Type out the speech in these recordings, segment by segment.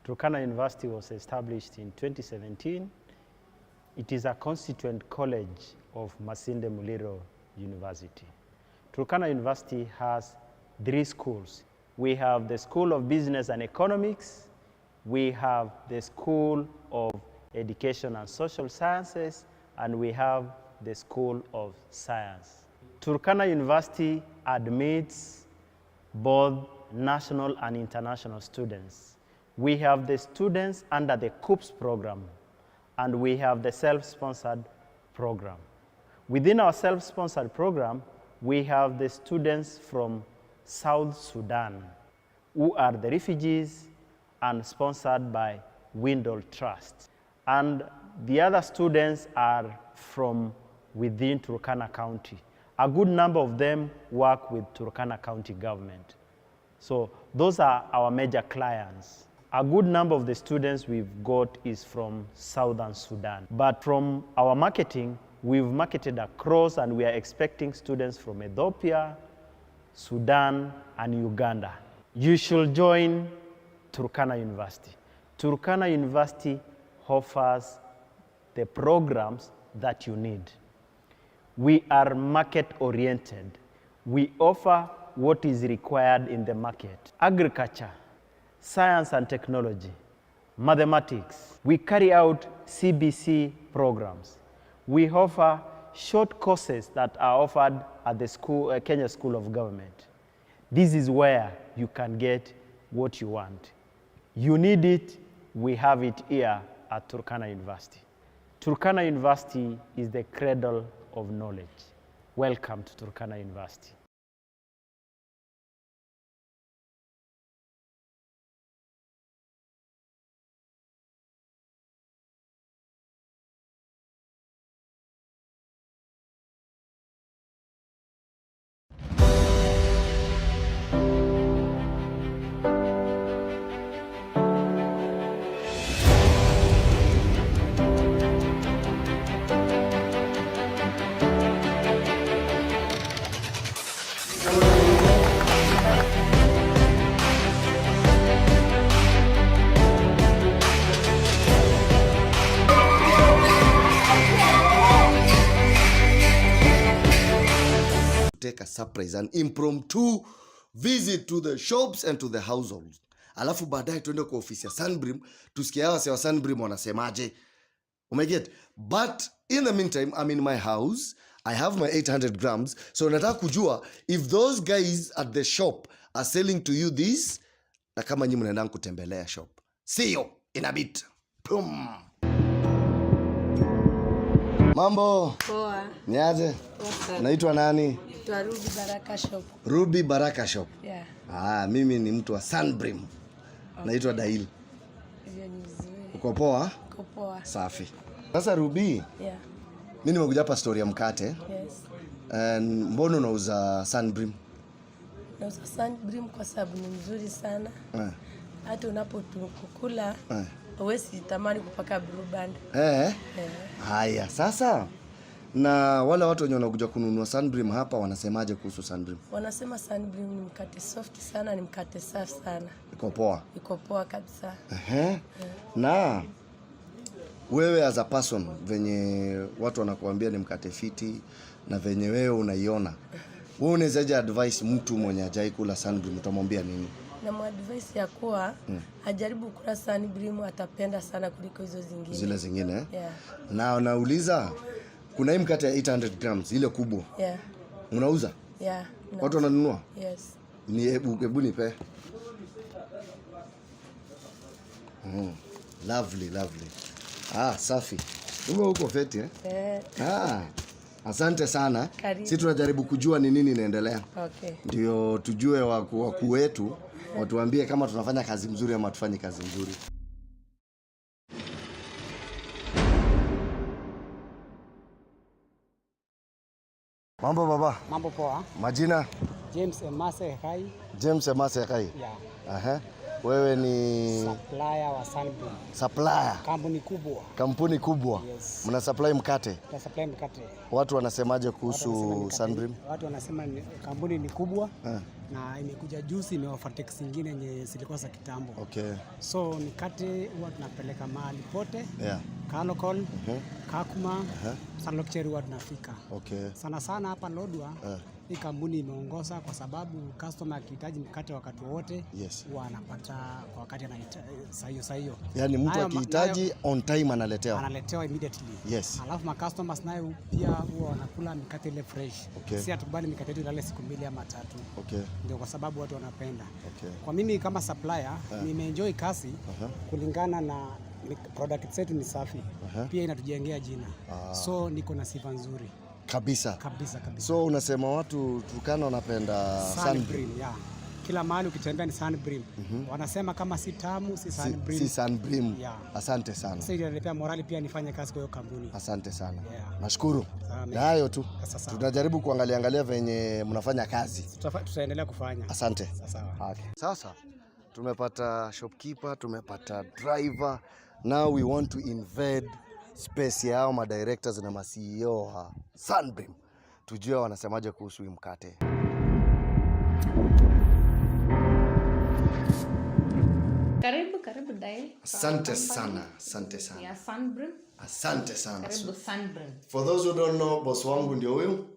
Turkana University was established in 2017. It is a constituent college of Masinde Muliro University. Turkana University has 3 schools. We have the School of Business and Economics, we have the School of Education and Social Sciences, and we have the School of Science. Turkana University admits both national and international students. We have the students under the KUPS program, and we have the self-sponsored program. Within our self-sponsored program, we have the students from South Sudan, who are the refugees and sponsored by Windle Trust. And the other students are from within Turkana County. A good number of them work with Turkana County government. So those are our major clients. A good number of the students we've got is from Southern Sudan. But from our marketing, we've marketed across, and we are expecting students from Ethiopia, Sudan, and Uganda. You should join Turkana University. Turkana University offers the programs that you need. We are market-oriented. We offer what is required in the market. Agriculture, science and technology, mathematics. We carry out CBC programs. We offer short courses that are offered at the Kenya School of Government. This is where you can get what you want. You need it, we have it here at Turkana University. Turkana University is the cradle of knowledge. Welcome to Turkana University. Take a surprise, an impromptu visit to the shops and to the households. Alafu baadaye tuende kwa ofisi ya Sunbeam, tusikie hawa wa Sunbeam wanasemaje. Umeget? But in the meantime, I'm in my house. I have my 800 grams. So nataka kujua if those guys at the shop are selling to you this, na kama nyinyi mnaenda kutembelea shop. See you in a bit. Boom. Mambo. Poa. Niaje? Poa. Naitwa nani? Naitwa Ruby Baraka Shop. Ruby Baraka Shop. Yeah. Mimi ni mtu wa Sunbeam. Okay. Naitwa Dail. Uko poa? Uko poa. Safi. Sasa Ruby. Yeah. Mimi nimekuja hapa story ya mkate. Yes. Mbona unauza Sunbeam? Nauza Sunbeam kwa sababu ni mzuri sana. Hata unapotukula huwezi tamani kupaka blue band. Haya, sasa na wale watu wenye wanakuja kununua Sunbeam hapa wanasemaje kuhusu Sunbeam? Wanasema Sunbeam ni mkate soft sana, ni mkate safi sana. Iko poa? Iko poa kabisa. Na wewe as a person, venye watu wanakuambia ni mkate fiti na venye wewe unaiona, wewe unawezaje advice mtu mwenye hajai kula Sunbeam, utamwambia nini? Na advice ya kuwa ajaribu kula Sunbeam, atapenda sana kuliko hizo zingine. Zile zingine? Yeah. Na nauliza, kuna hii mkate ya 800 grams ile kubwa. Yeah. Unauza? Yeah. Watu wananunua? Yes. Ni hebu nipe. Lovely. Safi. Uko feti asante sana. Sisi tunajaribu kujua ni nini inaendelea. Okay. Ndio tujue wakuu wetu watuambie kama tunafanya kazi mzuri ama tufanyi kazi mzuri. Mambo baba. Mambo poa. Majina? James Emase Kai. James Emase Kai. Yeah. Wewe ni supplier wa Sunbeam. Supplier. Kampuni kubwa. Yes. Mna supply mkate? Mna supply mkate. Watu wanasemaje kuhusu Sunbeam? Watu wanasema kampuni ni kubwa na imekuja juzi, imeovertake zingine yenye zilikuwa za kitambo. Okay. So mikate huwa tunapeleka mahali pote. Yeah. KAKUMA, Sunlockcherry huwa tunafika. Okay. Sana sana hapa Lodwar. Hii kampuni imeongoza kwa sababu customer akihitaji mkate wakati wote huwa anapata kwa wakati saa hiyo. Yaani mtu akihitaji on time analetewa immediately. Yes. Alafu customers nayo pia huwa wanakula mikate ile fresh. Okay. Si atukubali mikate yetu ilale siku 2 ama 3. Okay. Ndio kwa sababu watu wanapenda. Okay. Kwa mimi kama supplier nimeenjoy kazi kulingana na product zetu ni safi. Pia inatujengea jina. So niko na sifa nzuri. Kabisa. So unasema watu Turkana wanapenda Sunbeam. Yeah. Kila mahali ukitembea ni Sunbeam. Wanasema kama si tamu si Sunbeam. Si Sunbeam. Yeah. Asante sana. Sasa inanipea morali pia nifanye kazi kwa hiyo kampuni. Asante sana. Yeah. Nashukuru. Na hayo tu. Tunajaribu kuangalia venye mnafanya kazi. Tutaendelea kufanya. Asante. Sawa. Okay. Sasa tumepata shopkeeper, tumepata driver. Now we want to invade space yao madirectors na CEO wa Sunbeam. Tujue wanasemaje kuhusu mkate. Karibu Dai. Asante sana. Ya Sunbeam. Asante sana. Karibu Sunbeam. For those who don't know, boss wangu ndio huyu.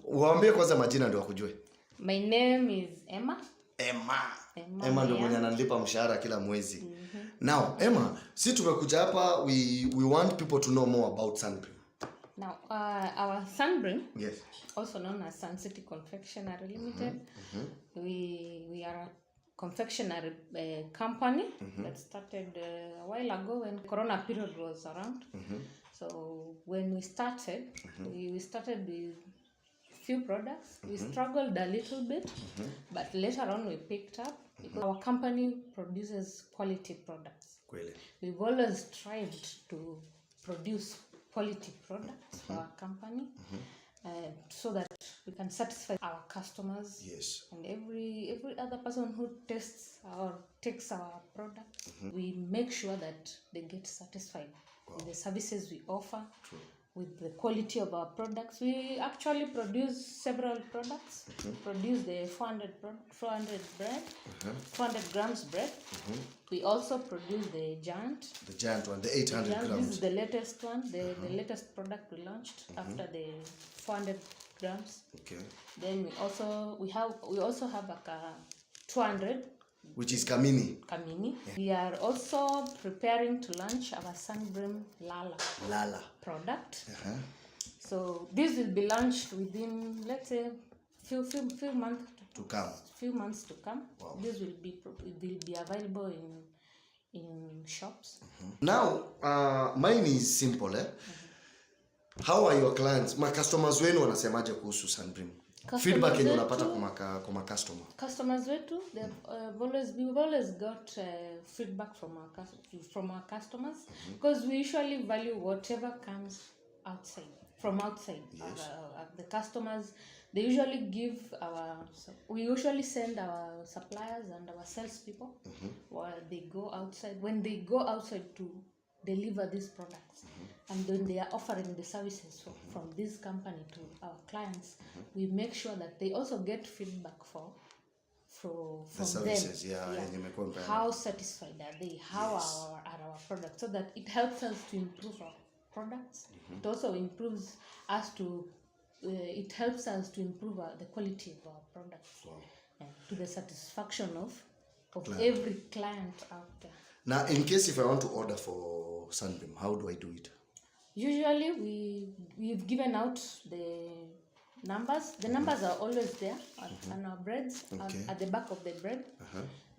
Uwaambie kwanza majina ndio wakujue. My name is Emma. Emma ndio mwenye ananilipa mshahara kila mwezi. Now, Emma, si tumekuja hapa, we want people to know more about Sunbeam. Now, our Sunbeam, yes, also known as Sun City Confectionery Limited, we are a confectionery company that started a while ago when Corona period was around. So when we started, we started with few products. We struggled a little bit, but later on we picked up because our company produces quality products. Really? We've always strived to produce quality products for our company so that we can satisfy our customers. Yes. And every other person who tests or takes our products, we make sure that they get satisfied with the services we offer. True. With the quality of our products. We actually produce several products. Produce the 400 bread, 400 grams bread. We also produce the giant. The giant one, the 800 grams. This is the latest one, the latest product we launched after the 400 grams. Okay. Then we also have a 200. Which is Kamini. Yeah. We are also preparing to launch our Sunbeam Lala product. So this will be launched within, let's say, few months to come. Few months to come. Wow. This will be available in shops. Now, mine is simple. How are your clients? My customers wenu wanasemaje kuhusu Sunbeam? Feedback yenye unapata kwa customer. Customers wetu, we've always got feedback from our customers because we usually value whatever comes from outside. Yes. The customers, they usually we usually send our suppliers and our salespeople while they go outside. When they go outside to deliver these products, and when they are offering the services from this company to our clients, we make sure that they also get feedback from the services, them. How satisfied are they? How are our products? So that it helps us to improve our products. It also improves us to. It helps us to improve the quality of our products to the satisfaction of every client out there. Now, in case if I want to order for Sunbeam, how do I do it? Usually, we've given out the numbers. The numbers are always there on our breads, at the back of the bread.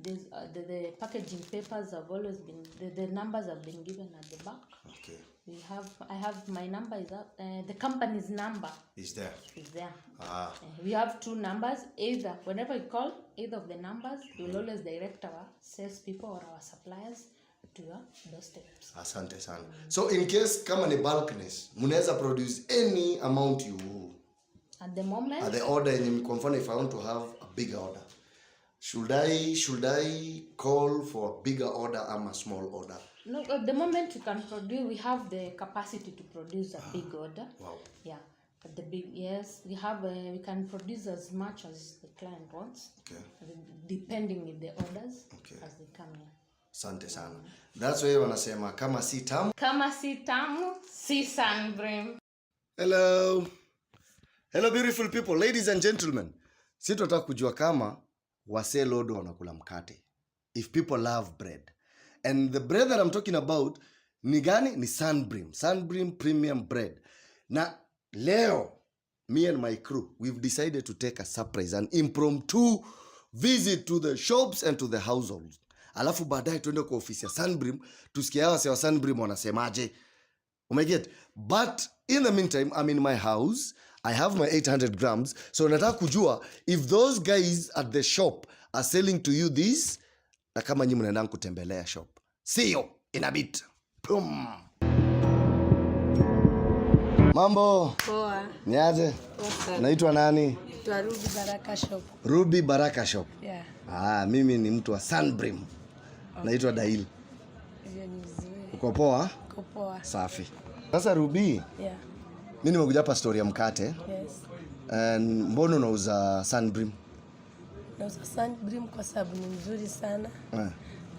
There's the packaging papers have always been, the numbers have been given at the back. Okay. I have my number is up. The company's number is there. We have two numbers. Either whenever you call, either of the numbers, we will always direct our salespeople or our suppliers to your doorsteps. Asante sana. So in case kama ni bulkness, munaweza produce any amount you at the moment. At the order, in kwa mfano, if I want to have a big order, Should I call for a bigger order or a small order? No, at the moment we have the capacity to produce a big order. Wow. Yeah. At the big, yes, we can produce as much as the client wants. Okay. Depending on the orders as they come in. Asante sana. That's why wanasema kama si tamu. Kama si tamu, si Sunbeam. Hello. Hello beautiful people, ladies and gentlemen. Si tunataka kujua kama wase lodo wanakula mkate. If people love bread. And the bread that I'm talking about ni gani? Ni Sunbeam. Sunbeam premium bread. Na leo, me and my crew, we've decided to take a surprise, an impromptu visit to the shops and to the households. Alafu baadaye tuende kwa ofisi ya Sunbeam, tusikie hawa wa Sunbeam wanasemaje. Umeget? But in the meantime, I'm in my house. I have my 800 grams. So nataka kujua if those guys at the shop are selling to you this, na kama nyinyi mnaenda kutembelea shop. See you in a bit. Boom. Mambo. Poa. Niaje? Poa. Naitwa nani? Naitwa Ruby Baraka Shop. Ruby Baraka Shop. Yeah. Mimi ni mtu wa Sunbeam. Okay. Naitwa Dail. Hiyo ni nzuri. Uko poa? Uko poa. Safi. Sasa Ruby. Yeah. Mimi nimekuja hapa story ya mkate. Yes. And mbona unauza Sunbeam? Nauza Sunbeam kwa sababu ni nzuri sana.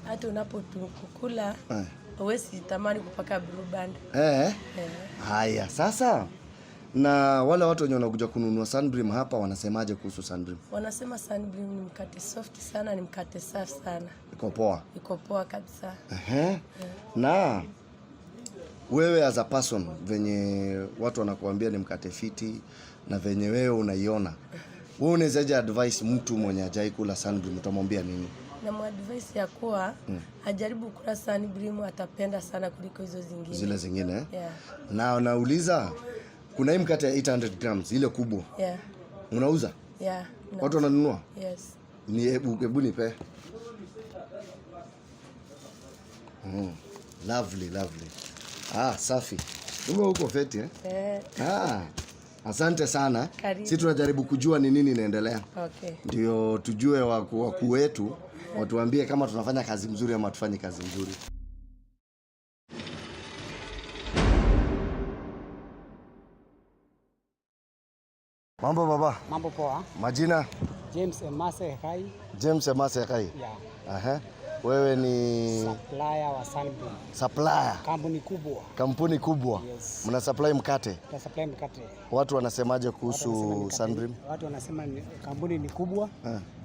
Hata unapokula huwezi tamani kupaka blue band. Haya, sasa na wale watu wenye wanakuja kununua Sunbeam hapa wanasemaje kuhusu Sunbeam? Wanasema Sunbeam ni mkate soft sana, ni mkate safi sana. Iko poa. Iko poa kabisa. Na wewe as a person venye watu wanakuambia ni mkate fiti na venye wewe unaiona, wewe unawezaje advice mtu mwenye hajai kula Sunbeam, utamwambia nini? Na advice ya kuwa ajaribu kula Sunbeam, atapenda sana kuliko hizo zingine. Zile zingine? Yeah. Na nauliza, kuna hii mkate ya 800 grams ile kubwa. Yeah. Unauza? Yeah. Watu wananunua? Yes. Ni hebu nipe. Lovely. Safi. Uko huko feti asante sana. Sisi tunajaribu kujua ni nini inaendelea. Okay. Ndio tujue wakuu wetu watuambie kama tunafanya kazi mzuri ama tufanye kazi mzuri. Mambo baba. Mambo poa. Majina? James Emase Kai. James Emase Kai. Yeah. Wewe ni supplier wa Sunbeam. Supplier. Kampuni kubwa. Yes. Mna supply mkate? Tuna supply mkate. Watu wanasemaje kuhusu Sunbeam? Watu wanasema kampuni ni kubwa.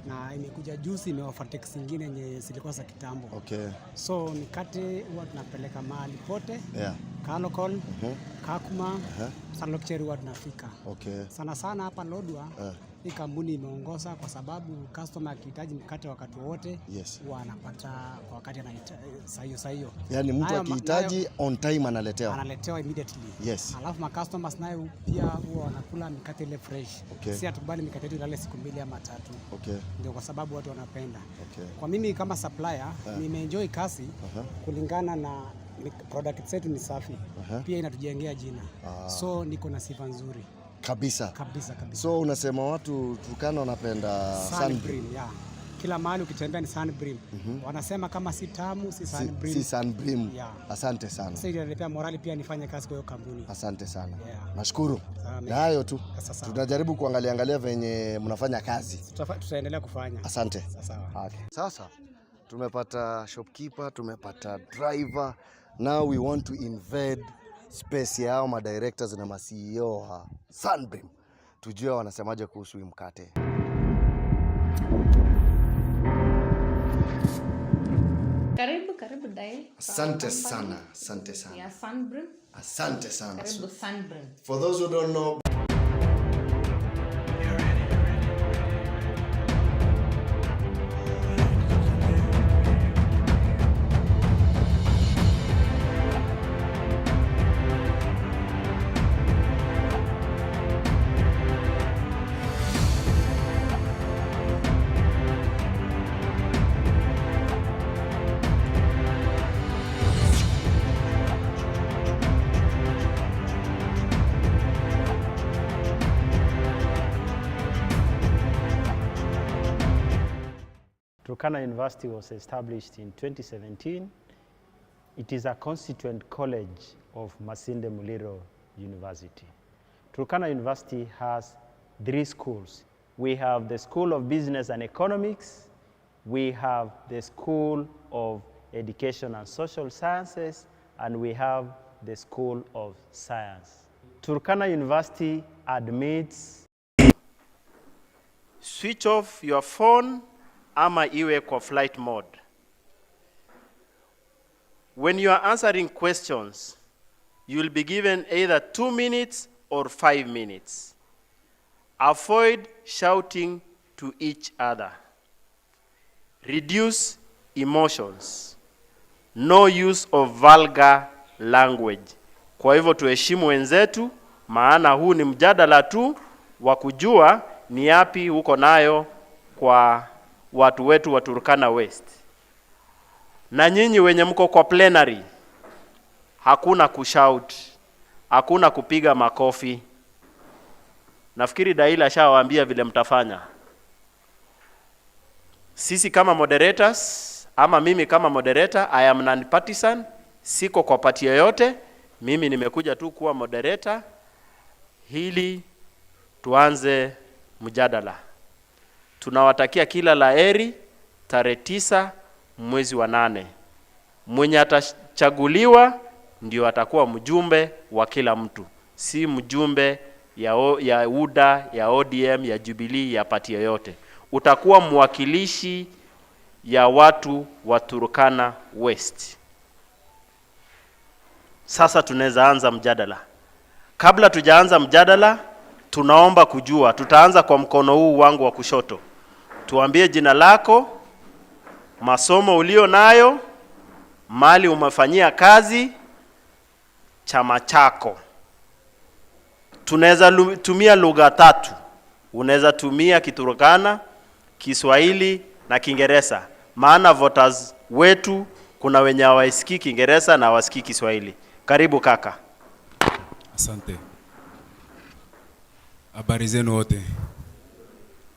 Na imekuja juzi imeovertake zingine yenye zilikuwa za kitambo. Okay. So mkate huwa tunapeleka mahali pote. Yeah. KAKUMA, KAKUMA, Sanlokcheri huwa tunafika. Okay. Sana hapa Lodwar. Hii kampuni imeongoza kwa sababu customer akihitaji mkate wakati wote huwa anapata kwa wakati saa hiyo. Yaani mtu akihitaji on time analetewa immediately. Yes. Alafu ma customers nayo pia huwa wanakula mikate ile fresh. Okay. Si atukubali mikate yetu ilale siku 2 ama 3. Okay. Ndio kwa sababu watu wanapenda. Okay. Kwa mimi kama supplier nimeenjoy kazi kulingana na product zetu ni safi. Pia inatujengea jina. So niko na sifa nzuri. Kabisa. So unasema watu Turkana wanapenda Sunbeam. Yeah. Kila mahali ukitembea ni Sunbeam. Wanasema kama si tamu si Sunbeam. Si Sunbeam. Yeah. Asante sana. Sasa inanipea morali pia nifanye kazi kwa hiyo kampuni. Asante sana. Yeah. Nashukuru. Na hayo tu. Tunajaribu kuangalia venye mnafanya kazi. Tutaendelea kufanya. Asante. Sawa. Okay. Sasa tumepata shopkeeper, tumepata driver. Now we want to invade space yao ma directors na ma CEO wa Sunbeam. Tujue wanasemaje kuhusu mkate. Karibu Dail. Asante sana. Ya Sunbeam. Asante sana. Karibu Sunbeam. For those who don't know, Turkana University was established in 2017. It is a constituent college of Masinde Muliro University. Turkana University has 3 schools. We have the School of Business and Economics, we have the School of Education and Social Sciences, and we have the School of Science. Turkana University admits. Switch off your phone ama iwe kwa flight mode. When you are answering questions, you will be given either 2 minutes or 5 minutes. Avoid shouting to each other. Reduce emotions. No use of vulgar language. Kwa hivyo tuheshimu wenzetu, maana huu ni mjadala tu wa kujua ni yapi huko nayo kwa watu wetu wa Turkana West. Na nyinyi wenye mko kwa plenary, hakuna kushout, hakuna kupiga makofi. Nafikiri Daila shawaambia vile mtafanya. Sisi kama moderators, ama mimi kama moderator, I am non-partisan, siko kwa party yoyote, mimi nimekuja tu kuwa moderator, hili tuanze mjadala. Tunawatakia kila laheri tarehe 9 mwezi wa 8. Mwenye atachaguliwa ndio atakuwa mjumbe wa kila mtu, si mjumbe ya UDA, ya ODM, ya Jubilee, ya party yoyote. Utakuwa mwakilishi ya watu wa Turkana West. Sasa tunaweza anza mjadala. Kabla tujaanza mjadala, tunaomba kujua, tutaanza kwa mkono huu wangu wa kushoto. Tuambie jina lako, masomo ulio nayo, mali umefanyia kazi, chama chako. Tunaweza tumia lugha 3. Unaweza tumia Kiturkana, Kiswahili na Kiingereza. Maana voters wetu kuna wenye hawasikii Kiingereza na hawasikii Kiswahili. Karibu kaka. Asante. Habari zenu wote.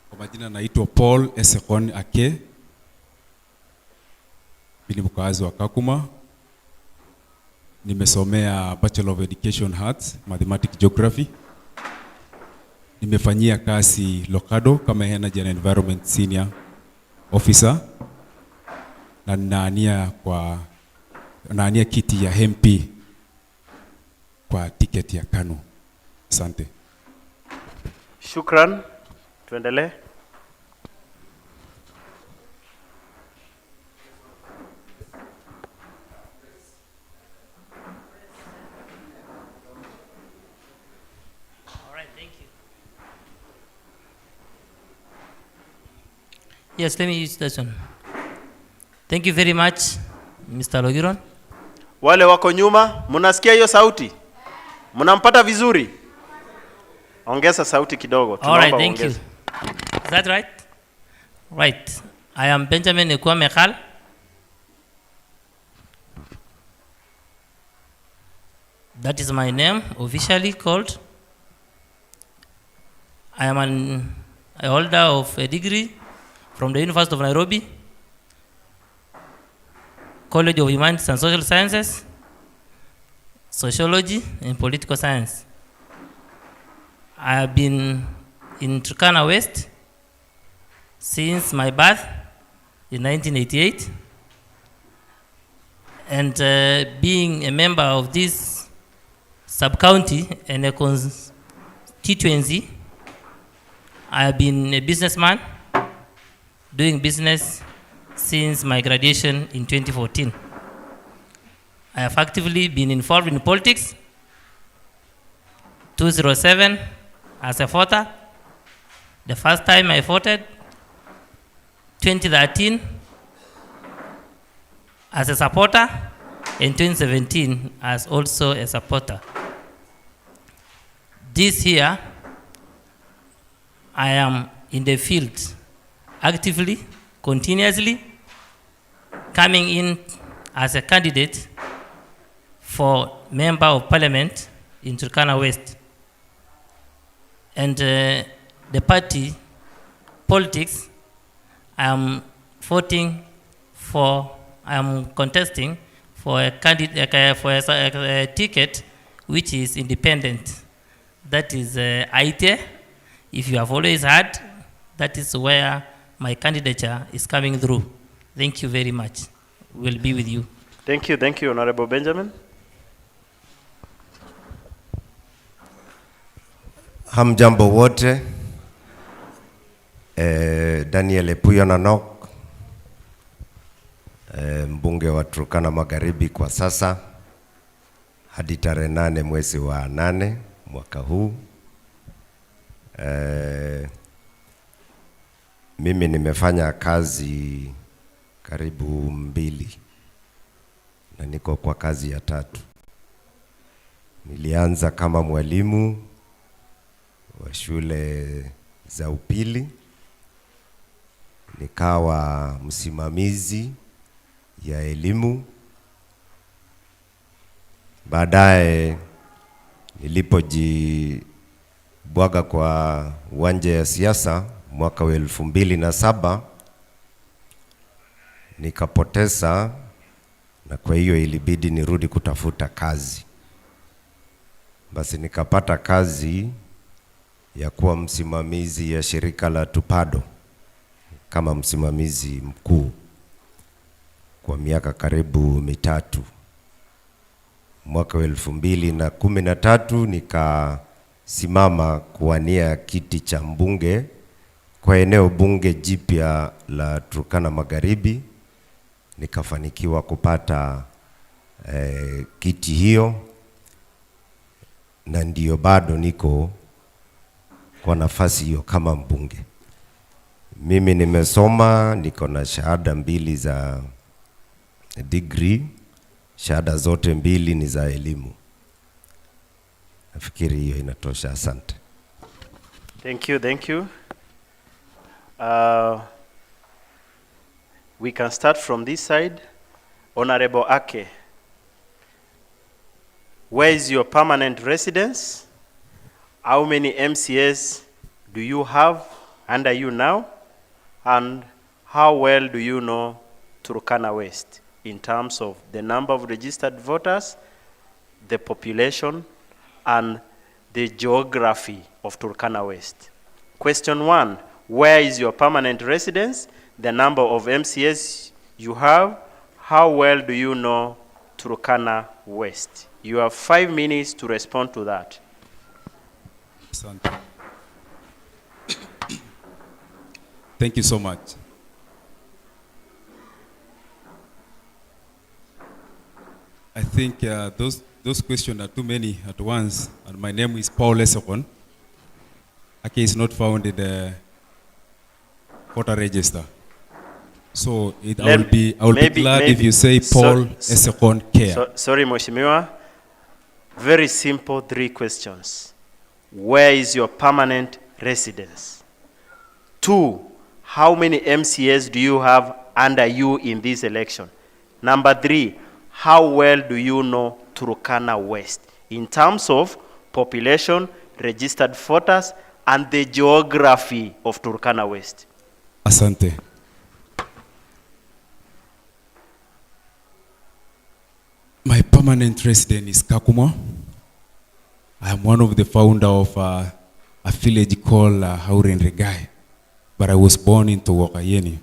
Kwa majina naitwa Paul Esekon Ake. Mimi mkazi wa KAKUMA. Nimesomea Bachelor of Education Arts, Mathematics Geography. Nimefanyia kazi Lokado kama Energy and Environment Senior Officer. Na naania kiti ya MP kwa ticket ya KANU. Asante. Shukran. Tuendelee. Yes, let me use this one. Thank you very much, Mr. Logiron. Wale wako nyuma, mnasikia hiyo sauti? Mnampata vizuri? Ongeza sauti kidogo. All right, thank you. Is that right? Right. I am Benjamin Ekwamekal. That is my name, officially called. I am a holder of a degree from the University of Nairobi, College of Humanities and Social Sciences, Sociology and Political Science. I have been in Turkana West since my birth in 1988, and being a member of this sub-county and a constituency, I have been a businessman, doing business since my graduation in 2014. I have actively been involved in politics, 2007 as a voter. The first time I voted, 2013 as a supporter, and 2017 as also a supporter. This year, I am in the field actively, continuously, coming in as a candidate for Member of Parliament in Turkana West. And the party politics, I am voting for, I'm contesting for a candidate, for a ticket which is independent. That is IT. If you have always heard, that is where my candidature is coming through. Thank you very much. We'll be with you. Thank you, Honorable Benjamin. Hamjambo wote. Daniel Epuyo Nanok, mbunge wa Turkana Magharibi kwa sasa hadi tarehe 8 mwezi wa 8 mwaka huu. Mimi nimefanya kazi karibu 2 na niko kwa kazi ya 3. Nilianza kama mwalimu wa shule za upili, nikawa msimamizi ya elimu. Baadaye nilipojibwaga kwa uwanja ya siasa mwaka wa 2007 nikapoteza, na kwa hiyo ilibidi nirudi kutafuta kazi. Basi nikapata kazi ya kuwa msimamizi ya shirika la Tupado kama msimamizi mkuu kwa miaka karibu 3. Mwaka wa 2013 nikasimama kuwania kiti cha mbunge kwa eneo bunge jipya la Turkana Magharibi. Nikafanikiwa kupata kiti hiyo, na ndio bado niko kwa nafasi hiyo kama mbunge. Mimi nimesoma, niko na shahada 2 za degree. Shahada zote 2 ni za elimu. Nafikiri hiyo inatosha. Asante. Thank you. We can start from this side. Honorable Ake, where is your permanent residence? How many MCAs do you have under you now? And how well do you know Turkana West in terms of the number of registered voters, the population, and the geography of Turkana West? Question 1, where is your permanent residence? The number of MCAs you have? How well do you know Turkana West? You have 5 minutes to respond to that. Thank you so much. I think those questions are too many at once. And my name is Paul Esekon. Ake is not found in the voter register. So I will be glad if you say Paul Esekon Care. Sorry, Mheshimiwa. Very simple 3 questions. Where is your permanent residence? 2, how many MCAs do you have under you in this election? Number 3, how well do you know Turkana West in terms of population, registered voters, and the geography of Turkana West? Asante. My permanent residence is KAKUMA. I am one of the founder of a village called Hauren Regai, but I was born into Wakayeni.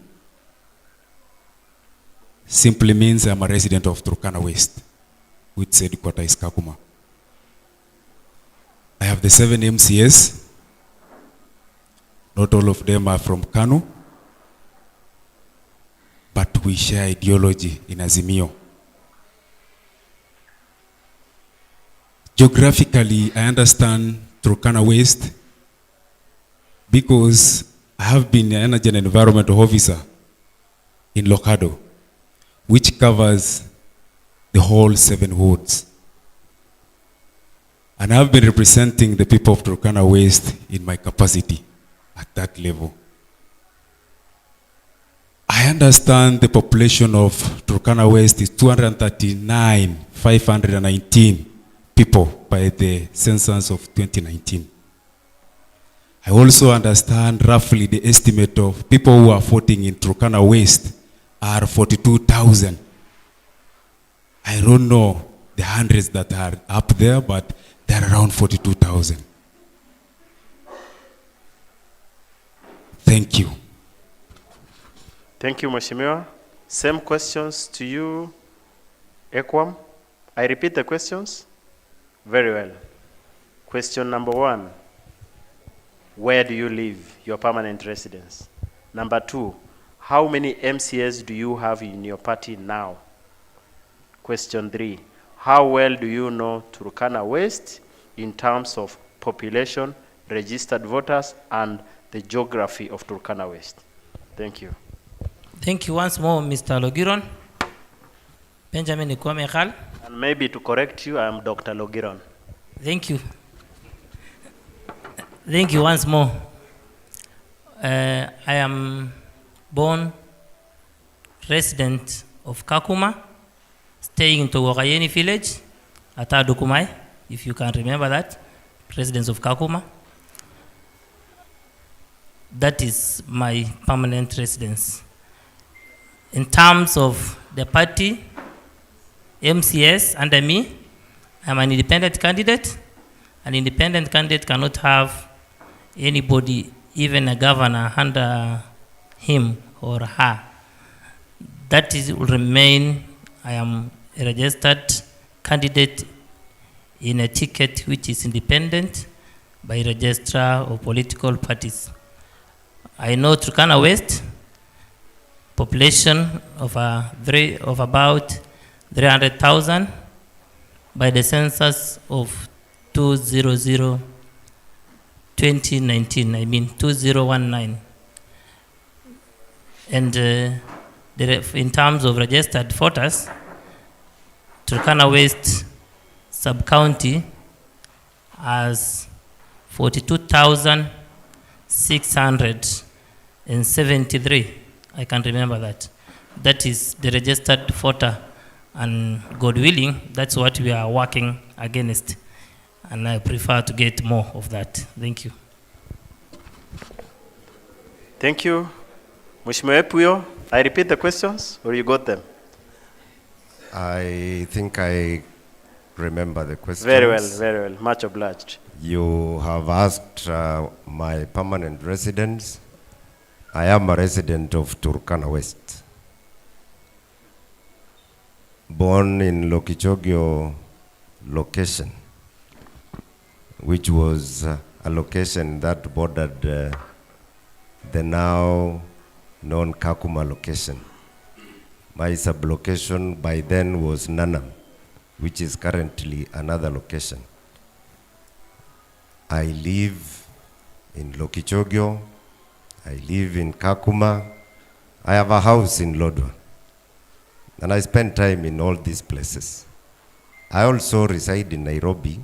Simply means I'm a resident of Turkana West, which headquarters is KAKUMA. I have the 7 MCAs. Not all of them are from Kano, but we share ideology in Azimio. Geographically, I understand Turkana West because I have been an energy and environmental officer in Lokado, which covers the whole 7 wards. And I've been representing the people of Turkana West in my capacity at that level. I understand the population of Turkana West is 239,519 people by the census of 2019. I also understand roughly the estimate of people who are voting in Turkana West are 42,000. I don't know the hundreds that are up there, but they're around 42,000. Thank you. Thank you, Mheshimiwa. Same questions to you, Ekwam. I repeat the questions? Very well. Question number 1, where do you live, your permanent residence? Number 2, how many MCAs do you have in your party now? Question 3, how well do you know Turkana West in terms of population, registered voters, and the geography of Turkana West? Thank you. Thank you once more, Mr. Logiron. Benjamin Ikwame. And maybe to correct you, I am Dr. Logiron. Thank you. Thank you once more. I am born resident of KAKUMA, staying in Togokayeni village, Atadukumai, if you can remember that, residents of KAKUMA. That is my permanent residence. In terms of the party, MCS under me, I'm an independent candidate. An independent candidate cannot have anybody, even a governor, under him or her. That is, will remain. I am a registered candidate in a ticket which is independent by registrar of political parties. I know Turkana West, population of about 300,000 by the census of 2019, I mean 2019. And in terms of registered voters, Turkana West sub-county has 42,673. I can remember that. That is the registered voter, and God willing, that's what we are working against. And I prefer to get more of that. Thank you. Thank you. Mheshimiwa Epuyo, I repeat the questions, or you got them? I think I remember the questions. Very well, much obliged. You have asked my permanent residence. I am a resident of Turkana West. Born in Lokichogio location, which was a location that bordered the now known KAKUMA location. My sub-location by then was Nanam, which is currently another location. I live in Lokichogio, I live in KAKUMA, I have a house in Lodwa, and I spend time in all these places. I also reside in Nairobi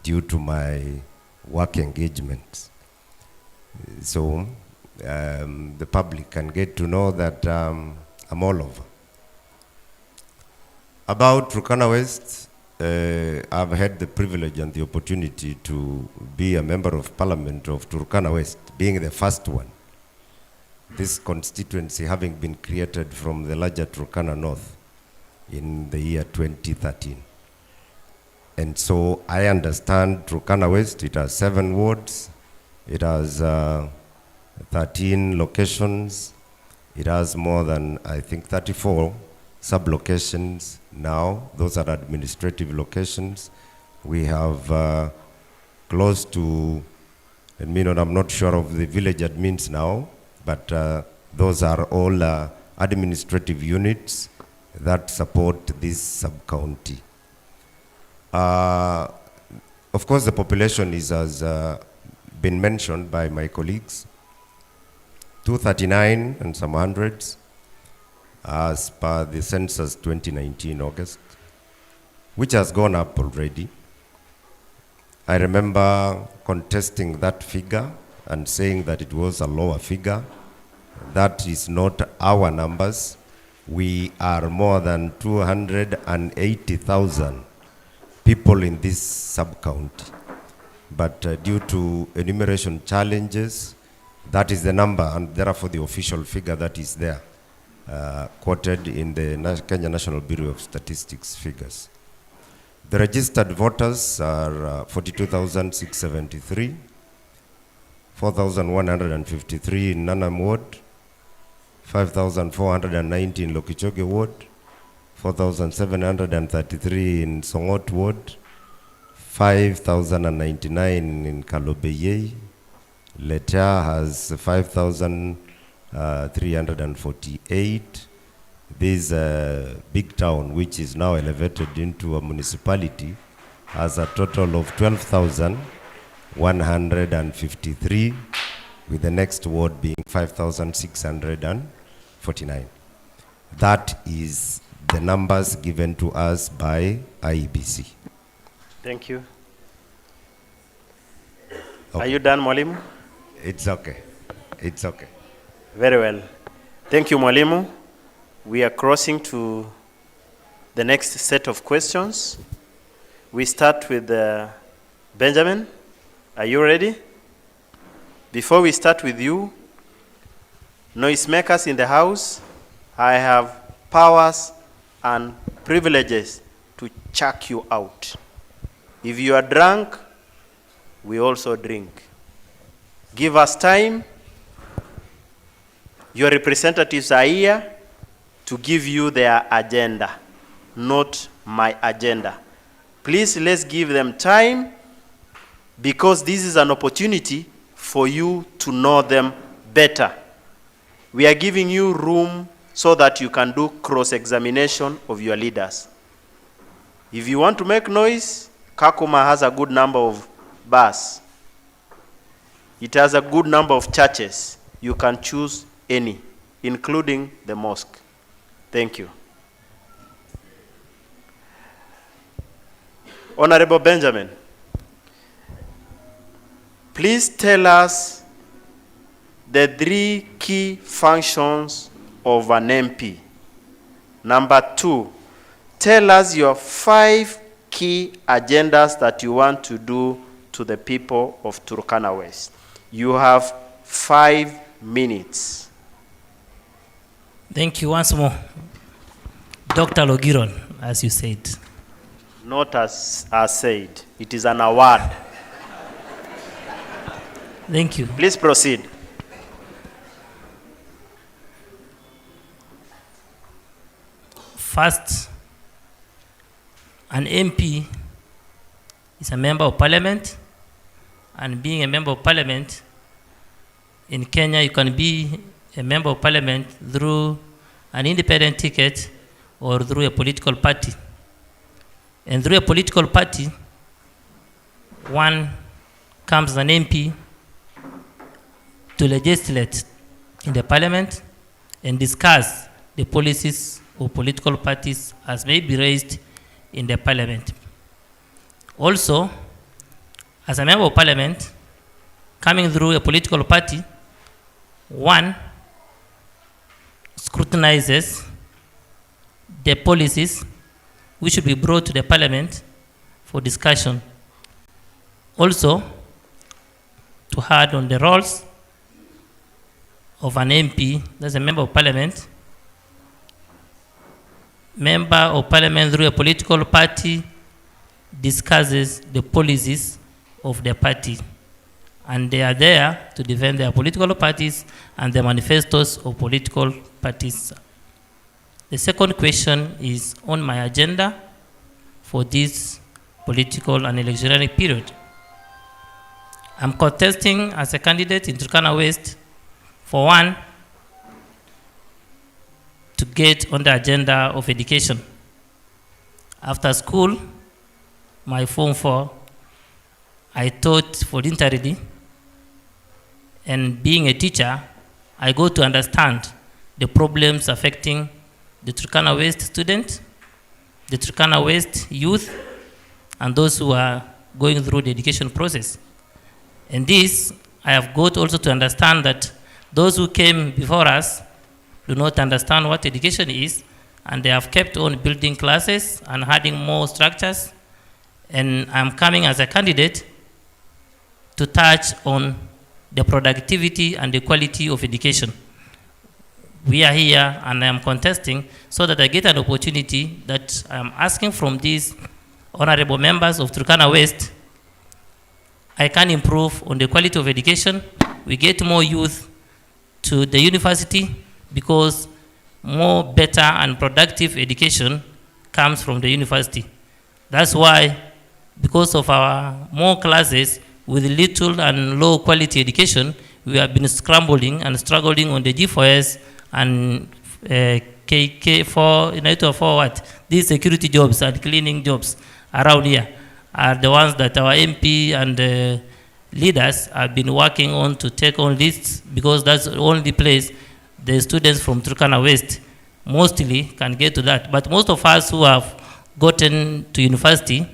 due to my work engagements. So the public can get to know that I'm all over. About Turkana West, I've had the privilege and the opportunity to be a member of parliament of Turkana West, being the first one. This constituency having been created from the larger Turkana North in the year 2013. And so I understand Turkana West, it has 7 wards, it has 13 locations, it has more than, I think, 34 sub-locations now. Those are administrative locations. We have close to, I'm not sure of the village admins now, but those are all administrative units that support this sub-county. Of course, the population is, as been mentioned by my colleagues, 239 and some hundreds, as per the census 2019 August, which has gone up already. I remember contesting that figure and saying that it was a lower figure. That is not our numbers. We are more than 280,000 people in this sub-county. but due to enumeration challenges, that is the number, and therefore the official figure that is there, quoted in the Kenya National Bureau of Statistics figures. The registered voters are 42,673, 4,153 in Nanam Ward, 5,490 in Lokichoge Ward, 4,733 in Songot Ward, 5,099 in Kalobeye. Lecha has 5,348. This big town, which is now elevated into a municipality, has a total of 12,153, with the next ward being 5,649. That is the numbers given to us by IEBC. Thank you. Okay. Are you done, Mwalimu? It's okay. It's okay. Very well. Thank you, Mwalimu. We are crossing to the next set of questions. We start with Benjamin. Are you ready? Before we start with you, noisemakers in the house, I have powers and privileges to chuck you out. If you are drunk, we also drink. Give us time. Your representatives are here to give you their agenda, not my agenda. Please, let's give them time, because this is an opportunity for you to know them better. We are giving you room so that you can do cross-examination of your leaders. If you want to make noise, KAKUMA has a good number of bars. It has a good number of churches. You can choose any, including the mosque. Thank you. Honorable Benjamin, please tell us the 3 key functions of an MP. Number 2, tell us your 5 key agendas that you want to do to the people of Turkana West. You have 5 minutes. Thank you once more. Dr. Logiron, as you said. Not as said. It is an award. Thank you. Please proceed. First, an MP is a member of parliament, and being a member of parliament in Kenya, you can be a member of parliament through an independent ticket or through a political party. And through a political party, one comes as an MP to legislate in the parliament and discuss the policies of political parties as may be raised in the parliament. Also, as a member of parliament, coming through a political party, one scrutinizes the policies which should be brought to the parliament for discussion. Also, to add on the roles of an MP, that's a member of parliament. Member of parliament through a political party discusses the policies of the party, and they are there to defend their political parties and the manifestos of political parties. The second question is on my agenda for this political and electionary period. I'm contesting as a candidate in Turkana West for one, to get on the agenda of education. After school, my Form 4, I taught voluntarily, and being a teacher, I go to understand the problems affecting the Turkana West students, the Turkana West youth, and those who are going through the education process. And this, I have got also to understand that those who came before us do not understand what education is, and they have kept on building classes and adding more structures. And I'm coming as a candidate to touch on the productivity and the quality of education. We are here and I am contesting so that I get an opportunity that I am asking from these honorable members of Turkana West. I can improve on the quality of education. We get more youth to the university because more better and productive education comes from the university. That's why, because of our more classes with little and low quality education, we have been scrambling and struggling on the G4S and KK for what? These security jobs and cleaning jobs around here are the ones that our MP and leaders have been working on to take on lists, because that's the only place the students from Turkana West mostly can get to that. But most of us who have gotten to university,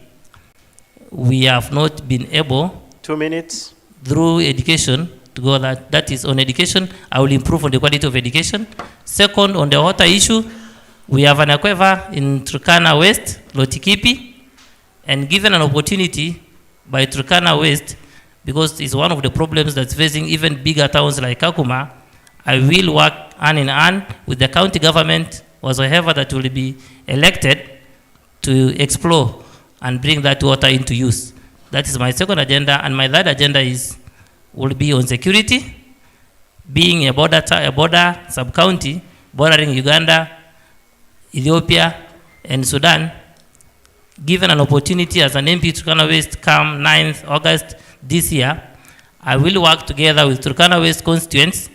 we have not been able 2 minutes through education to go that. That is on education. I will improve on the quality of education. Second, on the water issue, we have an aquifer in Turkana West, Lotikipi, and given an opportunity by Turkana West, because it's one of the problems that's facing even bigger towns like KAKUMA, I will work hand in hand with the county government, whatsoever that will be elected, to explore and bring that water into use. That is my second agenda, and my third agenda will be on security. Being a border sub-county bordering Uganda, Ethiopia, and Sudan, given an opportunity as an MP Turkana West come 9th August this year, I will work together with Turkana West constituents,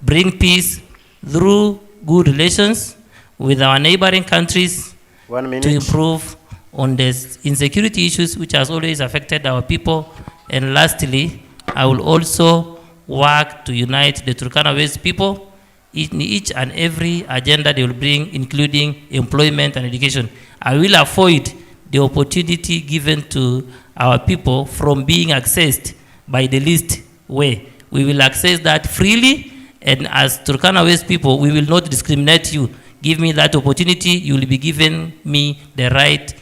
bring peace through good relations with our neighboring countries 1 minute. to improve on the insecurity issues which has always affected our people. And lastly, I will also work to unite the Turkana West people in each and every agenda they will bring, including employment and education. I will avoid the opportunity given to our people from being accessed by the least way. We will access that freely, and as Turkana West people, we will not discriminate you. Give me that opportunity, you will be giving me the right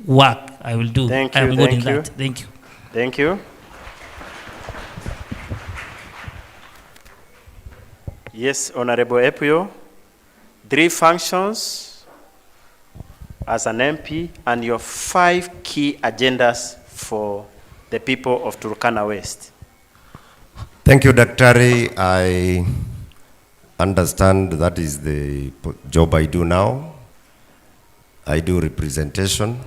work I will do. Thank I you, am good in thank you. that. Thank you. Thank you. Yes, Honorable Epio, 3 functions as an MP and your 5 key agendas for the people of Turkana West. Thank you, Daktari. I understand that is the job I do now. I do representation.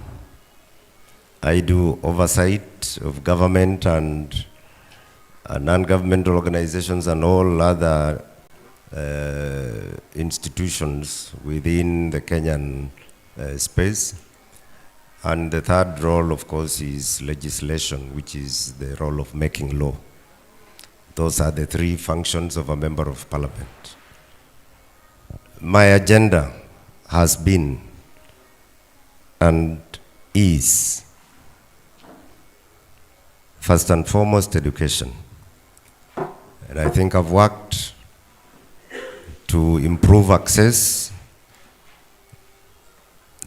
I do oversight of government and non-governmental organizations and all other institutions within the Kenyan space. And the third role, of course, is legislation, which is the role of making law. Those are the 3 functions of a member of parliament. My agenda has been and is, first and foremost, education. And I think I've worked to improve access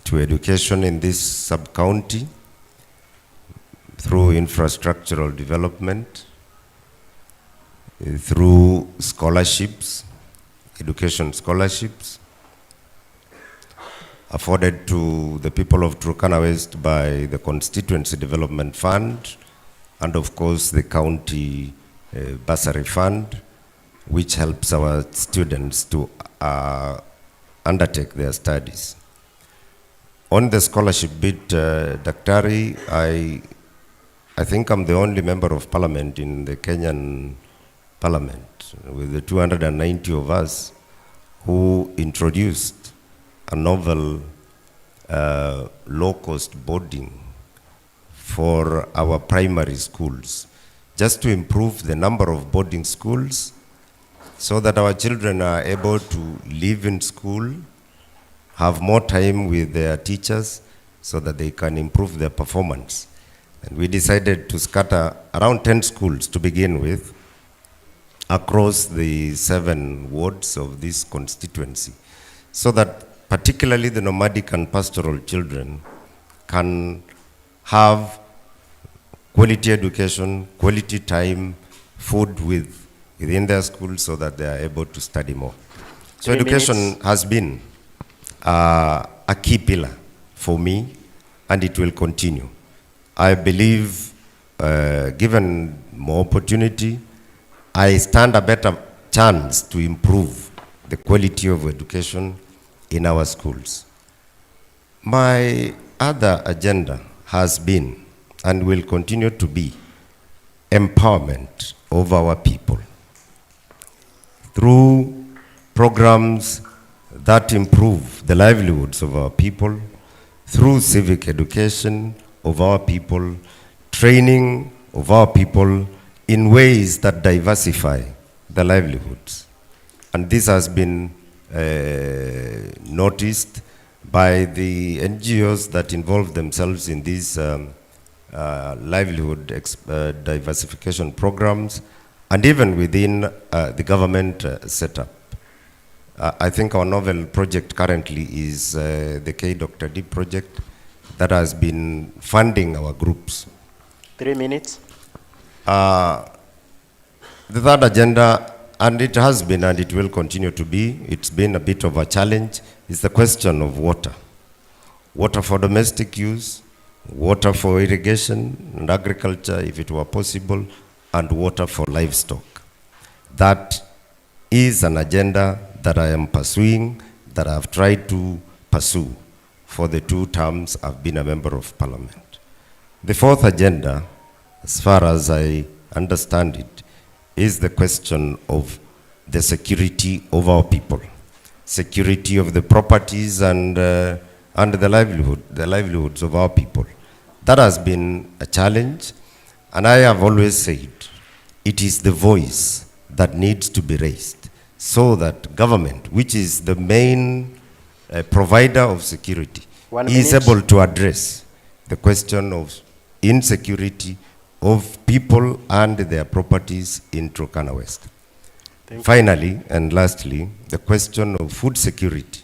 to education in this sub-county through infrastructural development, through scholarships, education scholarships, afforded to the people of Turkana West by the Constituency Development Fund, and of course the county bursary fund, which helps our students to undertake their studies. On the scholarship bit, Daktari, I think I'm the only member of parliament in the Kenyan parliament, with the 290 of us, who introduced a novel low-cost boarding for our primary schools, just to improve the number of boarding schools so that our children are able to live in school, have more time with their teachers so that they can improve their performance. And we decided to scatter around 10 schools to begin with across the 7 wards of this constituency, so that particularly the nomadic and pastoral children can have quality education, quality time, food within their schools so that they are able to study more. So 3 education minutes. has been a key pillar for me, and it will continue. I believe, given more opportunity, I stand a better chance to improve the quality of education in our schools. My other agenda has been and will continue to be empowerment of our people through programs that improve the livelihoods of our people, through civic education of our people, training of our people in ways that diversify the livelihoods. And this has been noticed by the NGOs that involve themselves in these livelihood diversification programs, and even within the government setup. I think our novel project currently is the K Dr. D project that has been funding our groups. 3 minutes. The third agenda, and it has been and it will continue to be, it's been a bit of a challenge, is the question of water. Water for domestic use, water for irrigation and agriculture if it were possible, and water for livestock. That is an agenda that I am pursuing, that I have tried to pursue for the 2 terms I've been a member of parliament. The fourth agenda, as far as I understand it, is the question of the security of our people, security of the properties and the livelihoods of our people. That has been a challenge, and I have always said it is the voice that needs to be raised so that government, which is the main provider of security, 1 is minute. able to address the question of insecurity of people and their properties in Turkana West. Finally, and lastly, the question of food security.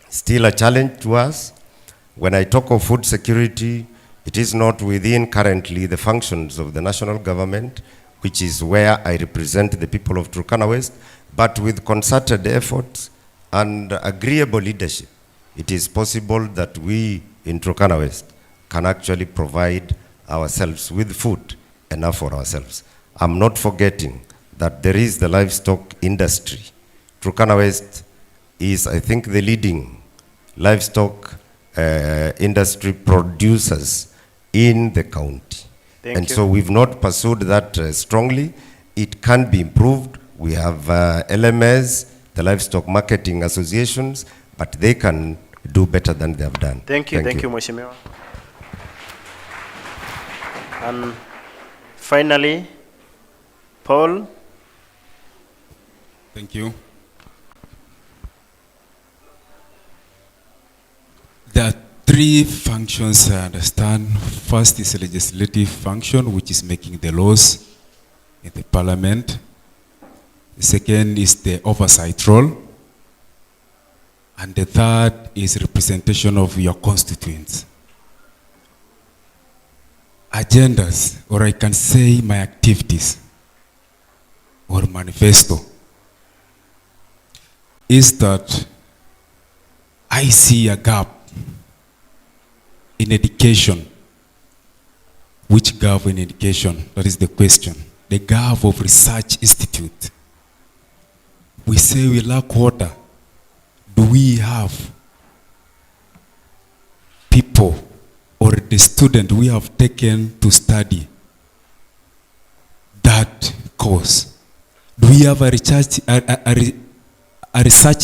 Still a challenge to us. When I talk of food security, it is not within currently the functions of the national government, which is where I represent the people of Turkana West, but with concerted efforts and agreeable leadership, it is possible that we in Turkana West can actually provide ourselves with food enough for ourselves. I'm not forgetting that there is the livestock industry. Turkana West is, I think, the leading livestock industry producers in the county. Thank you. So we've not pursued that strongly. It can be improved. We have LMS, the Livestock Marketing Associations, but they can do better than they have done. Thank you, Mheshimiwa. And finally, Paul. Thank you. There are 3 functions I understand. First is a legislative function, which is making the laws in the parliament. The second is the oversight role. And the third is representation of your constituents. Agendas, or I can say my activities, or manifesto, is that I see a gap in education. Which gap in education? That is the question. The gap of research institute. We say we lack water. Do we have people or the student we have taken to study that course? Do we have a research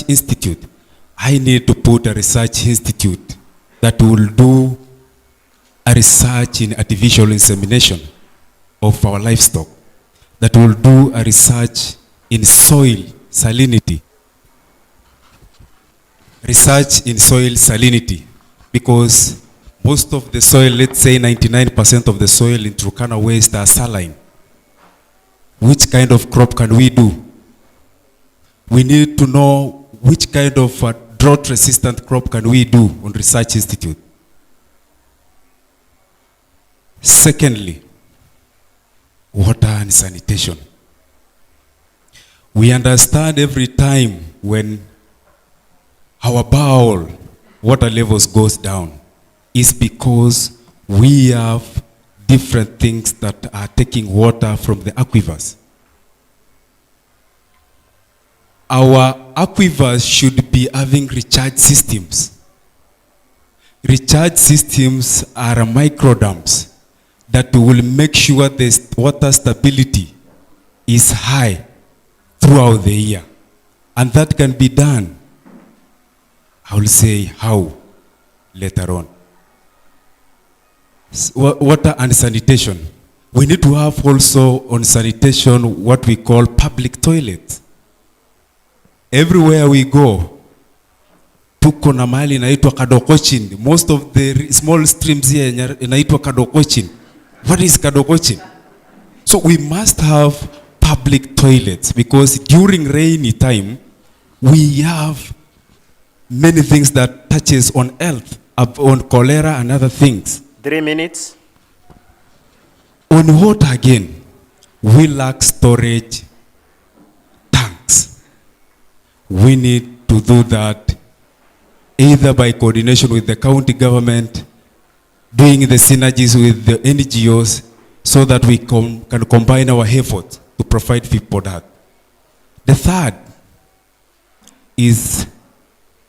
institute? I need to put a research institute that will do a research in artificial insemination of our livestock, that will do a research in soil salinity. Research in soil salinity, because most of the soil, let's say 99% of the soil in Turkana West are saline. Which kind of crop can we do? We need to know which kind of drought-resistant crop can we do on Research Institute. Secondly, water and sanitation. We understand every time when our bowel water levels goes down is because we have different things that are taking water from the aquifers. Our aquifers should be having recharge systems. Recharge systems are micro dams that will make sure the water stability is high throughout the year. And that can be done. I will say how later on. Water and sanitation. We need to have also on sanitation what we call public toilets. Everywhere we go, tuko na mahali inaitwa Kadokochin. Most of the small streams here inaitwa Kadokochin. What is Kadokochin? So we must have public toilets because during rainy time, we have many things that touches on health, on cholera and other things. 3 minutes. On water again, we lack storage tanks. We need to do that either by coordination with the county government, doing the synergies with the NGOs so that we can combine our efforts to provide people that. The third is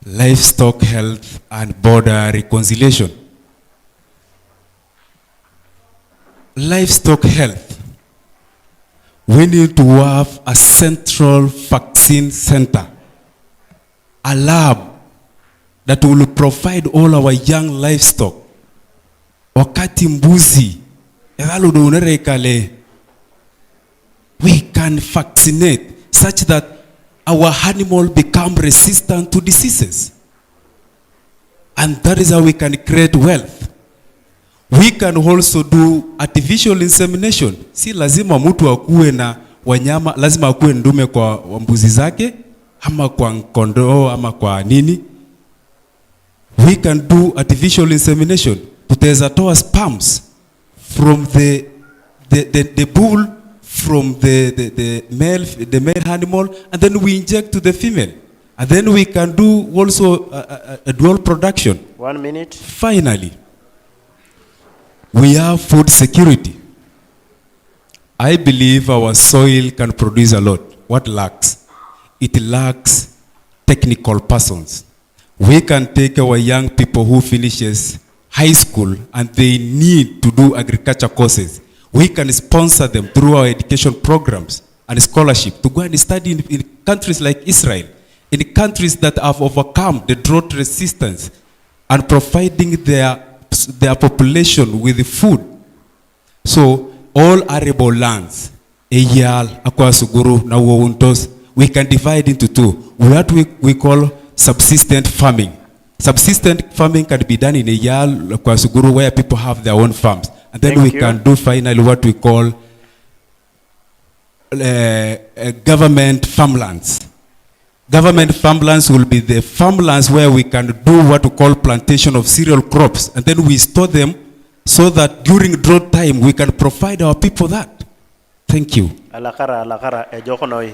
livestock health and border reconciliation. Livestock health. We need to have a central vaccine center, a lab that will provide all our young livestock. Wakati mbuzi, we can vaccinate such that our animal become resistant to diseases. And that is how we can create wealth. We can also do artificial insemination. Si lazima mtu akuwe na wanyama, lazima akuwe ndume kwa mbuzi zake, ama kwa kondoo, ama kwa nini. We can do artificial insemination. Tutaweza toa sperms from the bull, from the male animal, and then we inject to the female. And then we can do also a dual production. 1 minute. Finally, we have food security. I believe our soil can produce a lot. What lacks? It lacks technical persons. We can take our young people who finishes high school and they need to do agriculture courses. We can sponsor them through our education programs and scholarship to go and study in countries like Israel, in countries that have overcome the drought resistance and providing their population with food. So all arable lands, Eyal, Akwasuguru, Nawuntos, we can divide into two. What we call subsistent farming. Subsistent farming can be done in Eyal, Akwasuguru, where people have their own farms. And then we can do finally what we call government farmlands. Government farmlands will be the farmlands where we can do what we call plantation of cereal crops, and then we store them so that during drought time we can provide our people that. Thank you. Alakara, ejokonoi.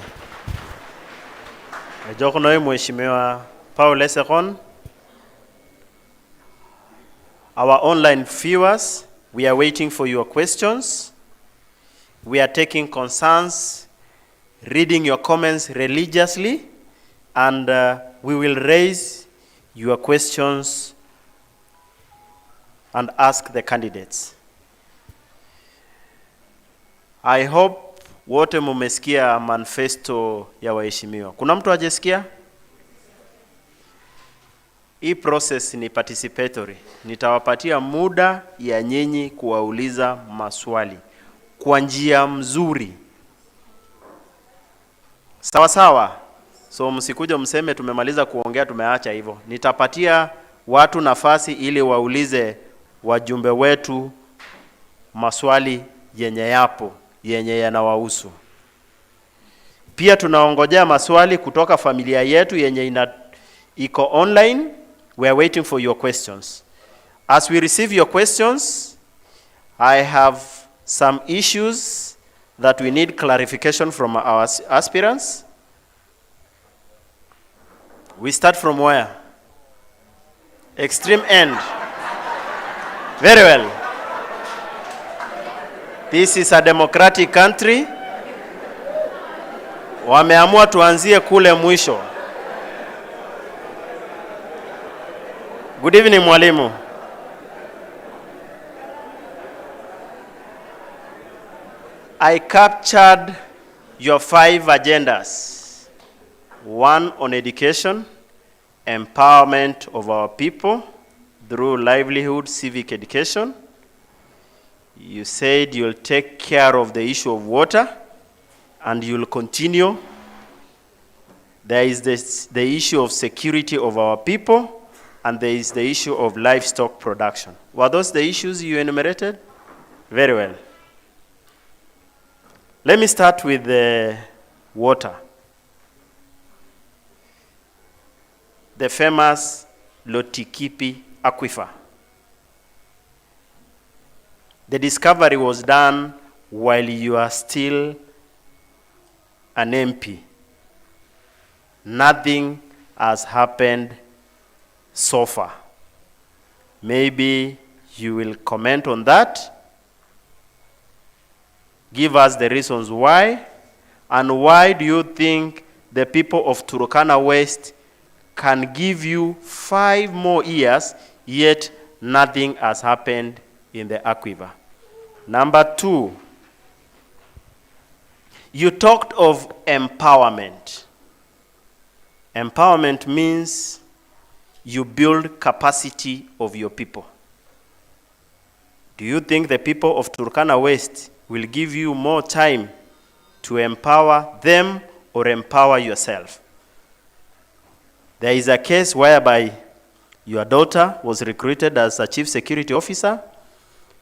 Ejokonoi Mheshimiwa Paul Esekon. Our online viewers, we are waiting for your questions. We are taking concerns, reading your comments religiously, and we will raise your questions and ask the candidates. I hope wote mumesikia manifesto ya waheshimiwa. Kuna mtu hajasikia? Hii process ni participatory. Nitawapatia muda ya nyinyi kuwauliza maswali kwa njia mzuri. Sawa sawa? So msikuja mseme tumemaliza kuongea tumeacha hivyo. Nitapatia watu nafasi ili waulize wajumbe wetu maswali yenye yanawahusu. Pia tunaongojea maswali kutoka familia yetu yenye iko online. We are waiting for your questions. As we receive your questions, I have some issues that we need clarification from our aspirants. We start from where? Extreme end. Very well. This is a democratic country. Wameamua tuanzie kule mwisho. Good evening, mwalimu. I captured your 5 agendas. 1 on education, empowerment of our people through livelihood, civic education. You said you'll take care of the issue of water and you'll continue. There is the issue of security of our people, and there is the issue of livestock production. Were those the issues you enumerated? Very well. Let me start with the water. The famous Lotikipi aquifer. The discovery was done while you are still an MP. Nothing has happened so far. Maybe you will comment on that. Give us the reasons why, and why do you think the people of Turkana West can give you 5 more years, yet nothing has happened in the aquifer? Number 2, you talked of empowerment. Empowerment means you build capacity of your people. Do you think the people of Turkana West will give you more time to empower them or empower yourself? There is a case whereby your daughter was recruited as a chief security officer.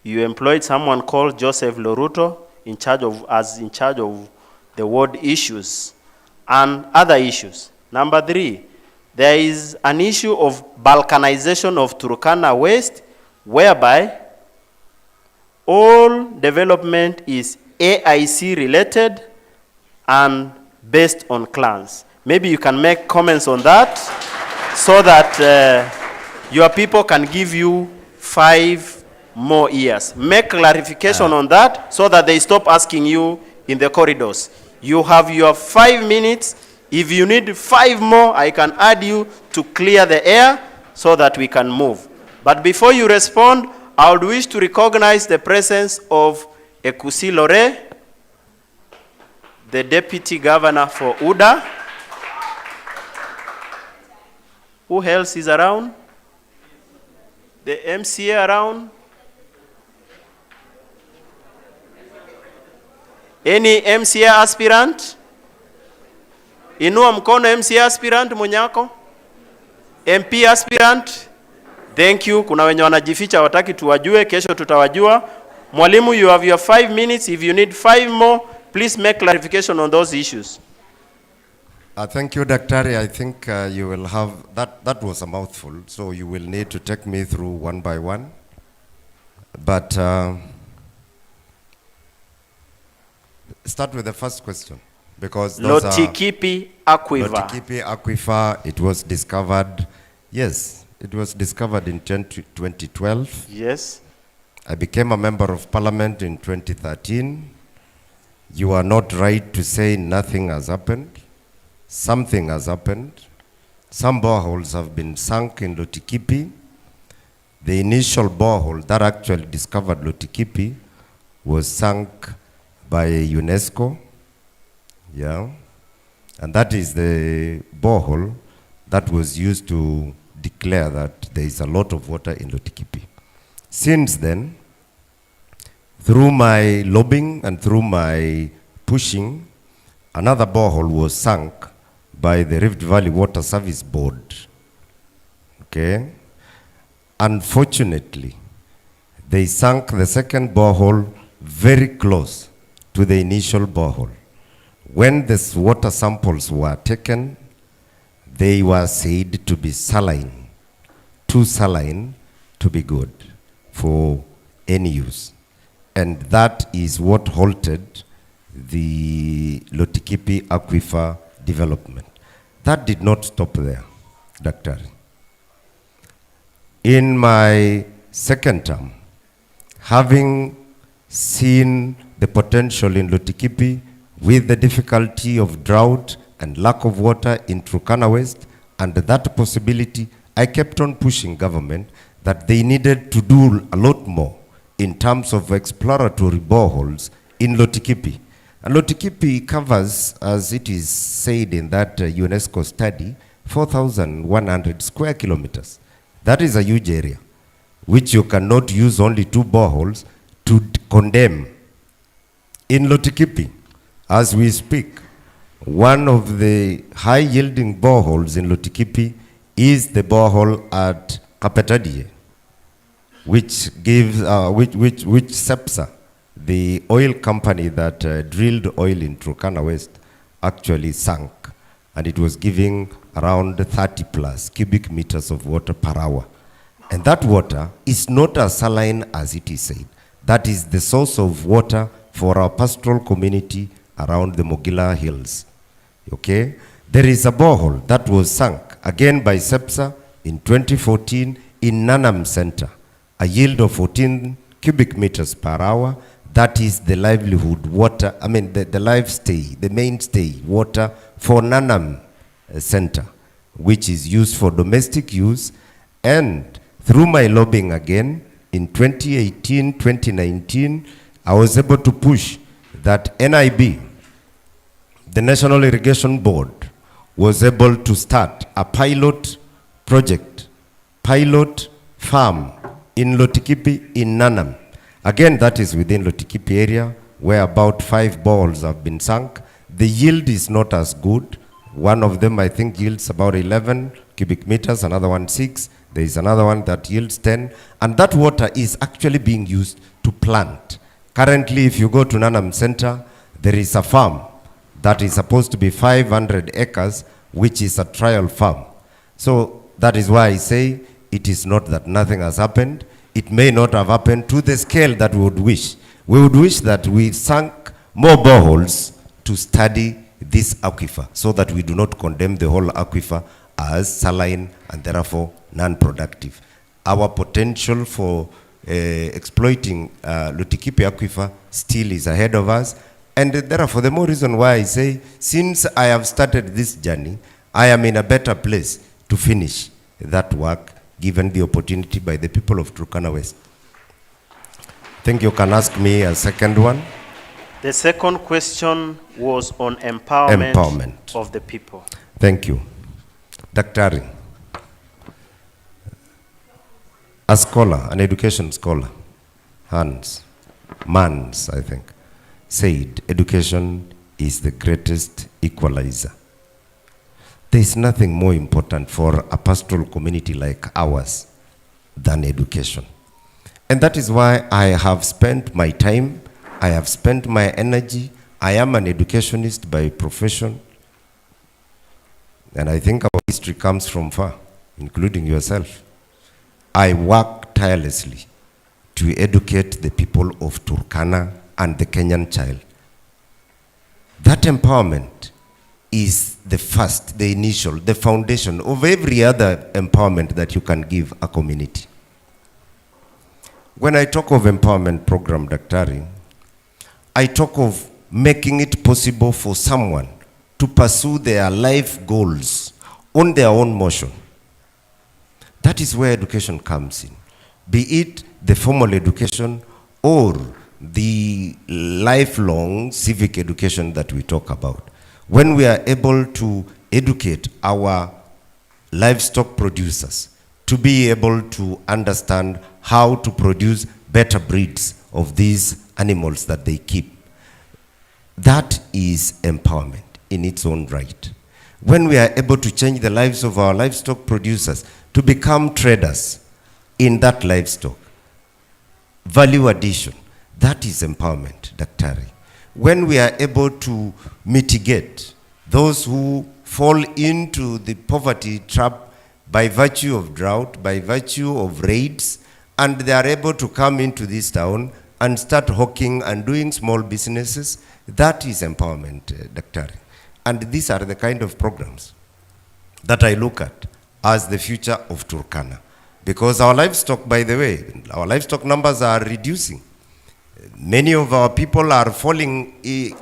You employed someone called Joseph Loruto in charge of the ward issues and other issues. Number 3, there is an issue of balkanization of Turkana West, whereby all development is AIC related and based on clans. Maybe you can make comments on that so that your people can give you 5 more years. Make clarification on that so that they stop asking you in the corridors. You have your 5 minutes. If you need 5 more, I can add you to clear the air so that we can move. But before you respond, I would wish to recognize the presence of Ekusi Lore, the Deputy Governor for UDA. Who else is around? The MCA around? Any MCA aspirant? Inua mkono MCA aspirant mwenyako? MP aspirant? Thank you. Kuna wenye wanajificha wataki tuwajue, kesho tutawajua. Mwalimu, you have your 5 minutes. If you need 5 more, please make clarification on those issues. Thank you, Daktari. I think you will have, that was a mouthful, so you will need to take me through one by one. But start with the first question, because those Lotikipi aquifer. Lotikipi aquifer, it was discovered, yes, it was discovered in 2012. Yes. I became a member of parliament in 2013. You are not right to say nothing has happened. Something has happened. Some boreholes have been sunk in Lotikipi. The initial borehole that actually discovered Lotikipi was sunk by UNESCO. Yeah. And that is the borehole that was used to declare that there is a lot of water in Lotikipi. Since then, through my lobbying and through my pushing, another borehole was sunk by the Rift Valley Water Service Board. Okay? Unfortunately, they sunk the second borehole very close to the initial borehole. When the water samples were taken, they were said to be saline, too saline to be good for any use. And that is what halted the Lotikipi aquifer development. That did not stop there, Dr. In my second term, having seen the potential in Lotikipi with the difficulty of drought and lack of water in Turkana West, and that possibility, I kept on pushing government that they needed to do a lot more in terms of exploratory boreholes in Lotikipi. And Lotikipi covers, as it is said in that UNESCO study, 4,100 square kilometers. That is a huge area, which you cannot use only 2 boreholes to condemn. In Lotikipi, as we speak, one of the high-yielding boreholes in Lotikipi is the borehole at Kapetadie, which gives, which SEPSA, the oil company that drilled oil in Turkana West, actually sank, and it was giving around 30 plus cubic meters of water per hour. And that water is not as saline as it is said. That is the source of water for our pastoral community around the Mogila Hills. Okay? There is a borehole that was sunk, again by SEPSA in 2014 in Nanam Center, a yield of 14 cubic meters per hour. That is the livelihood water, I mean the life stay, the mainstay water for Nanam Center, which is used for domestic use. And through my lobbying again, in 2018, 2019, I was able to push that NIB, the National Irrigation Board, was able to start a pilot project, pilot farm in Lotikipi in Nanam. Again, that is within Lotikipi area, where about 5 balls have been sunk. The yield is not as good. One of them, I think, yields about 11 cubic meters, another one 6. There is another one that yields 10. And that water is actually being used to plant. Currently, if you go to Nanam Center, there is a farm that is supposed to be 500 acres, which is a trial farm. So that is why I say it is not that nothing has happened. It may not have happened to the scale that we would wish. We would wish that we sunk more boreholes to study this aquifer so that we do not condemn the whole aquifer as saline and therefore non-productive. Our potential for exploiting Lotikipi aquifer still is ahead of us, and therefore the more reason why I say, since I have started this journey, I am in a better place to finish that work given the opportunity by the people of Turkana West. I think you can ask me a second one. The second question was on empowerment of the people. Thank you. Dr. A scholar, an education scholar, Mans, I think, said education is the greatest equalizer. There is nothing more important for a pastoral community like ours than education. And that is why I have spent my time, I have spent my energy. I am an educationist by profession. And I think our history comes from far, including yourself. I work tirelessly to educate the people of Turkana and the Kenyan child. That empowerment is the first, the initial, the foundation of every other empowerment that you can give a community. When I talk of empowerment program, Daktari, I talk of making it possible for someone to pursue their life goals on their own motion. That is where education comes in, be it the formal education or the lifelong civic education that we talk about. When we are able to educate our livestock producers to be able to understand how to produce better breeds of these animals that they keep, that is empowerment in its own right. When we are able to change the lives of our livestock producers to become traders in that livestock, value addition, that is empowerment, Daktari. When we are able to mitigate those who fall into the poverty trap by virtue of drought, by virtue of raids, and they are able to come into this town and start hawking and doing small businesses. That is empowerment, Daktari. And these are the kind of programs that I look at as the future of Turkana. Because our livestock, by the way, our livestock numbers are reducing. Many of our people are falling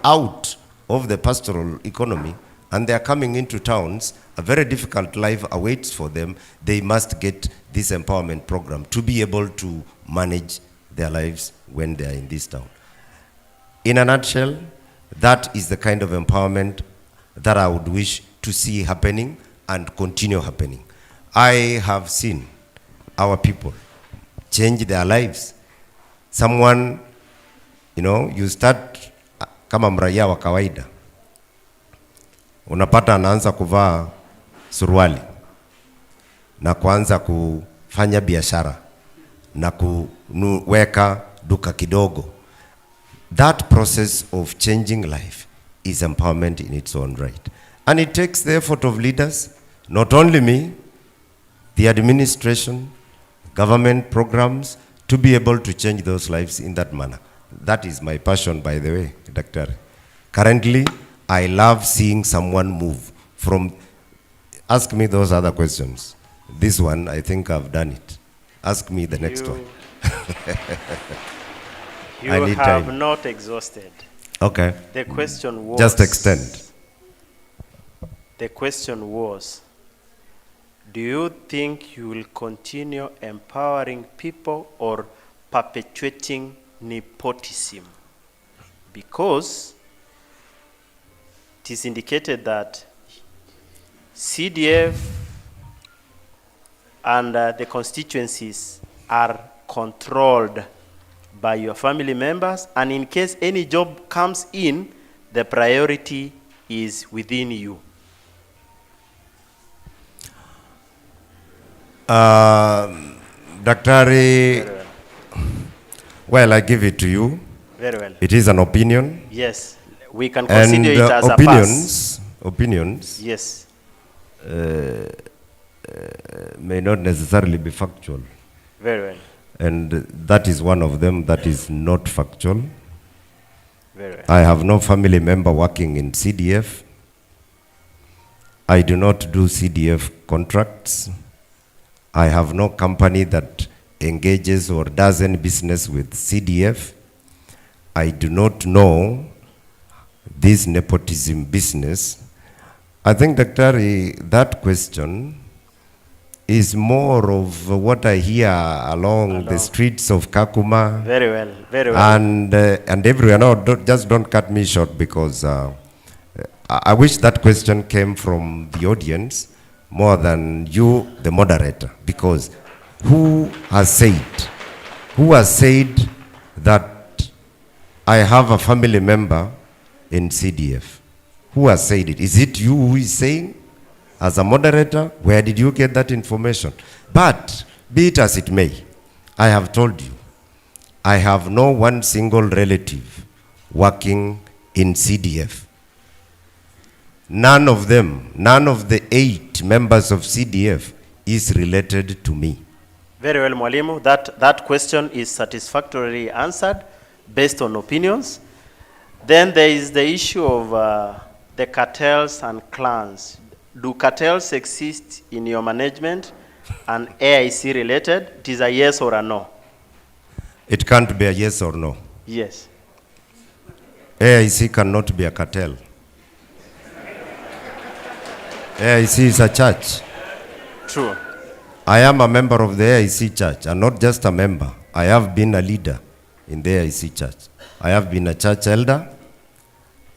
out of the pastoral economy and they are coming into towns. A very difficult life awaits for them. They must get this empowerment program to be able to manage their lives when they are in this town. In a nutshell, that is the kind of empowerment that I would wish to see happening and continue happening. I have seen our people change their lives. Someone, you know, you start kama mraia wa kawaida. Unapata anaanza kuvaa suruali na kuanza kufanya biashara na kuweka duka kidogo. That process of changing life is empowerment in its own right. And it takes the effort of leaders, not only me, the administration, government programs, to be able to change those lives in that manner. That is my passion, by the way, Doctor. Currently, I love seeing someone move from, ask me those other questions. This one, I think I've done it. Ask me the next one. You I need have time. not exhausted. Okay. The question was... Just extend. The question was, do you think you will continue empowering people or perpetuating nepotism? Because it is indicated that CDF and the constituencies are controlled by your family members, and in case any job comes in, the priority is within you. Daktari, well, I give it to you. Very well. It is an opinion. Yes, we can consider it as opinions, yes, may not necessarily be factual. very well. And that is one of them that is not factual. Very well. I have no family member working in CDF. I do not do CDF contracts. I have no company that engages or does any business with CDF. I do not know this nepotism business. I think, Dr. that question is more of what I hear along the streets of KAKUMA. Very well, very well. And everywhere. No, just don't cut me short, because I wish that question came from the audience more than you, the moderator, because who has said that I have a family member in CDF? Who has said it? Is it you who is saying? As a moderator, where did you get that information? But be it as it may, I have told you, I have no one single relative working in CDF. None of them, none of the 8 members of CDF is related to me. Very well, Mwalimu. That question is satisfactorily answered based on opinions. Then there is the issue of the cartels and clans. Do cartels exist in your management and AIC related? It is a yes or a no? It can't be a yes or no. Yes. AIC cannot be a cartel. AIC is a church. True. I am a member of the AIC church, and not just a member. I have been a leader in the AIC church. I have been a church elder.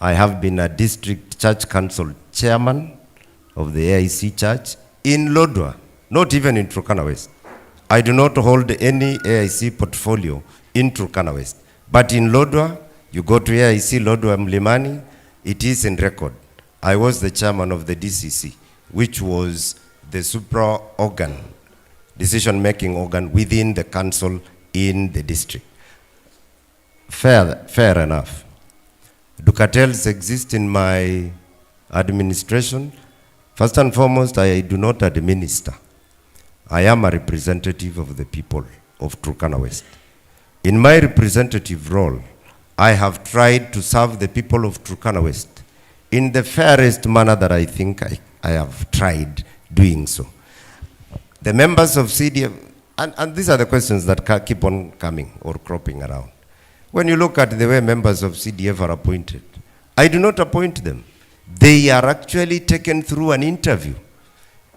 I have been a district church council chairman of the AIC church in Lodwar, not even in Turkana West. I do not hold any AIC portfolio in Turkana West. But in Lodwar, you go to AIC Lodwar Mlimani, it is in record. I was the chairman of the DCC, which was the supra organ, decision-making organ within the council in the district. Fair enough. Do cartels exist in my administration? First and foremost, I do not administer. I am a representative of the people of Turkana West. In my representative role, I have tried to serve the people of Turkana West in the fairest manner that I think I have tried doing so. The members of CDF, and these are the questions that keep on coming or cropping around. When you look at the way members of CDF are appointed, I do not appoint them. They are actually taken through an interview.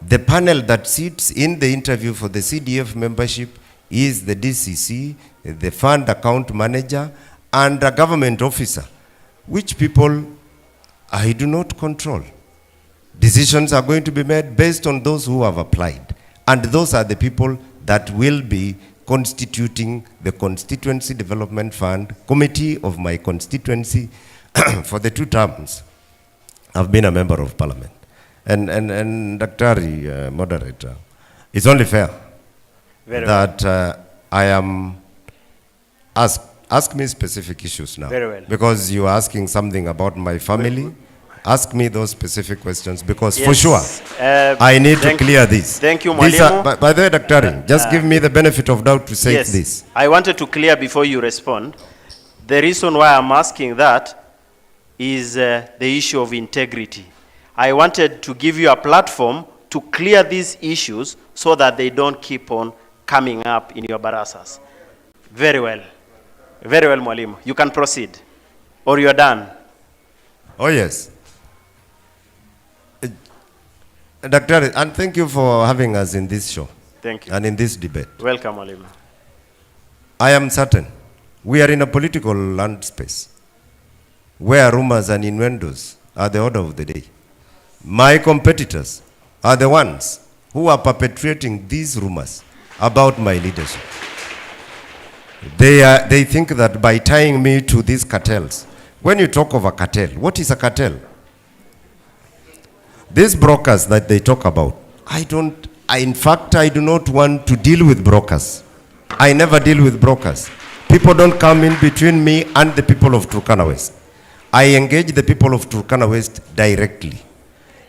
The panel that sits in the interview for the CDF membership is the DCC, the fund account manager, and a government officer, which people I do not control. Decisions are going to be made based on those who have applied. And those are the people that will be constituting the Constituency Development Fund Committee of my constituency for the 2 terms. I've been a member of parliament. And Dr. Moderator, it's only fair that I am ask me specific issues now. Very well. Because you're asking something about my family. Ask me those specific questions because for sure I need to clear this. Thank you, Mwalimu. By the way, Dr. just give me the benefit of doubt to say this. I wanted to clear before you respond. The reason why I'm asking that is the issue of integrity. I wanted to give you a platform to clear these issues so that they don't keep on coming up in your barasas. Very well. Very well, Mwalimu. You can proceed. Or you're done. Oh, yes. Dr. And thank you for having us in this show. Thank you. And in this debate. Welcome, Mwalimu. I am certain we are in a political land space where rumors and innuendos are the order of the day. My competitors are the ones who are perpetrating these rumors about my leadership. They think that by tying me to these cartels, when you talk of a cartel, what is a cartel? These brokers that they talk about, in fact, I do not want to deal with brokers. I never deal with brokers. People don't come in between me and the people of Turkana West. I engage the people of Turkana West directly.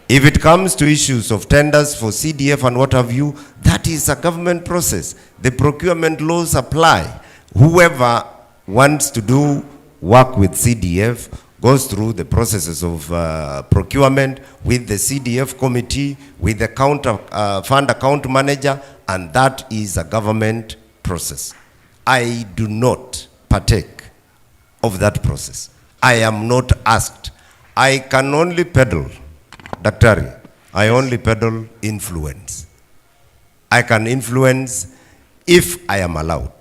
If it comes to issues of tenders for CDF and what have you, that is a government process. The procurement laws apply. Whoever wants to do work with CDF goes through the processes of procurement with the CDF committee, with the fund account manager, and that is a government process. I do not partake of that process. I am not asked. I can only peddle, Daktari, I only peddle influence. I can influence if I am allowed.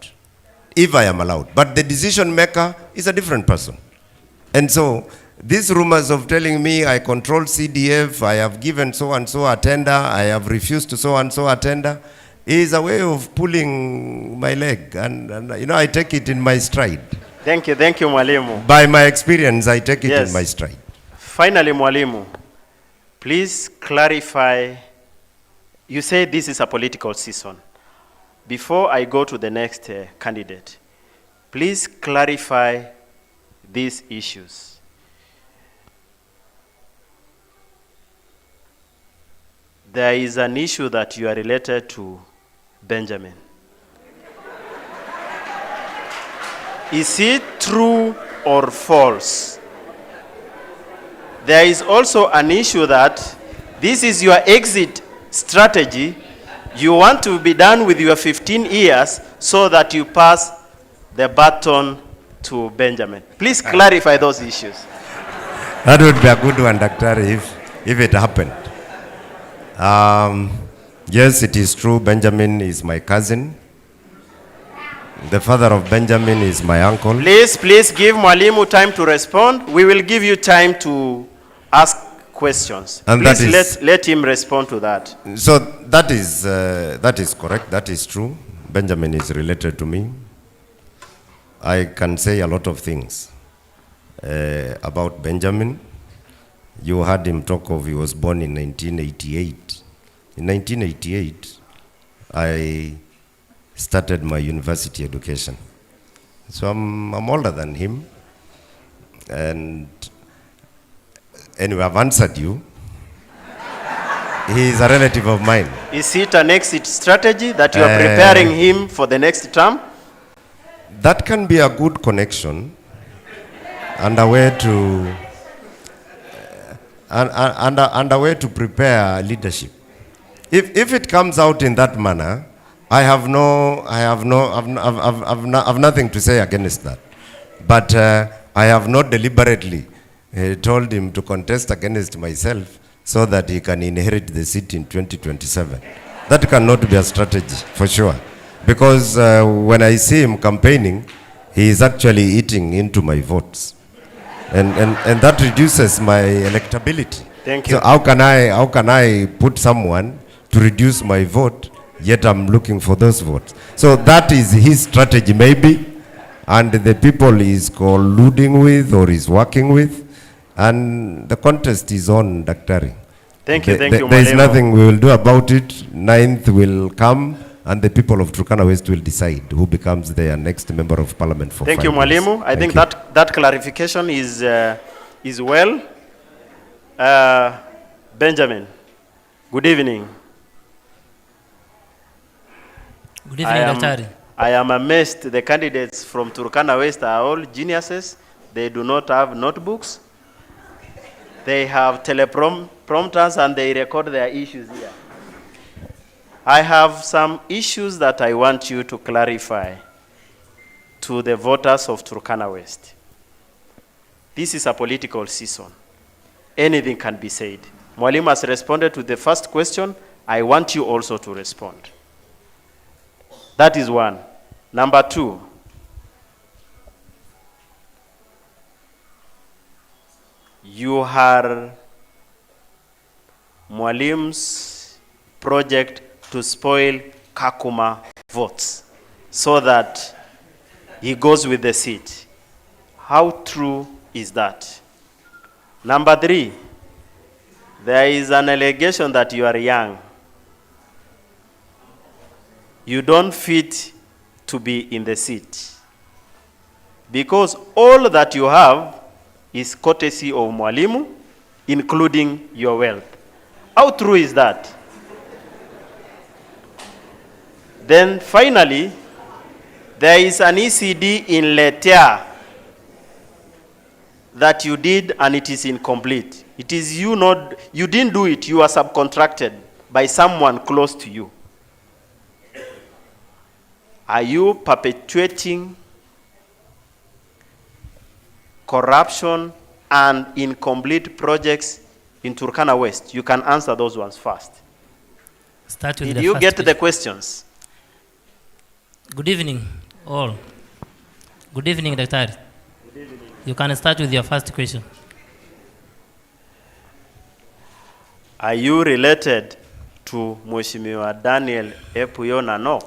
If I am allowed. But the decision maker is a different person. And so, these rumors of telling me I control CDF, I have given so-and-so a tender, I have refused to so-and-so a tender, is a way of pulling my leg. And you know, I take it in my stride. Thank you, Mwalimu. By my experience, I take it in my stride. Finally, Mwalimu, please clarify. You say this is a political season. Before I go to the next candidate, please clarify these issues. There is an issue that you are related to Benjamin. Is it true or false? There is also an issue that this is your exit strategy. You want to be done with your 15 years so that you pass the baton to Benjamin. Please clarify those issues. That would be a good one, Doctor, if it happened. Yes, it is true. Benjamin is my cousin. The father of Benjamin is my uncle. Please give Mwalimu time to respond. We will give you time to ask questions. And please let him respond to that. So that is correct. That is true. Benjamin is related to me. I can say a lot of things about Benjamin. You heard him talk of he was born in 1988. In 1988, I started my university education. So I'm older than him. And anyway, I've answered you. He is a relative of mine. Is it an exit strategy that you are preparing him for the next term? That can be a good connection and a way to and a way to prepare leadership. If it comes out in that manner, I have nothing to say against that. But I have not deliberately told him to contest against myself so that he can inherit the seat in 2027. That cannot be a strategy, for sure. Because when I see him campaigning, he is actually eating into my votes. And that reduces my electability. Thank you. So how can I put someone to reduce my vote, yet I'm looking for those votes? So that is his strategy, maybe, and the people he's colluding with or is working with, and the contest is on, Daktari. Thank you, There is nothing we will do about it. 9th will come, and the people of Turkana West will decide who becomes their next member of parliament for 5 years. Thank you, Mwalimu. I think that clarification is well. Benjamin, good evening. Good evening, Daktari. I am amazed the candidates from Turkana West are all geniuses. They do not have notebooks. They have teleprompters and they record their issues here. I have some issues that I want you to clarify to the voters of Turkana West. This is a political season. Anything can be said. Mwalimu has responded to the first question. I want you also to respond. That is one. Number two, you are Mwalimu's project to spoil KAKUMA votes so that he goes with the seat. How true is that? Number three, there is an allegation that you are young. You don't fit to be in the seat because all that you have is courtesy of Mwalimu, including your wealth. How true is that? Then finally, there is an ECD in Letia that you did and it is incomplete. It is you didn't do it, you are subcontracted by someone close to you. Are you perpetuating corruption and incomplete projects in Turkana West? You can answer those ones first. Did you get the questions? Good evening, all. Good evening, Dr. Good evening. You can start with your first question. Are you related to Mheshimiwa Daniel Epuyona? No.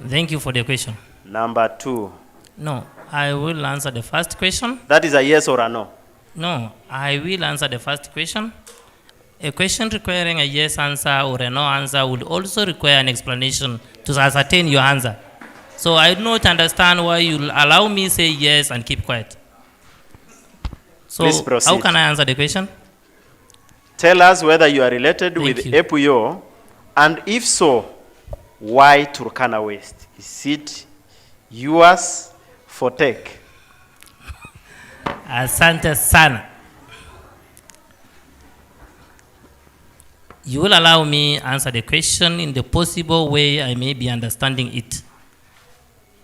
Thank you for the question. Number two. No, I will answer the first question. That is a yes or a no? No, I will answer the first question. A question requiring a yes answer or a no answer would also require an explanation to ascertain your answer. So I do not understand why you allow me say yes and keep quiet. So please proceed. How can I answer the question? Tell us whether you are related with Epuyo, and if so, why Turkana West? Is it yours for take? Asante sana. You will allow me answer the question in the possible way I may be understanding it.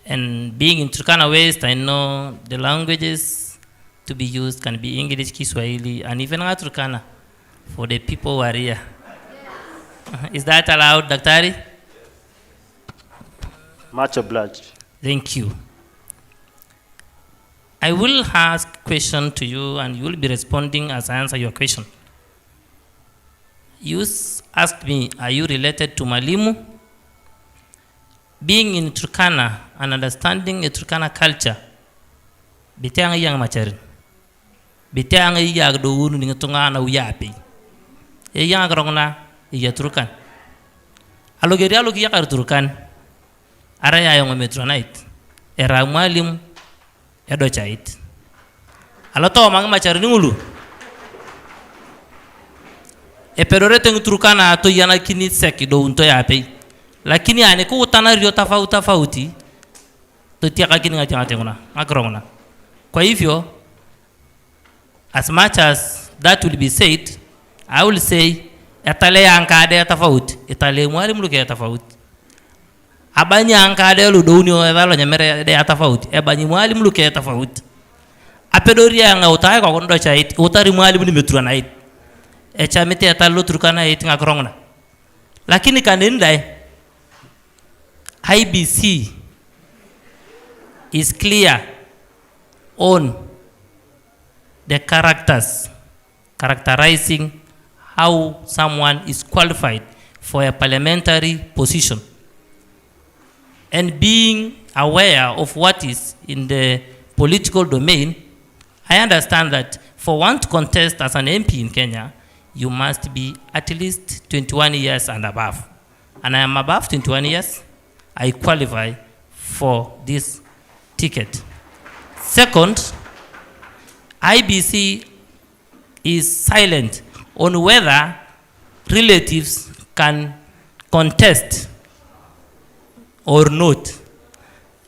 And being in Turkana West, I know the languages to be used can be English, Kiswahili, and even Turkana for the people who are here. Is that allowed, Daktari? Much obliged. Thank you. I will ask a question to you and you will be responding as I answer your question. You asked me, are you related to Mwalimu? Being in Turkana and understanding a Turkana culture, bitang yang macharin. Bitang yang do unu ni tungana uyapi. E yang agrongna iya Turkan. Alogeri alogi yakar Turkan. Araya yang metronite. Era Mwalimu edo chait. Aloto mang macharin ngulu. E perorete Turkana to yana kini seki do unto yapi. Lakini ane ko utana rio tofauti totiaka kini ngati nguna akronguna. Kwa hivyo, as much as that will be said, I will say etale ankade ya tofauti, etale mwalimu luke ya tofauti. Abanya ankade ludouni wala nyamere ya tofauti, ebanyi mwalimu luke ya tofauti. Apedoria nga utai kwa kondo cha it, utari mwalimu ni meturana it. Echamete etalo Turkana it ngakrongna. Lakini kanendai IBC is clear on the characterizing how someone is qualified for a parliamentary position. And being aware of what is in the political domain, I understand that for one to contest as an MP in Kenya, you must be at least 21 years and above. And I am above 21 years. I qualify for this ticket. Second, IBC is silent on whether relatives can contest or not.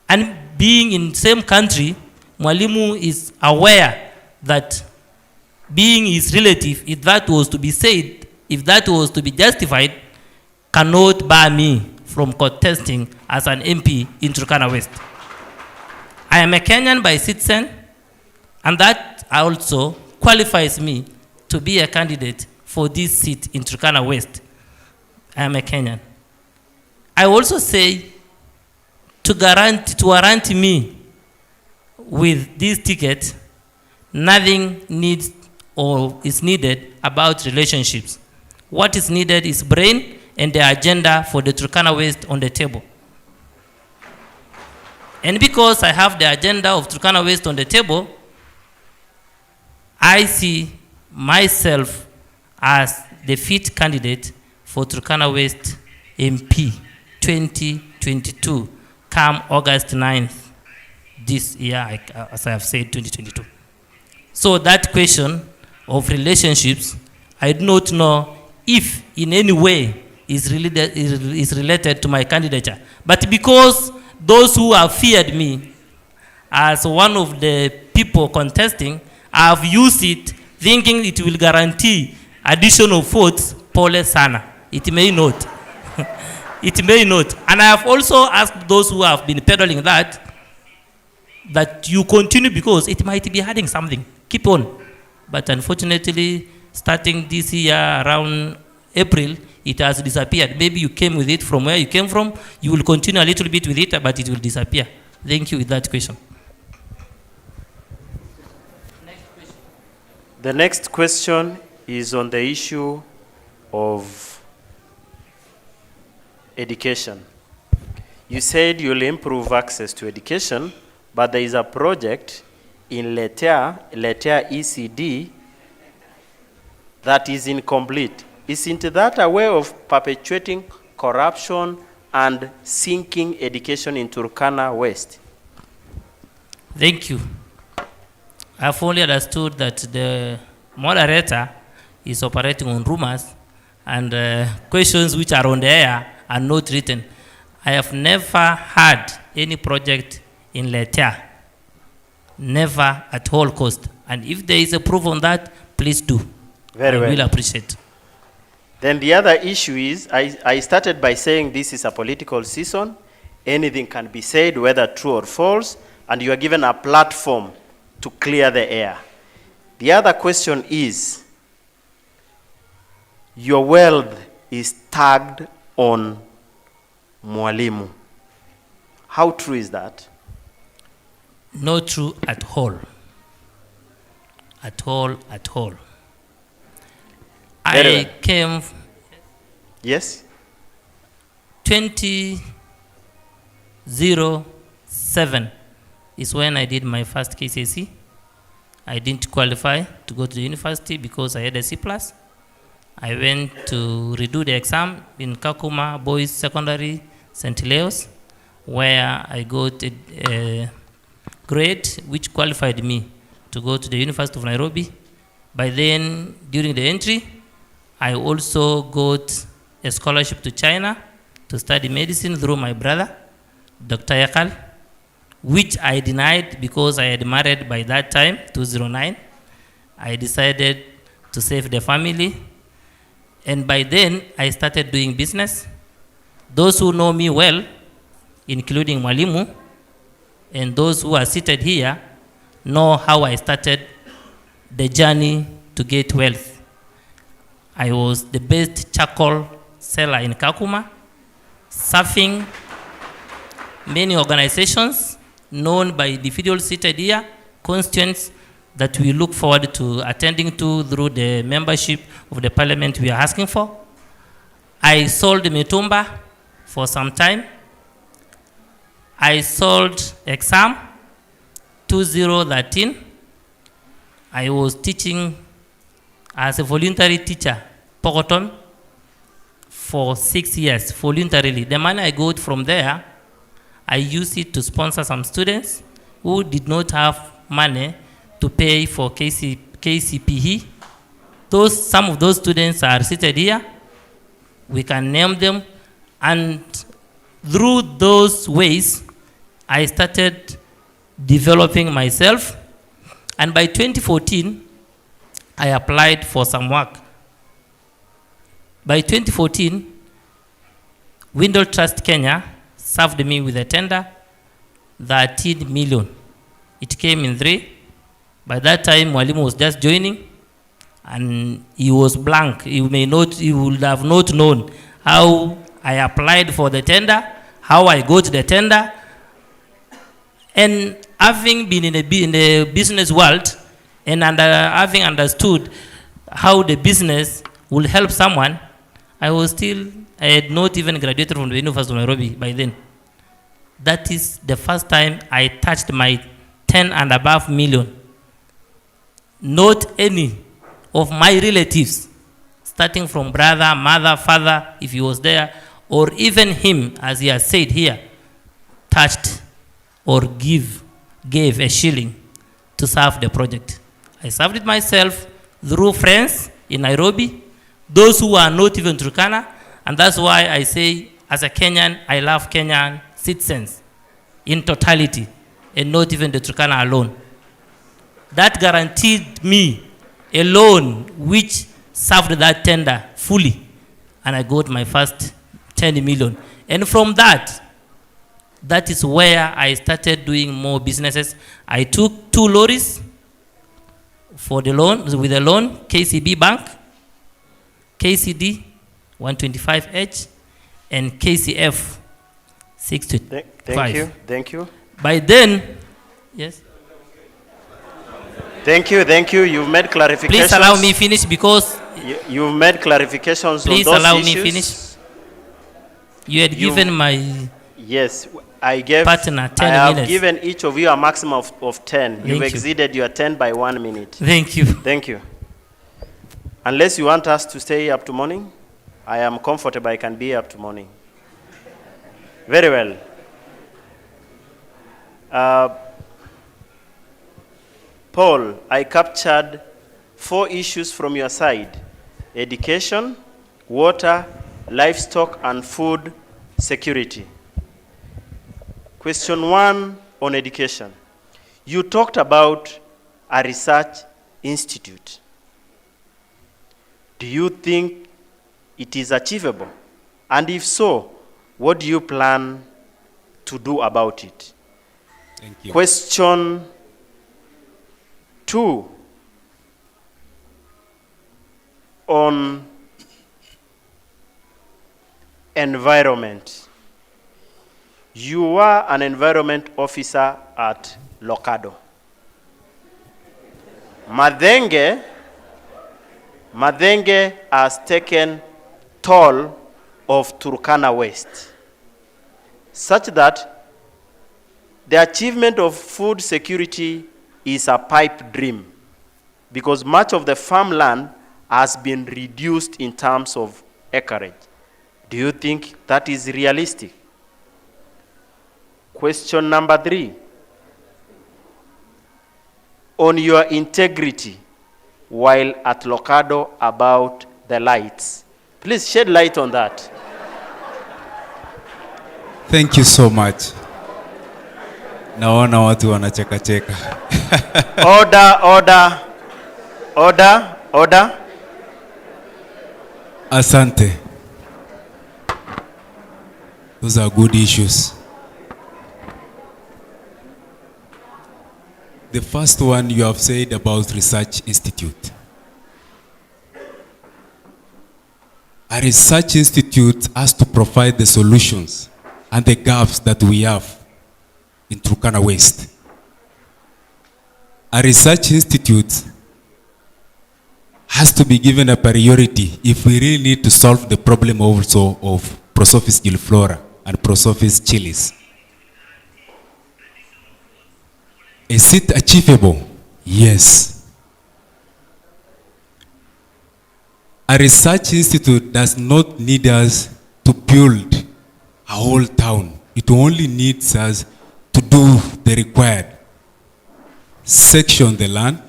And being in same country, Mwalimu is aware that being his relative, if that was to be said, if that was to be justified, cannot bar me from contesting as an MP in Turkana West. I am a Kenyan by citizen, and that also qualifies me to be a candidate for this seat in Turkana West. I am a Kenyan. I also say to warrant me with this ticket, nothing needs or is needed about relationships. What is needed is brain and the agenda for the Turkana West on the table. And because I have the agenda of Turkana West on the table, I see myself as the fit candidate for Turkana West MP 2022, come August 9th this year, as I have said, 2022. So that question of relationships, I do not know if in any way is related to my candidature. But because those who have feared me as one of the people contesting have used it thinking it will guarantee additional votes, pole sana. It may not. It may not. And I have also asked those who have been peddling that you continue because it might be hiding something. Keep on. But unfortunately, starting this year around April, it has disappeared. Maybe you came with it from where you came from. You will continue a little bit with it, but it will disappear. Thank you with that question. The next question is on the issue of education. You said you'll improve access to education, but there is a project in Letea ECD that is incomplete. Isn't that a way of perpetuating corruption and sinking education in Turkana West? Thank you. I've only understood that the moderator is operating on rumors and questions which are on the air are not written. I have never had any project in Letea. Never at all cost. And if there is a proof on that, please do. Very well. I will appreciate. Then the other issue is, I started by saying this is a political season. Anything can be said, whether true or false, and you are given a platform to clear the air. The other question is, your wealth is tagged on Mwalimu. How true is that? Not true at all. At all, at all. Very I well. came Yes? 2007 is when I did my first KCSE. I didn't qualify to go to the university because I had a C+. I went to redo the exam in KAKUMA Boys Secondary, St. Leo's, where I got a grade which qualified me to go to the University of Nairobi. By then, during the entry, I also got a scholarship to China to study medicine through my brother, Dr. Yakal, which I denied because I had married by that time, 2009. I decided to save the family. And by then, I started doing business. Those who know me well, including Mwalimu, and those who are seated here, know how I started the journey to get wealth. I was the best charcoal seller in KAKUMA, serving many organizations known by individuals seated here, constituents that we look forward to attending to through the membership of the parliament we are asking for. I sold mitumba for some time. I sold exam 2013. I was teaching as a voluntary teacher, Pogoton, for 6 years, voluntarily. The money I got from there, I used it to sponsor some students who did not have money to pay for KCPE. Some of those students are seated here. We can name them. And through those ways, I started developing myself. And by 2014, I applied for some work. By 2014, Window Trust Kenya served me with a tender, 13 million. It came in 3. By that time, Mwalimu was just joining, and he was blank. He would have not known how I applied for the tender, how I got the tender. And having been in the business world, and having understood how the business will help someone, I had not even graduated from the University of Nairobi by then. That is the first time I touched my 10 and above million. Not any of my relatives, starting from brother, mother, father, if he was there, or even him, as he has said here, touched or gave a shilling to serve the project. I served it myself through friends in Nairobi, those who are not even Turkana, and that's why I say, as a Kenyan, I love Kenyan citizens in totality, and not even the Turkana alone. That guaranteed me a loan which served that tender fully, and I got my first 10 million. And from that is where I started doing more businesses. I took 2 lorries for the loan, with the loan, KCB Bank, KCD 125H, and KCF 625. Thank you. By then, yes. Thank you. You've made clarifications. Please allow me finish because you've made clarifications. Please on those allow issues. me finish. You had given my I gave partner 10 I have minutes. given each of you a maximum of 10. Thank You've you. exceeded your 10 by 1 minute. Thank you. Thank you. Unless you want us to stay up to morning, I am comfortable. I can be up to morning. Very well. Paul, I captured 4 issues from your side: education, water, livestock, and food security. Question 1 on education. You talked about a research institute. Do you think it is achievable? And if so, what do you plan to do about it? Thank you. Question 2 on environment. You were an environment officer at Locado. Madenge has taken toll of Turkana West, such that the achievement of food security is a pipe dream, because much of the farmland has been reduced in terms of acreage. Do you think that is realistic? Question number 3. On your integrity while at Locado about the lights. Please shed light on that. Thank you so much. Naona watu wanacheka. Order. Asante. Those are good issues. The first one you have said about Research Institute. A research institute has to provide the solutions and the gaps that we have in Turkana West. A research institute has to be given a priority if we really need to solve the problem also of Prosophis gilliflora and Prosophis chilis. Is it achievable? Yes. A research institute does not need us to build a whole town. It only needs us to do the required. Section the land,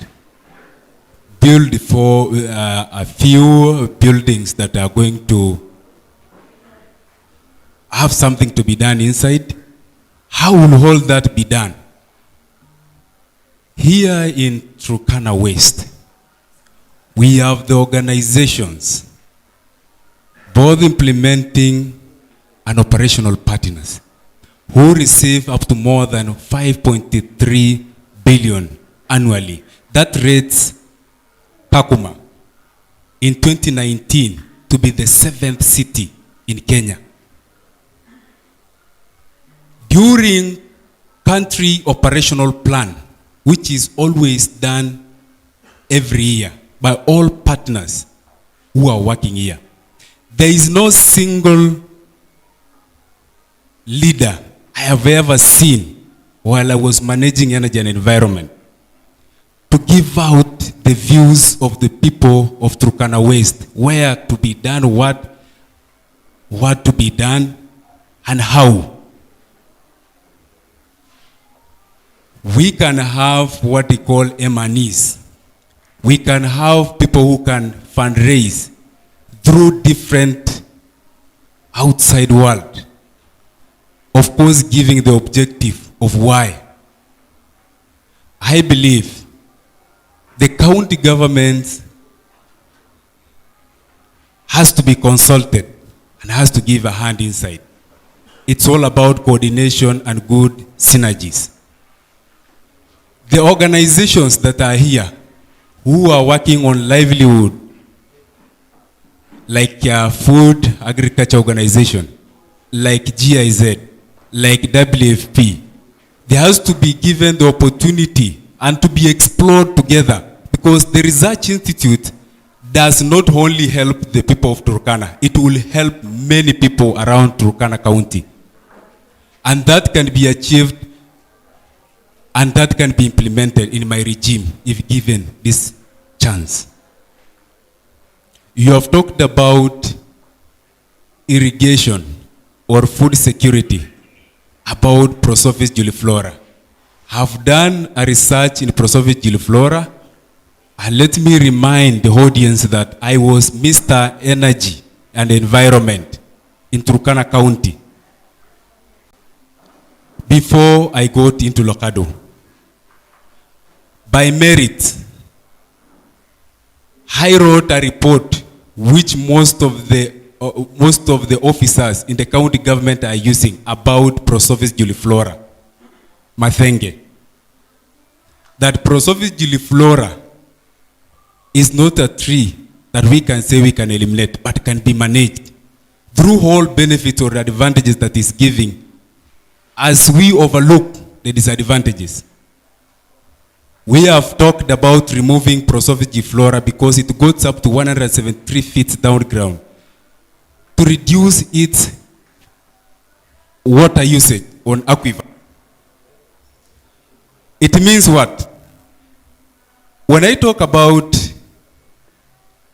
build for a few buildings that are going to have something to be done inside. How will all that be done? Here in Turkana West, we have the organizations, both implementing and operational partners, who receive up to more than 5.3 billion annually. That rates KAKUMA in 2019 to be the 7th city in Kenya. During country operational plan, which is always done every year by all partners who are working here, there is no single leader I have ever seen while I was managing energy and environment to give out the views of the people of Turkana West, where to be done, what to be done, and how. We can have what we call M&Es. We can have people who can fundraise through different outside world. Of course, giving the objective of why. I believe the county government has to be consulted and has to give a hand inside. It's all about coordination and good synergies. The organizations that are here who are working on livelihood, like Food Agriculture Organization, like GIZ, like WFP, there has to be given the opportunity and to be explored together, because the Research Institute does not only help the people of Turkana, it will help many people around Turkana County. And that can be achieved and that can be implemented in my regime if given this chance. You have talked about irrigation or food security, about Prosophis gilliflora. I've done a research in Prosophis gilliflora, and let me remind the audience that I was Mr. Energy and Environment in Turkana County before I got into Lokado. By merit, I wrote a report which most of the officers in the county government are using about Prosophis gilliflora, Mathenge. That Prosophis gilliflora is not a tree that we can say we can eliminate, but can be managed through all benefits or advantages that is giving, as we overlook the disadvantages. We have talked about removing Prosophis gilliflora because it goes up to 173 feet down ground to reduce its water usage on aquifer. It means what? When I talk about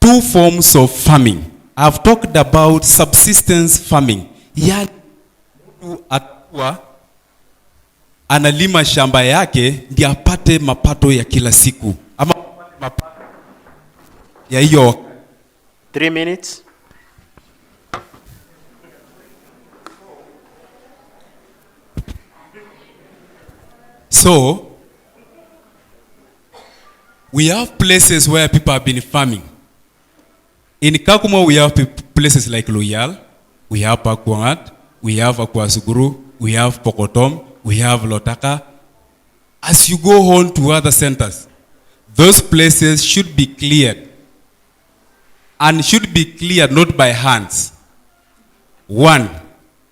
two forms of farming, I've talked about subsistence farming. Yani atua analima shamba yake ndi apate mapato ya kila siku. Ama mapato ya hiyo 3 minutes. So, we have places where people have been farming. In KAKUMA, we have places like Loyal, we have Pakuangat, we have Akwasuguru, we have Pokotom, we have Lotaka. As you go on to other centers, those places should be cleared. And should be cleared not by hands. One,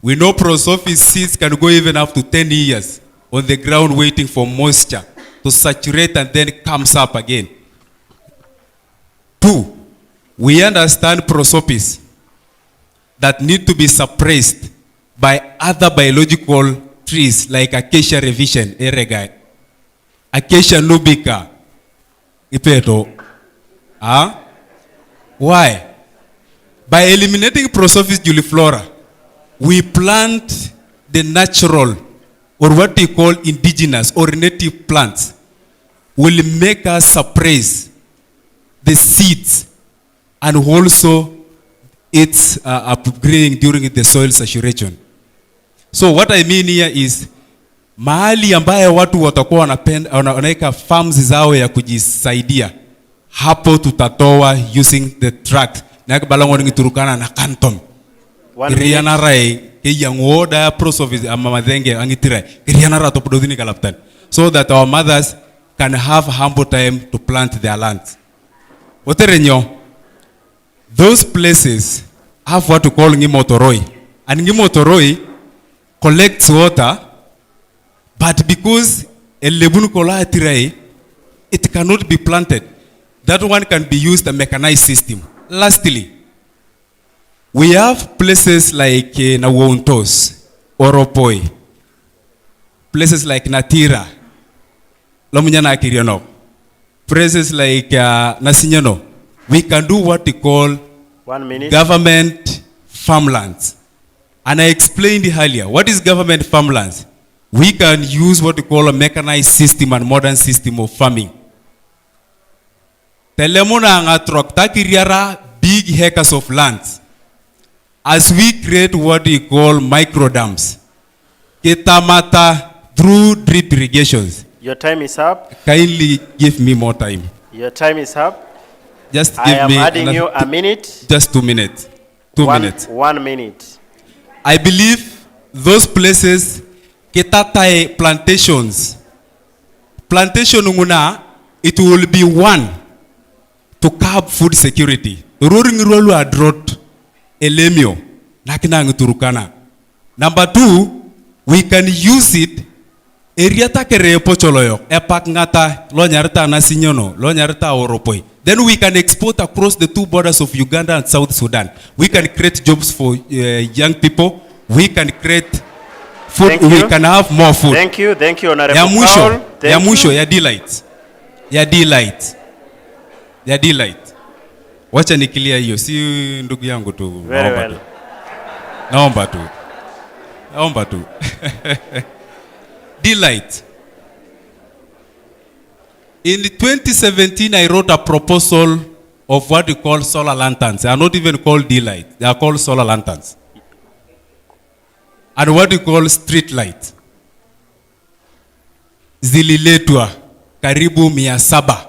we know post office seeds can go even up to 10 years on the ground waiting for moisture to saturate and then comes up again. Two, we understand prosopis that need to be suppressed by other biological trees like Acacia revision, eregai, Acacia nubica, ipeto. Why? By eliminating Prosopis juliflora, we plant the natural or what we call indigenous or native plants will make us suppress the seeds and also its upgrading during the soil saturation. So what I mean here is mahali ambaye watu watakuwa wanaweka farms zao ya kujisaidia, hapo tutatoa using the tract na balango ni Turkana na Canton. Iriana rai ke yango da prosofis amamadenge angitira iriana ra to pododini kalaptan, so that our mothers can have humble time to plant their lands. Oterenyo, those places have what we call ngimotoroi, and ngimotoroi collects water, but because elebunu kola atirai, it cannot be planted. That one can be used a mechanized system. Lastly, we have places like Nawontos, Oropoi, places like Natira, Lomunyana Kiriono, places like Nasinyano. We can do what we call 1 minute. Government farmlands. And I explained earlier, what is government farmlands? We can use what we call a mechanized system and modern system of farming. Telemona ngatrok takiriara big acres of lands. As we create what we call micro dams, ketamata through drip irrigations. Your time is up. Kindly give me more time. Your time is up. Just give I am me adding you a minute. Just 2 minutes. 2 minutes. 1 minute. I believe those places ketatai plantations. Plantation nguna, it will be one to curb food security. Roaring rolu adrot elemio nakina Turkana. Number 2, we can use it area takere pocholoyo epak ngata lo nyarta nasinyono lo nyarta oropoi. Then we can export across the 2 borders of Uganda and South Sudan. We can create jobs for young people. We can create food. We can have more food. Thank you, Honorable Paul. Thank you. Ya delight. Ya delight. Wacha nikilia hiyo, si ndugu yangu tu. Very well. Naomba tu. Delight. In 2017, I wrote a proposal of what we call solar lanterns. They are not even called delight. They are called solar lanterns. And what we call street light. Zililetwa karibu 700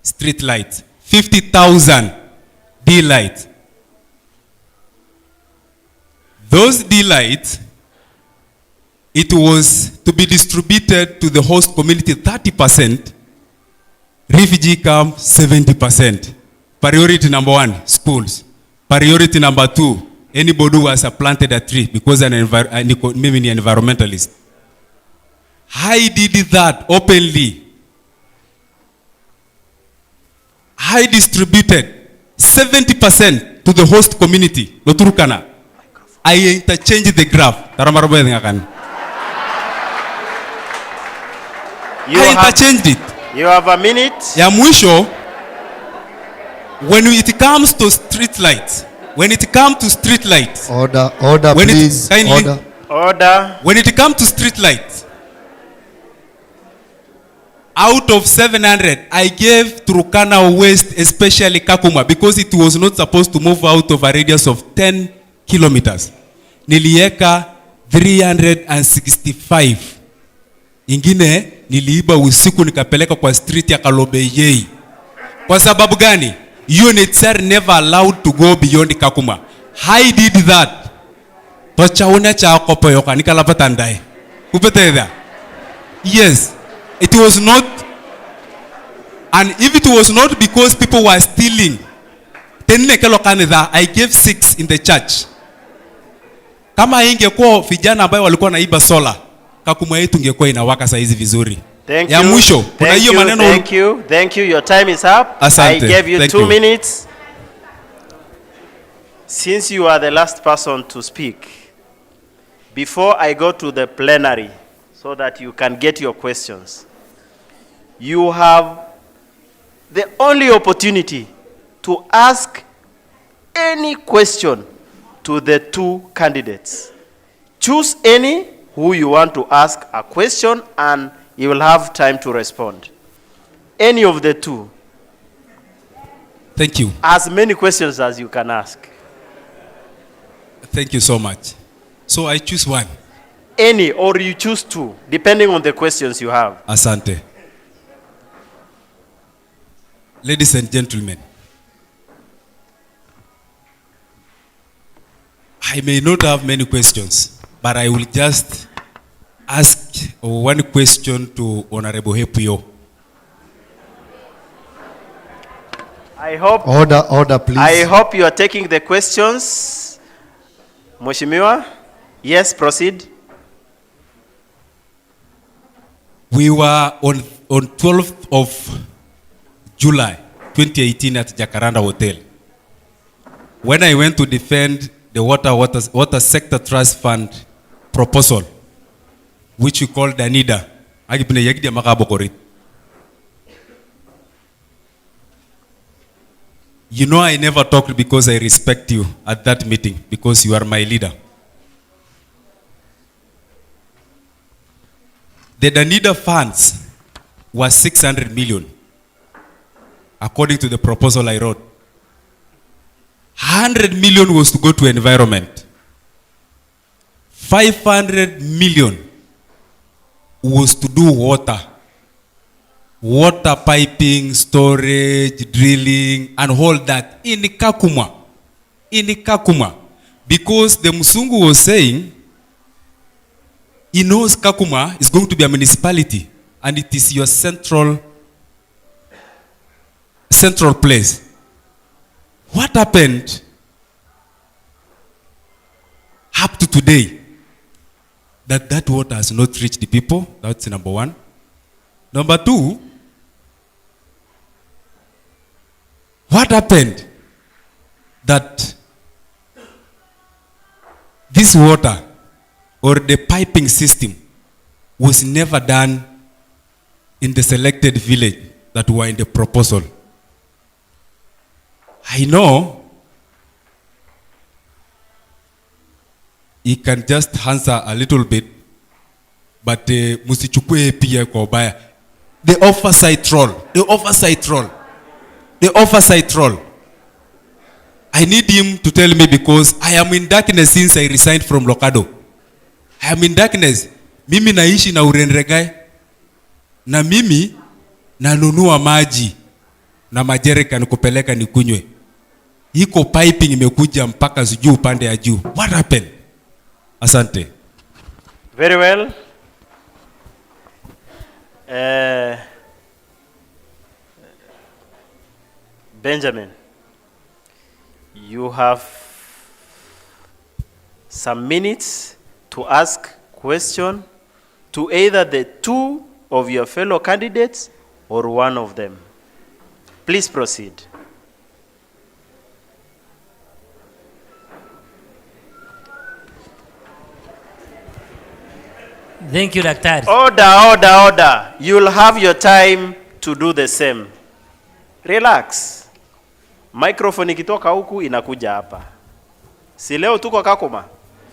street lights. 50,000 D-lights. Those D-lights, it was to be distributed to the host community 30%, refugee camp 70%. Priority number 1, schools. Priority number 2, anybody who has planted a tree because an environmentalist. I did that openly. I distributed 70% to the host community, Turkana. I interchanged the graph. I interchanged it. You have a minute. Ya mwisho, when it comes to street lights, Order, when please. Order. When it comes to street lights, out of 700, I gave Turkana West, especially KAKUMA, because it was not supposed to move out of a radius of 10 kilometers. Nilieka 365 ingine niliiba usiku nikapeleka kwa street ya Kalobeyei. Kwa sababu gani? UNHCR never allowed to go beyond Kakuma. I did that. Tochauna cha kopoyoka nikalapatandae. Kupeteda. Yes, it was not, and if it was not because people were stealing, I gave 6 in the church. Kama ingekuwa vijana ambao walikuwa naiba sola, Kakuma yetu ingekuwa inawaka saa hizi vizuri. Thank ya you. mwisho, kuna hiyo maneno. Thank you. Your time is up. Asante. I gave you Thank 2 you. minutes. Since you are the last person to speak, before I go to the plenary so that you can get your questions, you have the only opportunity to ask any question to the 2 candidates. Choose any who you want to ask a question and you will have time to respond. Any of the 2. Thank you. As many questions as you can ask. Thank you so much. So I choose one. Any, or you choose 2, depending on the questions you have. Asante. Ladies and gentlemen, I may not have many questions, but I will just ask one question to Honorable Hepuyo. I hope. Order, please. I hope you are taking the questions. Mheshimiwa, yes, proceed. We were on 12th of July 2018 at Jacaranda Hotel. When I went to defend the water sector trust fund proposal, which we call Danida. You know, I never talked because I respect you at that meeting, because you are my leader. The Danida funds was 600 million, according to the proposal I wrote. 100 million was to go to environment. 500 million was to do water. Water piping, storage, drilling, and all that in KAKUMA. In KAKUMA. Because the Musungu was saying, he knows KAKUMA is going to be a municipality, and it is your central place. What happened up to today that water has not reached the people? That's number 1. Number 2, what happened that this water or the piping system was never done in the selected village that were in the proposal? I know he can just answer a little bit, but musichukue pia kwa ubaya. The oversight role. I need him to tell me, because I am in darkness since I resigned from Lokado. I am in darkness. Mimi naishi na urenregai. Na mimi nanunua maji na majereka nikupeleka nikunywe. Hiko piping imekuja mpaka juu upande ya juu. What happened? Asante. Very well. Benjamin, you have some minutes to ask question to either the 2 of your fellow candidates or one of them. Please proceed. Thank you, Daktari. Order. You'll have your time to do the same. Relax. Microphone ikitoka huku inakuja hapa. Si leo tuko KAKUMA.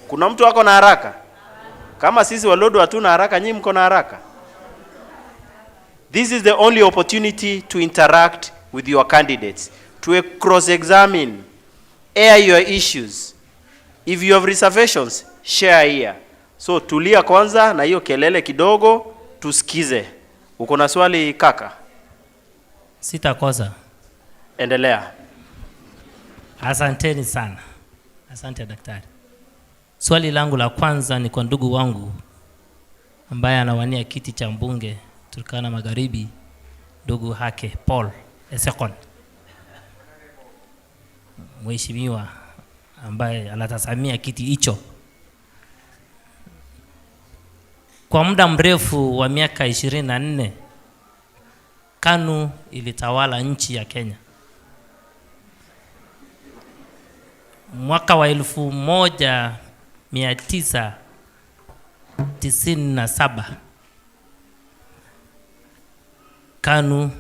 Kuna mtu wako na haraka? Kama sisi walodo hatuna haraka, nyinyi mko na haraka. This is the only opportunity to interact with your candidates, to cross-examine, air your issues. If you have reservations, share here. So tulia kwanza na hiyo kelele kidogo, tusikize. Uko na swali kaka? Sitakosa. Endelea. Asanteni sana. Asante daktari. Swali langu la kwanza ni kwa ndugu wangu ambaye anawania kiti cha mbunge Turkana Magharibi, ndugu Hake Paul Esekon. Mheshimiwa ambaye anatasamia kiti hicho. Kwa muda mrefu wa miaka 24 KANU ilitawala nchi ya Kenya. Mwaka wa 1997 KANU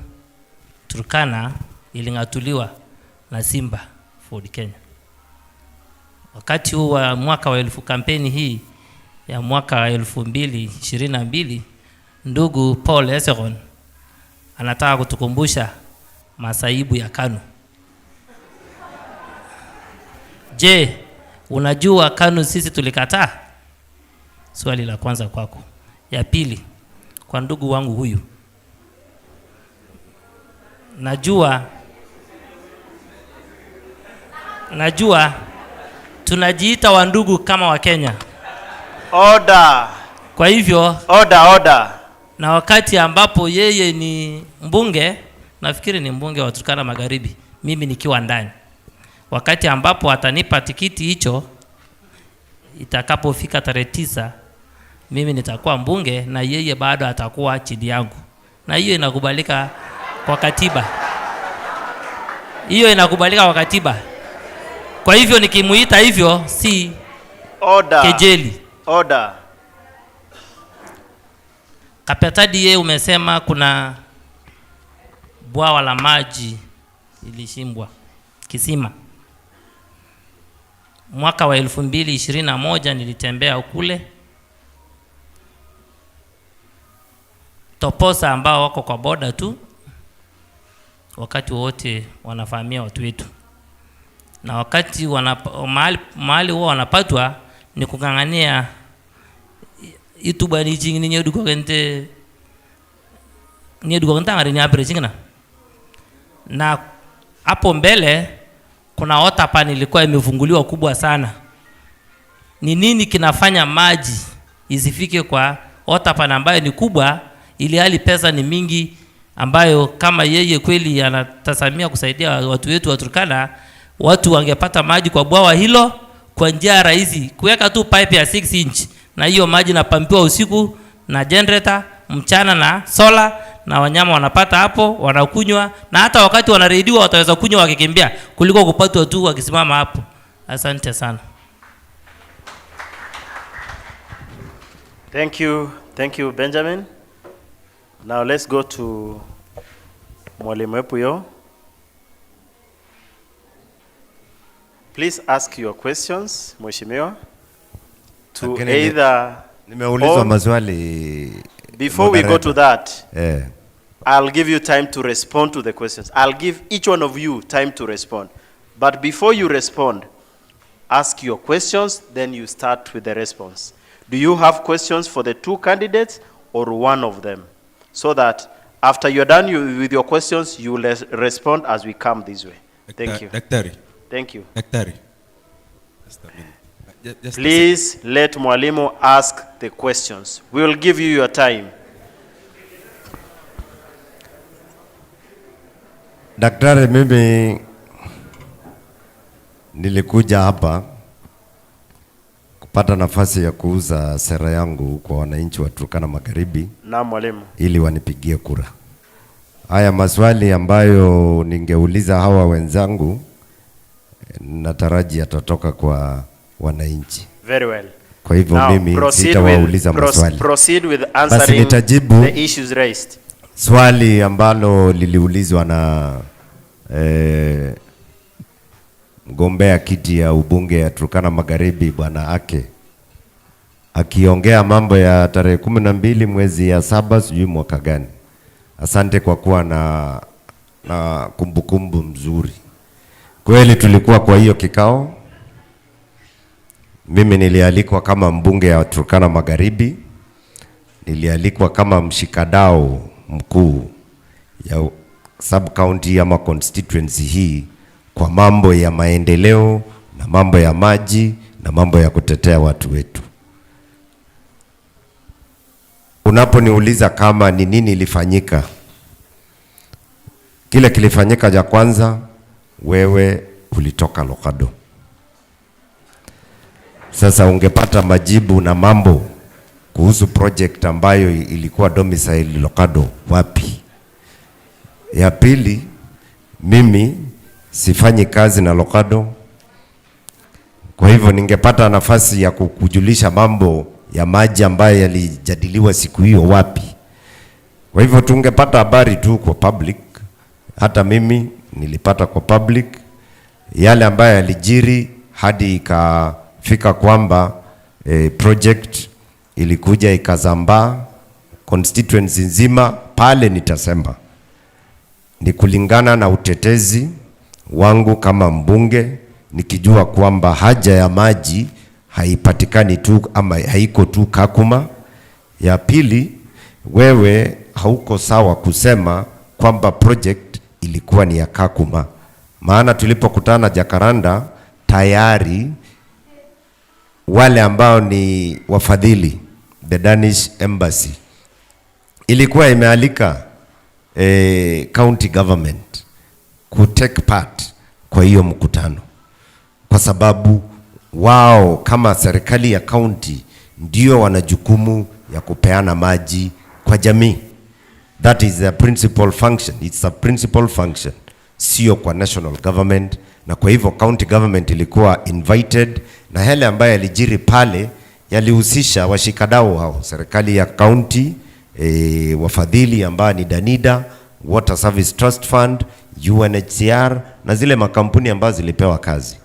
Turkana iling'atuliwa na Simba Ford Kenya. Wakati huu wa mwaka wa kampeni hii ya mwaka wa 2022, ndugu Paul Esekon anataka kutukumbusha masaibu ya KANU. Je, unajua KANU sisi tulikataa? Swali la kwanza kwako. Ya pili, kwa ndugu wangu huyu. Najua tunajiita wa ndugu kama wa Kenya. Order. Kwa hivyo order. Na wakati ambapo yeye ni mbunge, nafikiri ni mbunge wa Turkana Magharibi, mimi nikiwa ndani. Wakati ambapo atanipa tikiti hicho, itakapofika tarehe 9, mimi nitakuwa mbunge na yeye bado atakuwa chini yangu. Na hiyo inakubalika kwa katiba. Hiyo inakubalika kwa katiba. Kwa hivyo nikimuita hivyo si kejeli. Order. Kapetadi yeye umesema kuna bwawa la maji ilishimbwa, kisima. Mwaka wa 2021 nilitembea kule. Toposa ambao wako kwa boda tu, wakati wote wanafahamia watu wetu. Na wakati mahali wao wanapatwa ni kungangania ituba ni jingi ni nyeduko kente ngari ni apre chingina. Na hapo mbele kuna water pan ilikuwa imefunguliwa kubwa sana. Ni nini kinafanya maji isifike kwa water pan ambayo ni kubwa, ili hali pesa ni mingi, ambayo kama yeye kweli anatasamia kusaidia watu wetu wa Turkana, watu wangepata maji kwa bwawa hilo kwa njia rahisi. Kuweka tu pipe ya 6 inch na hiyo maji napampiwa usiku na generator, mchana na solar, na wanyama wanapata hapo, wanakunywa, na hata wakati wanarediwa wataweza kunywa wakikimbia kuliko kupatwa tu wakisimama hapo. Asante sana. Thank you Benjamin. Now let's go to Mwalimu Epuyo. Please ask your questions, Mheshimiwa, to either nimeulizwa maswali. Before we go to that, I'll give you time to respond to the questions. I'll give each one of you time to respond. But before you respond, ask your questions, then you start with the response. Do you have questions for the two candidates or one of them? So that after you're done with your questions, you will respond as we come this way. Thank you. Daktari. Thank you. Daktari. Please let Mwalimu ask the questions. We will give you your time. Daktari, mimi nilikuja hapa kupata nafasi ya kuuza sera yangu kwa wananchi wa Turkana Magharibi. Na Mwalimu, ili wanipigie kura. Haya maswali ambayo ningeuliza hawa wenzangu nataraji yatatoka kwa wananchi. Very well. Kwa hivyo mimi sitawauliza maswali. Proceed with answering the issues raised. Swali ambalo liliulizwa na mgombea kiti ya ubunge ya Turkana Magharibi Bwana Ake, akiongea mambo ya tarehe 12 mwezi ya 7 sijui mwaka gani. Asante kwa kuwa na kumbukumbu mzuri. Kweli tulikuwa kwa hiyo kikao. Mimi nilialikwa kama mbunge ya Turkana Magharibi nilialikwa kama mshikadau mkuu ya sub-county ama constituency hii kwa mambo ya maendeleo na mambo ya maji na mambo ya kutetea watu wetu. Unaponiuliza kama ni nini ilifanyika, kile kilifanyika cha kwanza, wewe ulitoka Lokado. Sasa ungepata majibu na mambo kuhusu project ambayo ilikuwa domicile Lokado wapi? Ya pili, mimi sifanyi kazi na Lokado. Kwa hivyo ningepata nafasi ya kukujulisha mambo ya maji ambayo yalijadiliwa siku hiyo wapi. Kwa hivyo tungepata habari tu kwa public. Hata mimi nilipata kwa public yale ambayo yalijiri hadi ikafika kwamba project ilikuja ikazambaa constituency nzima pale. Nitasema ni kulingana na utetezi wangu kama mbunge, nikijua kwamba haja ya maji haipatikani tu ama haiko tu KAKUMA. Ya pili, wewe hauko sawa kusema kwamba project ilikuwa ni ya KAKUMA, maana tulipokutana Jakaranda tayari wale ambao ni wafadhili, the Danish Embassy, ilikuwa imealika county government ku take part kwa hiyo mkutano, kwa sababu wao kama serikali ya county ndio wana jukumu ya kupeana maji kwa jamii. That is the principal function. It's a principal function, sio kwa national government. Na kwa hivyo county government ilikuwa invited, na yale ambayo yalijiri pale yalihusisha washikadau hao, serikali ya county, wafadhili ambao ni Danida, Water Service Trust Fund, UNHCR na zile makampuni ambazo zilipewa kazi.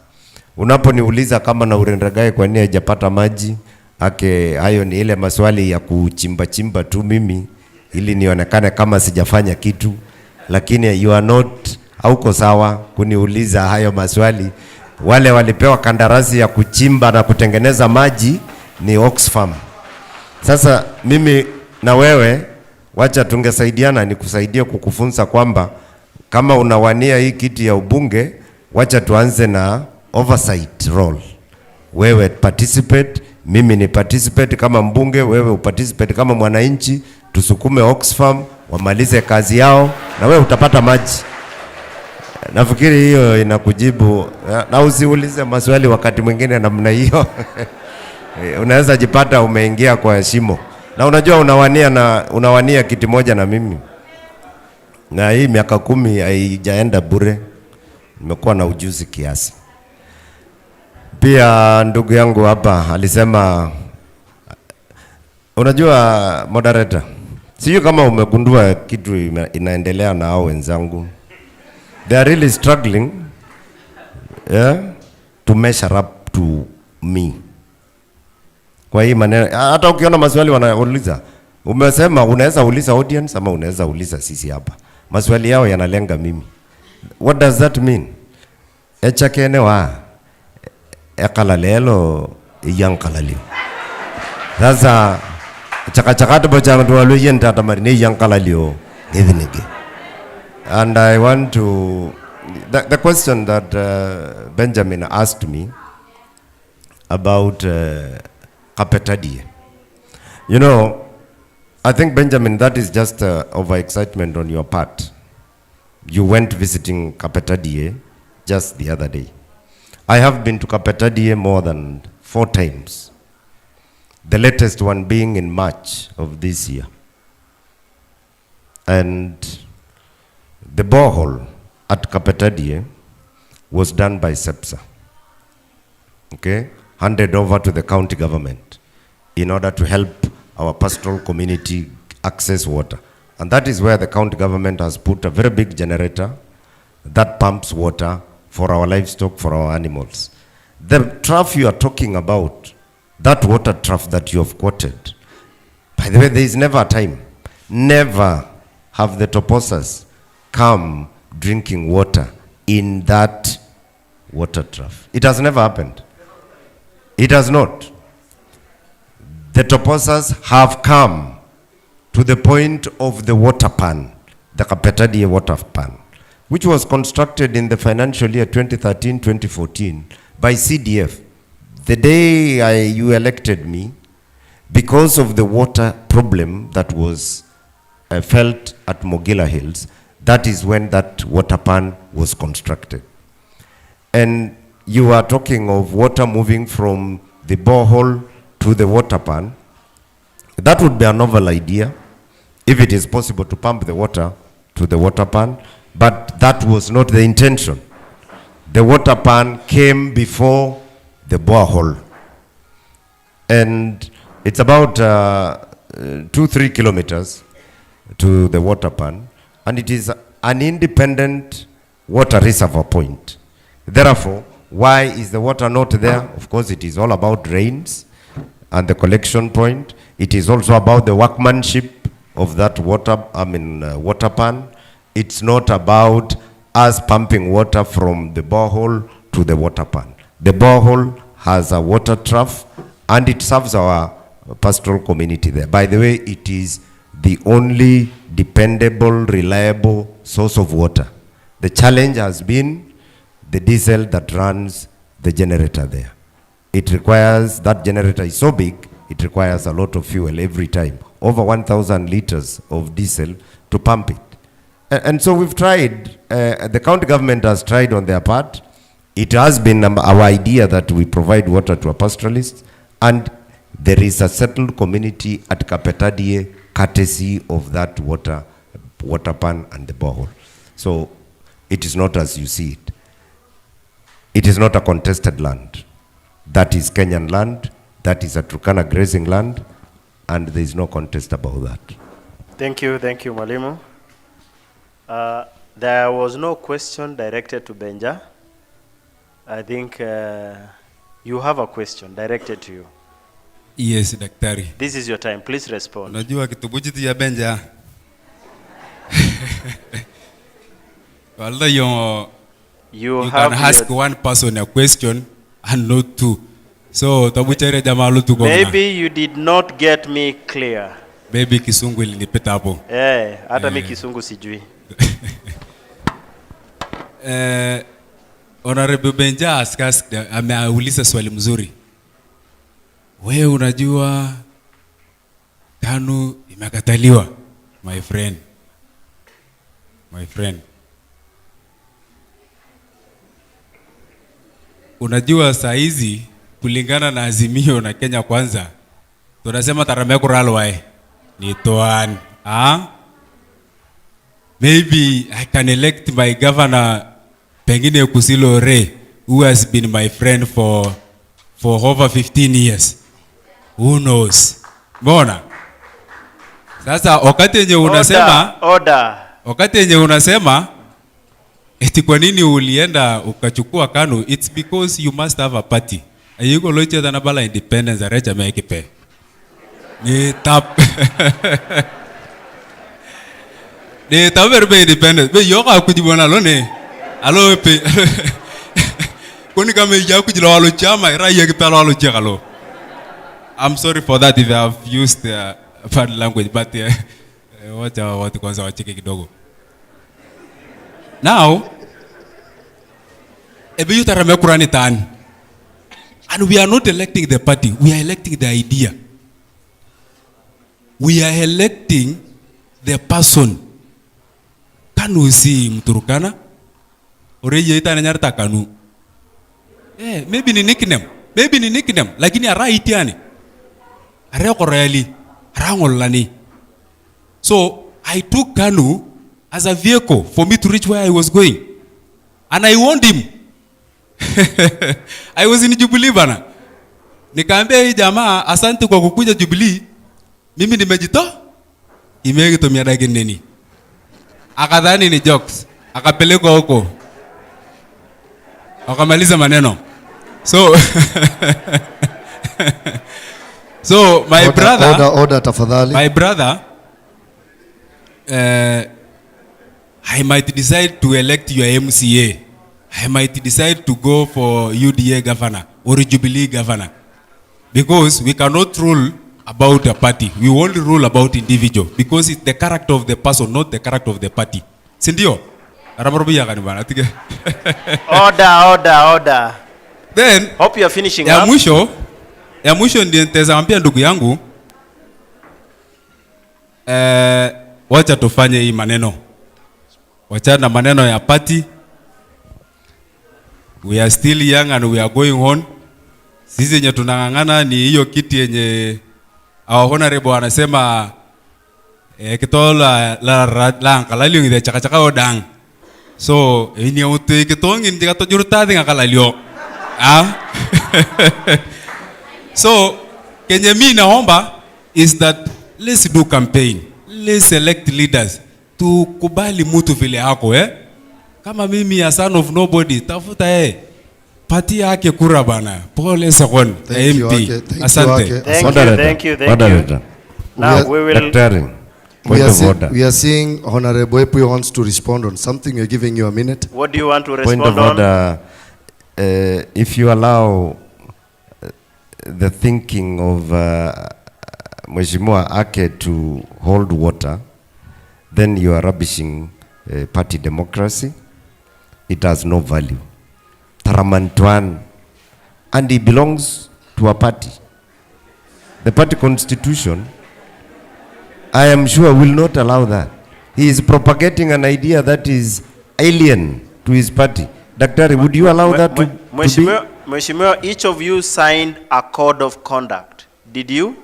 Unaponiuliza kama na Urendragai kwa nini hajapata maji, hayo ni ile maswali ya kuchimba chimba tu mimi ili nionekane kama sijafanya kitu, lakini you are not, hauko sawa kuniuliza hayo maswali. Wale walipewa kandarasi ya kuchimba na kutengeneza maji ni Oxfam. Sasa mimi na wewe wacha tungesaidiana, nikusaidia kukufunza kwamba kama unawania hii kiti ya ubunge, wacha tuanze na oversight role. Wewe participate, mimi ni participate kama mbunge, wewe uparticipate kama mwananchi, tusukume Oxfam wamalize kazi yao na wewe utapata maji. Nafikiri hiyo inakujibu, na usiulize maswali wakati mwingine namna hiyo. Unaweza jipata umeingia kwa shimo. Na unajua unawania kiti moja na mimi. Na hii miaka 10 haijaenda bure. Nimekuwa na ujuzi kiasi. Pia ndugu yangu hapa alisema, unajua moderator, sio kama umegundua kitu inaendelea na hao wenzangu. They are really struggling to measure up to me. Kwa hii maneno, hata ukiona maswali wanauliza, umesema unaweza uliza audience ama unaweza uliza sisi hapa. Maswali yao yanalenga mimi. What does that mean? Echakene wa ekalalelo yankalalio. Sasa chakachakatu bocha mtuwalu yenta tamarine yankalalio ngethinige. And I want to, the question that Benjamin asked me about Kapetadie. You know, I think, Benjamin, that is just overexcitement on your part. You went visiting Kapetadie just the other day. I have been to Kapetadie more than 4 times. The latest one being in March of this year. And the borehole at Kapetadie was done by SEPSA. Okay? Handed over to the county government in order to help our pastoral community access water. And that is where the county government has put a very big generator that pumps water for our livestock, for our animals. The trough you are talking about, that water trough that you have quoted, by the way, there is never a time, never have the toposas come drinking water in that water trough. It has never happened. It has not. The toposas have come to the point of the water pan, the Kapetadie water pan, which was constructed in the financial year 2013-2014 by CDF. The day you elected me, because of the water problem that was felt at Mogila Hills, that is when that water pan was constructed. And you are talking of water moving from the borehole to the water pan. That would be a novel idea, if it is possible to pump the water to the water pan, but that was not the intention. The water pan came before the borehole. And it's about 2-3 kilometers to the water pan, and it is an independent water reservoir point. Therefore, why is the water not there? Of course, it is all about drains and the collection point. It is also about the workmanship of that water pan. It's not about us pumping water from the borehole to the water pan. The borehole has a water trough, and it serves our pastoral community there. By the way, it is the only dependable, reliable source of water. The challenge has been the diesel that runs the generator there. It requires, that generator is so big, it requires a lot of fuel every time, over 1,000 liters of diesel to pump it. And so we've tried, the county government has tried on their part. It has been our idea that we provide water to our pastoralists, and there is a settled community at Kapetadie courtesy of that water pan and the borehole. So it is not as you see it. It is not a contested land. That is Kenyan land, that is a Turkana grazing land, and there is no contest about that. Thank you, Mwalimu. There was no question directed to Benja. I think you have a question directed to you. Yes, Daktari. This is your time. Please respond. Unajua kitubujitu ya Benja. Although you can ask one person a question and not two. So tabuchere jamalu tu gona. Maybe you did not get me clear. Maybe kisungu ilinipita hapo. Hata mi kisungu sijui. Honorable Benja ameuliza swali mzuri. Wewe unajua KANU imekataliwa, my friend. Unajua saa hizi kulingana na Azimio na Kenya Kwanza tunasema Tarameko Ralwai ni toan. Maybe I can elect my governor Pengine Kusilo Ray, who has been my friend for over 15 years. Who knows? Mbona? Sasa wakati yenye unasema wakati yenye unasema eti kwa nini ulienda ukachukua KANU, it's because you must have a party. Ayuko loche dana bala independence arecha mekipe. Ni tap. Ni taverbe independence. Be yoka kujibona lone. Alo pe. Koni kama ya kujilo alo chama ra yeki palo alo chekalo. I'm sorry for that if I have used bad language, but what kwanza wacheke kidogo. Now, ebi yutarame kurani tani. And we are not electing the party, we are electing the idea. We are electing the person. KANU si Mturukana. Oreje itana nyarta KANU. Maybe ni nickname, lakini ara itiani. Ara koreli, ara ngolani. So, I took KANU as a vehicle for me to reach where I was going. And I warned him. I was in Jubilee bana. Nikaambia hii jamaa asante kwa kukuja Jubilee. Mimi nimejitoa. Imegito miadage nini. Akadhani ni jokes. Akapelekwa huko. Akamaliza maneno. So my order tafadhali. My brother I might decide to elect your MCA. I might decide to go for UDA governor or Jubilee governor. Because we cannot rule about a party. We only rule about individual because it's the character of the person, not the character of the party. Sindio? Order. Then, hope you are finishing ya up. Mwisho ndiye nitaambia ndugu yangu, wacha tufanye hii maneno. Wacha na maneno ya party. We are still young and we are going on. Sisi yenye tunangangana ni hiyo kiti yenye our honorable anasema kitola la kalalio ngide chakachaka odang. So ini utu kitongi ndika to jurutadi ngakalalio. So kenye mimi naomba is that let's do campaign. Let's select leaders. Tukubali mtu vile yako Kama mimi a son of nobody, tafuta pati yake kura bana. Pole Sekon, MP. Asante. Thank you. Now we will... We are seeing Honorable Epu wants to respond on something. We're giving you a minute. What do you want to respond on? Point of order. If you allow the thinking of Mheshimiwa Ake to hold water, then you are rubbishing party democracy. It has no value. Taramantuan, and he belongs to a party. The party constitution, I am sure, will not allow that. He is propagating an idea that is alien to his party. Daktari, would you allow that to be? Mheshimiwa, each of you signed a code of conduct. Did you?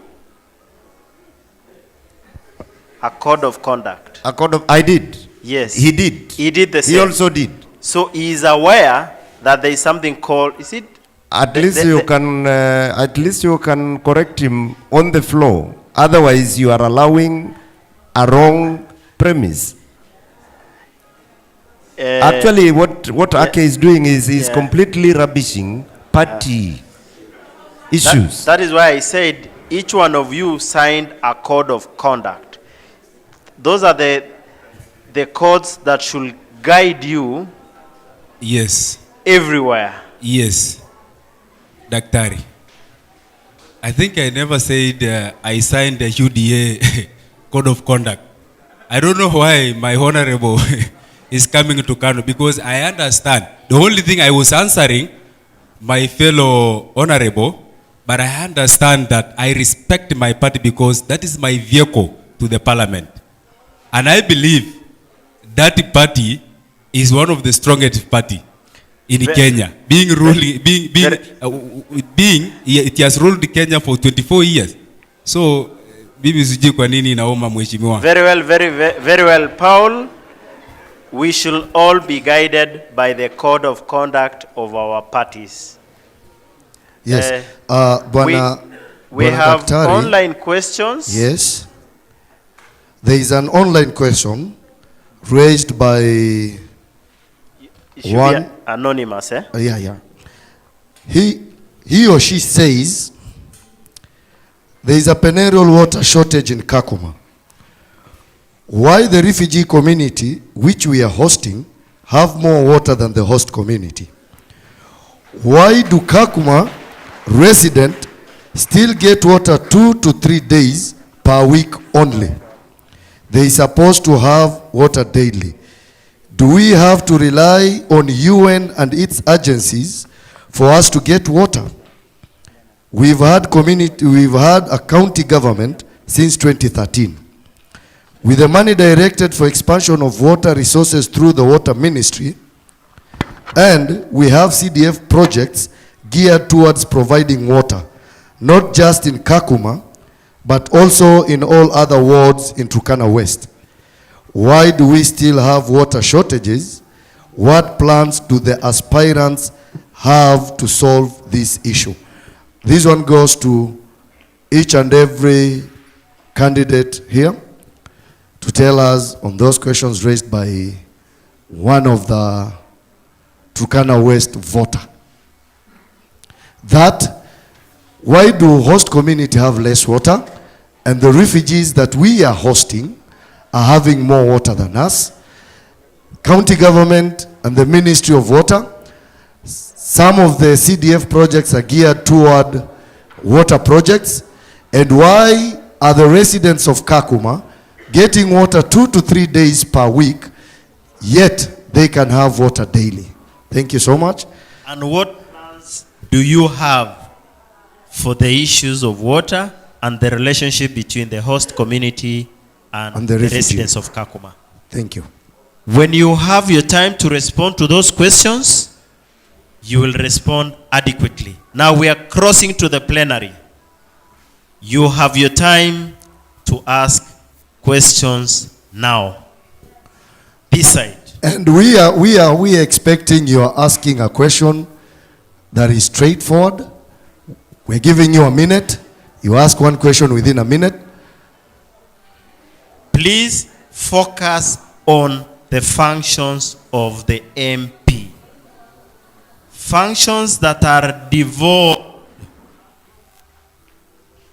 A code of conduct. A code of, I did. Yes. He did. He did the same. He also did. So he is aware that there is something called, is it? At least you can correct him on the floor. Otherwise, you are allowing a wrong premise. Actually, what Ake is doing is completely rubbishing party issues. That is why I said each one of you signed a code of conduct. Those are the codes that should guide you. Yes. Everywhere. Yes. Daktari, I think I never said I signed the UDA code of conduct. I don't know why my honorable is coming to Kano, because I understand. The only thing I was answering my fellow honorable, but I understand that I respect my party because that is my vehicle to the parliament. And I believe that party is one of the strongest party in Kenya. It has ruled Kenya for 24 years. So, bibi sijui kwa nini naomba mheshimiwa. Very well, Paul. We should all be guided by the code of conduct of our parties. Yes. We have Daktari, online questions. Yes. There is an online question raised by it should be anonymous, Yeah. He or she says there is a perennial water shortage in KAKUMA. Why the refugee community, which we are hosting, have more water than the host community? Why do KAKUMA residents still get water 2 to 3 days per week only? They are supposed to have water daily. Do we have to rely on UN and its agencies for us to get water? We've had a county government since 2013. With the money directed for expansion of water resources through the water ministry, and we have CDF projects geared towards providing water, not just in KAKUMA, but also in all other wards in Turkana West. Why do we still have water shortages? What plans do the aspirants have to solve this issue? This one goes to each and every candidate here to tell us on those questions raised by one of the Turkana West voter. That, why do host community have less water and the refugees that we are hosting are having more water than us? County government and the Ministry of Water, some of the CDF projects are geared toward water projects, And why are the residents of KAKUMA getting water 2 to 3 days per week, yet they can have water daily? Thank you so much. And what plans do you have for the issues of water and the relationship between the host community and the residents of KAKUMA? Thank you. When you have your time to respond to those questions, you will respond adequately. Now we are crossing to the plenary. You have your time to ask questions now. This side. And we are expecting you are asking a question that is straightforward. We're giving you a minute. You ask one question within a minute. Please focus on the functions of the MP. Functions that are devolved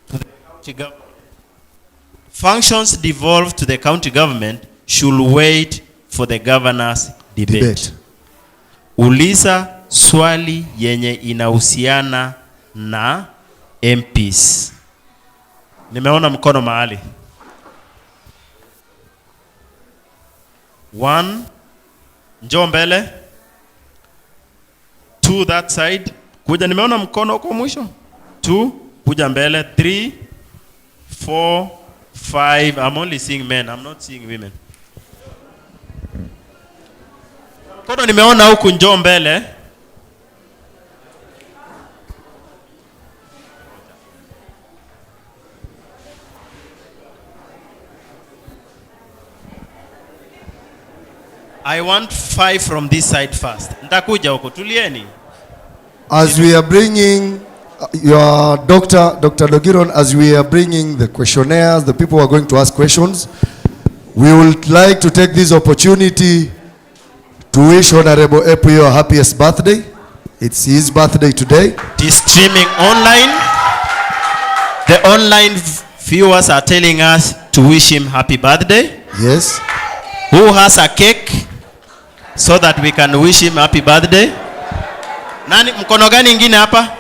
to the county government. Functions devolved to the county government should wait for the governor's debate. Uliza swali yenye inahusiana na MPs. Nimeona mkono mahali. 1, njoo mbele. 2, that side. Kuja, nimeona mkono huko mwisho. 2, kuja mbele. 3, 4, 5. I'm only seeing men. I'm not seeing women. Mkono nimeona huku, njoo mbele. I want 5 from this side first. Nitakuja huko, tulieni. As we are bringing your Dr. Dogiron, as we are bringing the questionnaires, the people who are going to ask questions, we would like to take this opportunity to wish Honorable Epuyo a happiest birthday. It's his birthday today. It is streaming online. The online viewers are telling us to wish him happy birthday. Yes. Who has a cake so that we can wish him happy birthday? Nani mkono gani ingine hapa?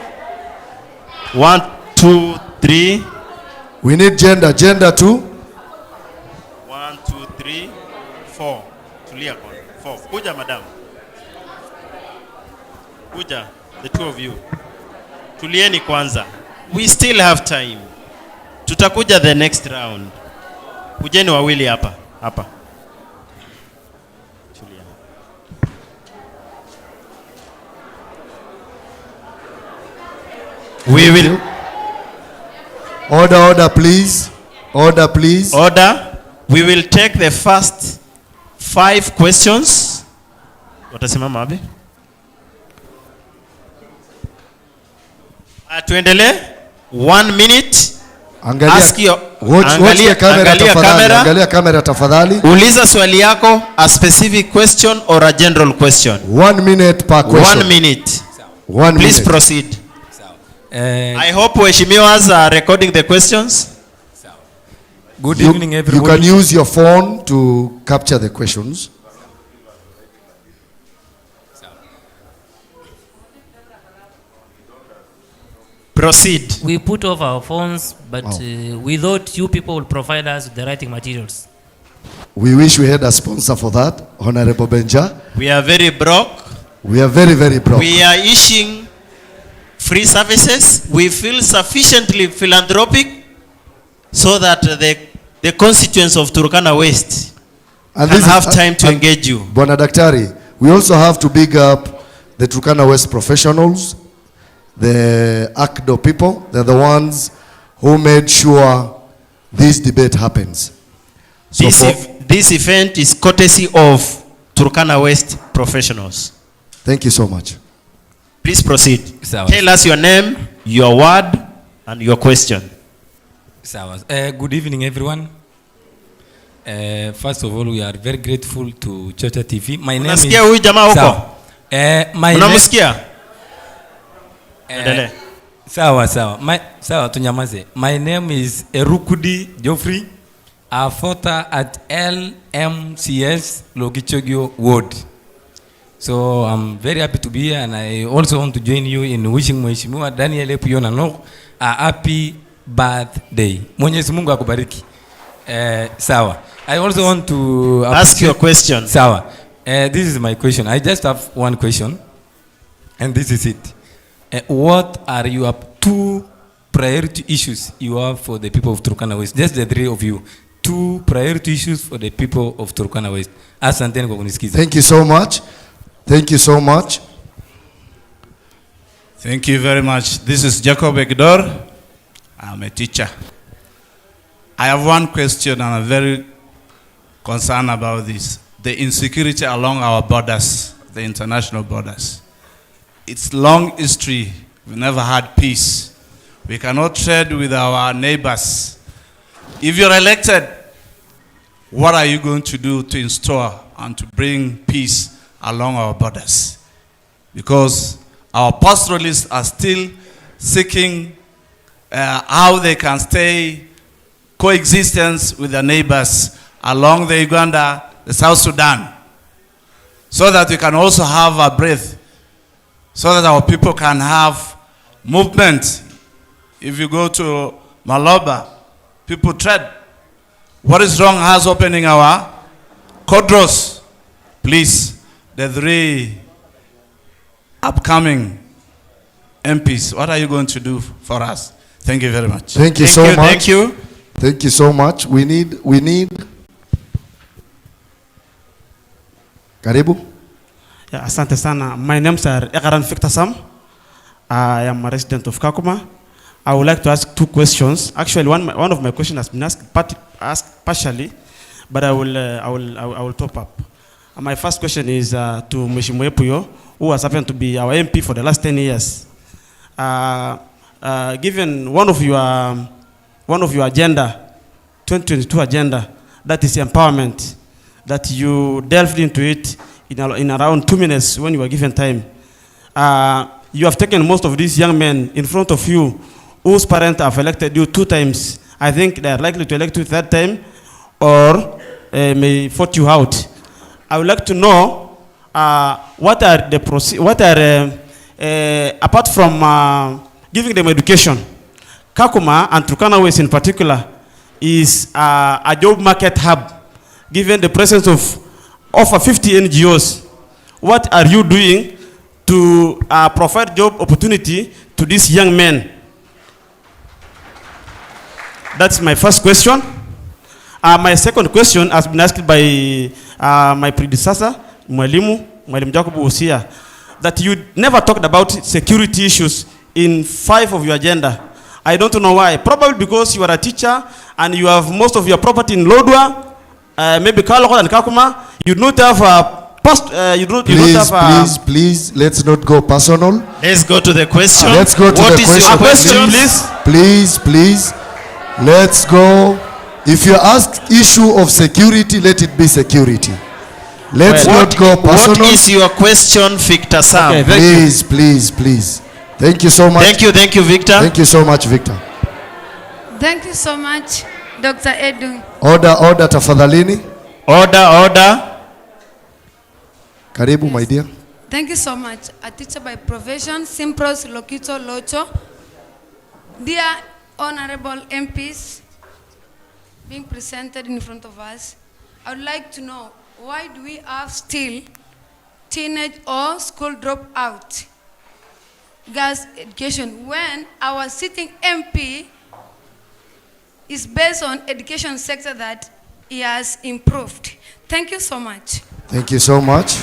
1, 2, 3. We need gender too. 1, 2, 3, 4. Tulia kwa 4. Kuja madam. Kuja, the two of you. Tulieni kwanza. We still have time. Tutakuja the next round. Kujeni wawili hapa. Hapa. Tulia. We will. Order, please. Order, please. Order. We will take the first 5 questions. Watasimama wapi? Tuendelee. 1 minute. Angalia kamera tafadhali. Uliza swali yako, a specific question or a general question. 1 minute per question. 1 minute. 1 minute. Please proceed. I hope waheshimiwa are recording the questions. Good evening, everyone. You can use your phone to capture the questions. Proceed. We put off our phones, but we thought you people will provide us with the writing materials. We wish we had a sponsor for that, Honorable Benja. We are very broke. We are very, very broke. We are issuing free services. We feel sufficiently philanthropic so that the constituents of Turkana West can have time to engage you. Bwana Daktari, we also have to big up the Turkana West professionals, the ACDO people. They're the ones who made sure this debate happens. So this event is courtesy of Turkana West professionals. Thank you so much. Please proceed. Tell us your name, your word, and your question. Good evening, everyone. First of all, we are very grateful to Chocha TV. My name is... Unasikia huyu jamaa huko? Unamsikia? Sawa, tunyamaze. My name is Erukudi Geoffrey, a voter at LMCS Logichogio Ward. So I'm very happy to be here, and I also want to join you in wishing Mheshimiwa Daniel Epuyo Nanok a happy birthday. Mwenyezi Mungu akubariki. Sawa. I also want to ask your question. Sawa. This is my question. I just have one question, and this is it. What are your two priority issues you have for the people of Turkana West? Just the three of you. Two priority issues for the people of Turkana West. Asanteni kwa kunisikiza. Thank you so much. Thank you so much. Thank you very much. This is Jacob Egdor. I'm a teacher. I have one question and I'm very concerned about this. The insecurity along our borders, the international borders. It's long history. We never had peace. We cannot trade with our neighbors. If you're elected, what are you going to do to install and to bring peace along our borders? Because our pastoralists are still seeking how they can stay coexistence with their neighbors along the Uganda, the South Sudan, so that we can also have a breath, so that our people can have movement. If you go to Maloba, people tread. What is wrong as opening our Kodros? Please, the three upcoming MPs, what are you going to do for us? Thank you very much. Thank you so much. Thank you. Thank you so much. We need. Karibu. Yeah, asante sana. My name is Ekaran Victor Sam. I am a resident of KAKUMA. I would like to ask two questions. Actually, one of my questions has been asked partially, but I will top up. My first question is to Mheshimiwa Puyo, who has happened to be our MP for the last 10 years. Given one of your agenda, 2022 agenda, that is empowerment, that you delved into it in around 2 minutes when you were given time. You have taken most of these young men in front of you whose parents have elected you 2 times. I think they are likely to elect you 3rd time or may vote you out. I would like to know what are apart from giving them education, KAKUMA and Turkana West in particular is a job market hub. Given the presence of over 50 NGOs, what are you doing to provide job opportunity to these young men? That's my first question. My second question has been asked by my predecessor, Mwalimu Jacob Usia, that you never talked about security issues in 5 of your agenda. I don't know why. Probably because you are a teacher and you have most of your property in Lodwa, maybe Kaloko and KAKUMA. You do not have a Please, let's not go personal. Let's go to the question. Let's go to what the is question. Your question, Please. Let's go. If you ask issue of security, let it be security. Let's not go personal. What is your question, Victor Sam? Okay, please. Thank you so much. Thank you, Victor. Thank you so much, Victor. Thank you so much, Dr. Edu. Order, tafadhalini. Order. Karibu, my dear. Thank you so much. A teacher by profession, Simpros Lokito Locho. Dear Honorable MPs being presented in front of us, I would like to know, why do we have still teenage or school dropout girls education when our sitting MP is based on education sector that he has improved? Thank you so much. Thank you so much.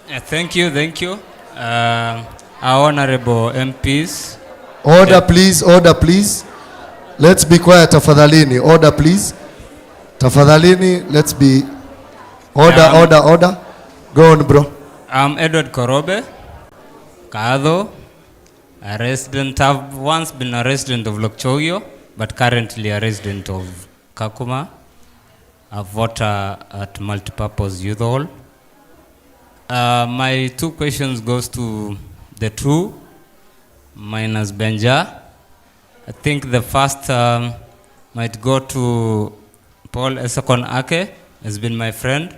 Thank you. Our honorable MPs. Order, please. Let's be quiet, tafadhalini. Order, please. Tafadhalini, let's be... Order. Go on, bro. I'm Edward Korobe, Kaado, a resident. I've once been a resident of Lokchogio, but currently a resident of KAKUMA, a voter at Multipurpose Youth Hall. My 2 questions goes to the 2 minus Benja. I think the first might go to Paul Esakon Ake, has been my friend.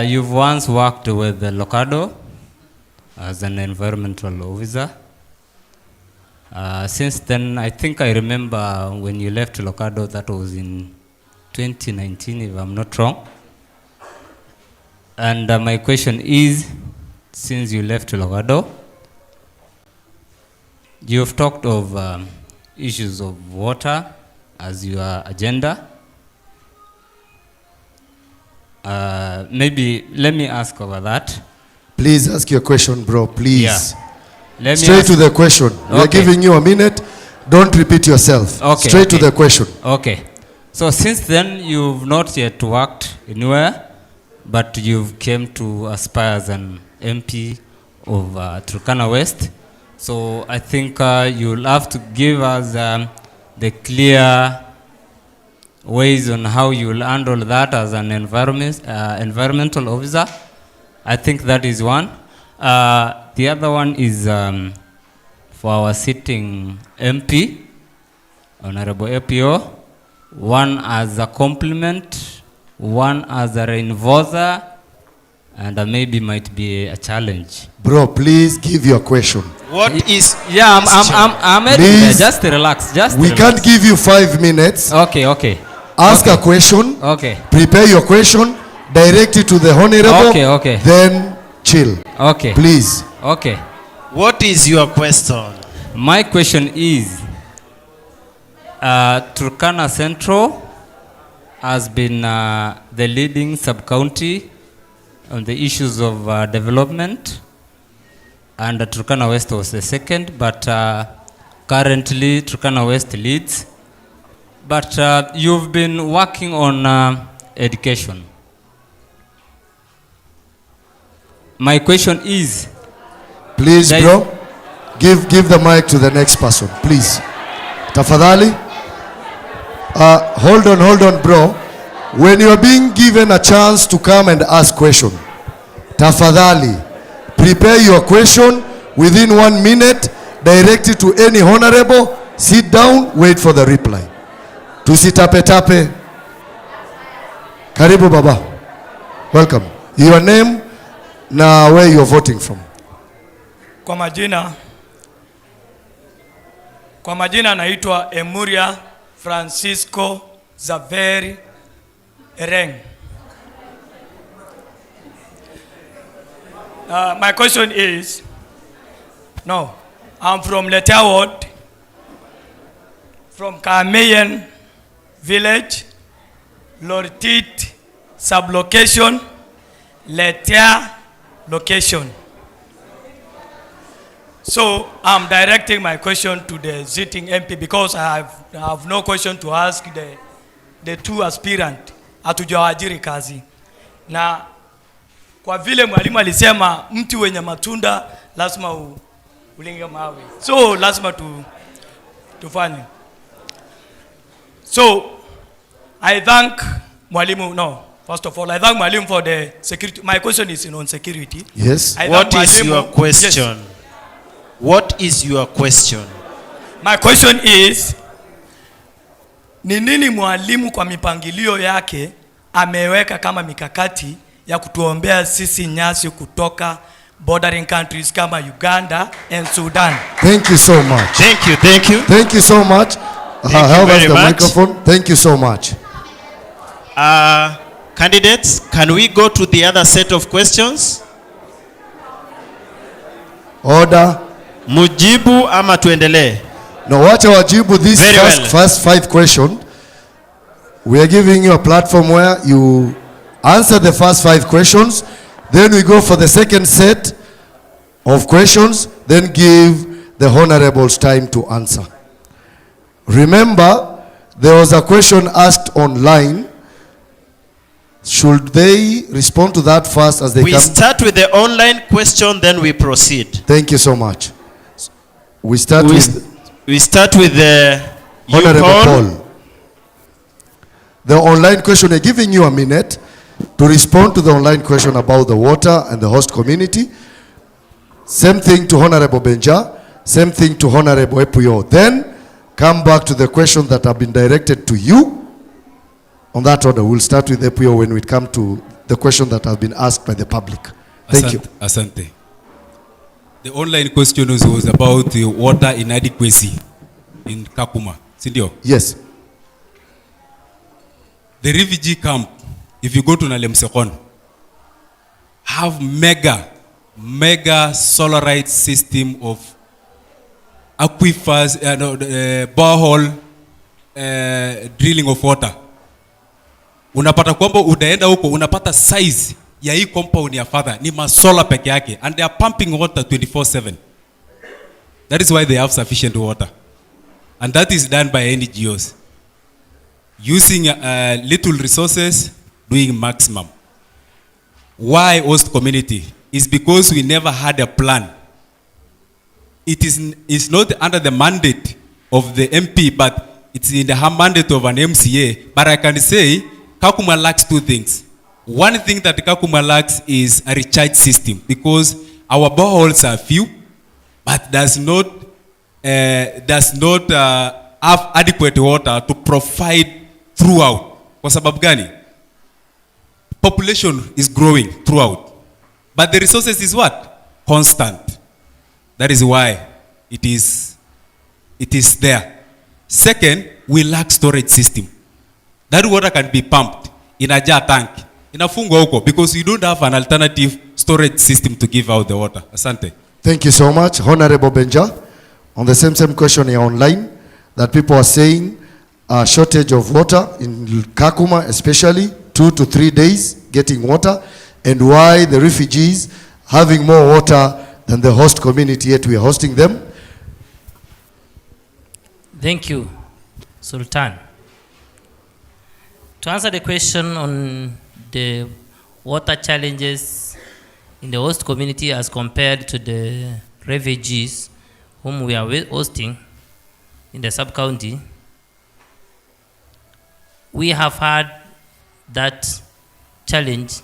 You've once worked with the Locado. as an environmental officer. Since then, I think I remember when you left Locado, that was in 2019, if I'm not wrong. And my question is, since you left Locado, you've talked of issues of water as your agenda. Maybe let me ask over that. Please ask your question, bro, please. Yeah. Straight to the question. We are giving you a minute. Don't repeat yourself. Straight to the question. Okay. So since then, you've not yet worked anywhere, but you've came to aspire as an MP of Turkana West. So I think you'll have to give us the clear ways on how you'll handle that as an environmental officer. I think that is one. The other one is for our sitting MP, Honorable APO, one as a compliment, one as a reinforcer, and maybe might be a challenge. Bro, please give your question. What is... Yeah, I'm ready there. Just relax. We can't give you 5 minutes. Okay. Ask a question. Okay. Prepare your question. Direct it to the honorable. Okay. Then chill. Okay. Please. Okay. What is your question? My question is, Turkana Central has been the leading sub-county on the issues of development, and Turkana West was the second, but currently Turkana West leads. But you've been working on education. My question is... Please, bro, give the mic to the next person, please. Tafadhali. Hold on, bro. When you are being given a chance to come and ask question, Tafadhali, prepare your question within 1 minute, direct it to any honorable, sit down, wait for the reply. Tusitape. Karibu baba. Welcome. Your name na where you're voting from. Kwa majina naitwa Emuria Francisco Zaveri Ereng. My question is, I'm from Letia Ward, from Kameyan Village, Lortit sublocation, Letia location. So I'm directing my question to the sitting MP because I have no question to ask the two aspirant. Hatujawajiri kazi. Na kwa vile mwalimu alisema mti wenye matunda lazima ulinge mawe. So lazima tufanye. So I thank mwalimu, first of all, I thank mwalimu for the security. My question is on security. Yes. What is your question? Yes. What is your question? My question is, ni nini mwalimu kwa mipangilio yake ameweka kama mikakati ya kutuombea sisi nyasi kutoka bordering countries kama Uganda and Sudan? Thank you so much. Thank you. Thank you so much. Thank you very much. Microphone. Thank you so much. Candidates, can we go to the other set of questions? Order. Mujibu ama tuendelee? No, wacha wajibu this first 5 questions. We are giving you a platform where you answer the first 5 questions. Then we go for the second set of questions. Then give the honorables time to answer. Remember, there was a question asked online. Should they respond to that first as they We start with the online question, then we proceed. Thank you so much. We start with the Honorable Paul. The online question, I'm giving you a minute to respond to the online question about the water and the host community. Same thing to Honorable Benja. Same thing to Honorable Epuyo. Then come back to the questions that have been directed to you. On that order, we'll start with Epuyo when we come to the question that have been asked by the public. Thank you. Asante. The online question was about the water inadequacy in KAKUMA. Sindio? Yes. The refugee camp, if you go to Nalemsekon, have mega solarized system of aquifers, borehole, drilling of water. Unapata kwamba unaenda huko unapata size ya hii compound ya father ni masola peke yake, and they are pumping water 24/7. That is why they have sufficient water, and that is done by NGOs using little resources, doing maximum. Why host community? Is because we never had a plan. It's not under the mandate of the MP, but it's in the mandate of an MCA. But I can say KAKUMA lacks two things. One thing that KAKUMA lacks is a recharge system, because our boreholes are few, but does not have adequate water to provide throughout. Kwa sababu gani? Population is growing throughout, but the resources is what? Constant. That is why it is there. Second, we lack storage system. That water can be pumped in a jar tank, inafungwa huko, because you don't have an alternative storage system to give out the water. Asante. Thank you so much. Honorable Benja, on the same question here online, that people are saying a shortage of water in KAKUMA, especially 2 to 3 days getting water, and why the refugees having more water than the host community, yet we are hosting them. Thank you, Sultan. To answer the question on the water challenges in the host community as compared to the refugees whom we are hosting in the sub-county, we have had that challenge.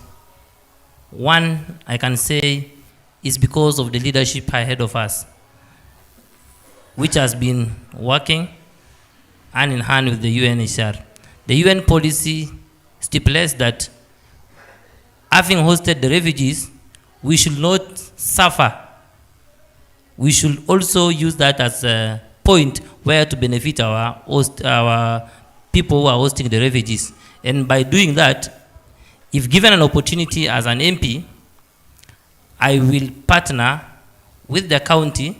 One, I can say, is because of the leadership ahead of us, which has been working hand in hand with the UNHCR. The UN policy stipulates that having hosted the refugees, we should not suffer. We should also use that as a point where to benefit our people who are hosting the refugees. And by doing that, if given an opportunity as an MP, I will partner with the county,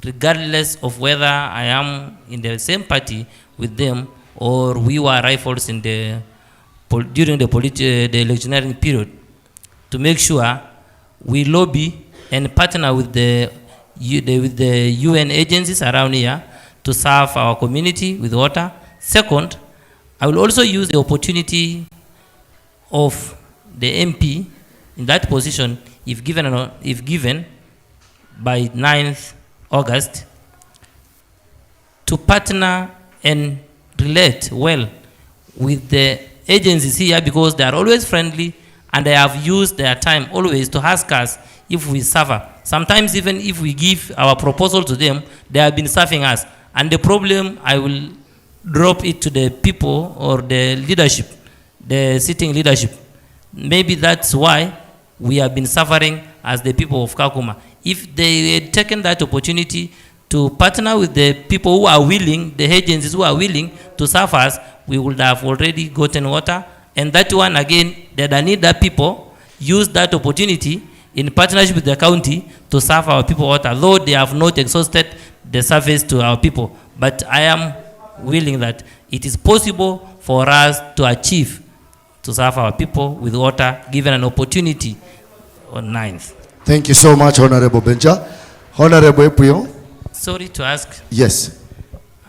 regardless of whether I am in the same party with them or we were rivals in during the electioneering period, to make sure we lobby and partner with the UN agencies around here to serve our community with water. Second, I will also use the opportunity of the MP in that position, if given by 9th August, to partner and relate well with the agencies here, because they are always friendly and they have used their time always to ask us if we suffer. Sometimes even if we give our proposal to them, they have been serving us. And the problem, I will drop it to the people or the leadership, the sitting leadership. Maybe that's why we have been suffering as the people of KAKUMA. If they had taken that opportunity to partner with the people who are willing, the agencies who are willing to serve us, we would have already gotten water. And that one, again, the Danida people use that opportunity in partnership with the county to serve our people water, though they have not exhausted the service to our people. But I am willing that it is possible for us to achieve to serve our people with water, given an opportunity on 9th. Thank you so much, Honorable Benja. Honorable Epuyo. Sorry to ask. Yes.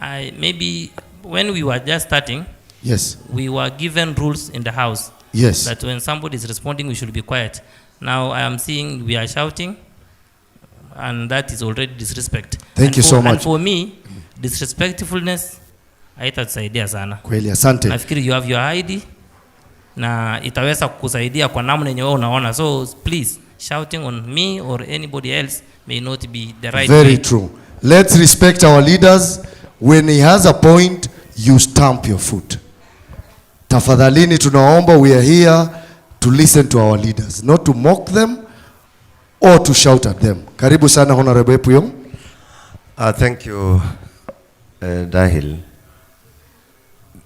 Maybe when we were just starting, yes, we were given rules in the house. Yes. That when somebody is responding, we should be quiet. Now I am seeing we are shouting, and that is already disrespect. Thank you so much. And for me, disrespectfulness, haitatusaidia sana. Kweli, asante. Nafikiri you have your ID, na itaweza kukusaidia kwa namna yenye wewe unaona. So please, shouting on me or anybody else may not be the right way. Very true. Let's respect our leaders. When he has a point, you stamp your foot. Tafadhalini tunaomba, we are here to listen to our leaders, not to mock them or to shout at them. Karibu sana Honorable Puyong. Thank you, Dahil.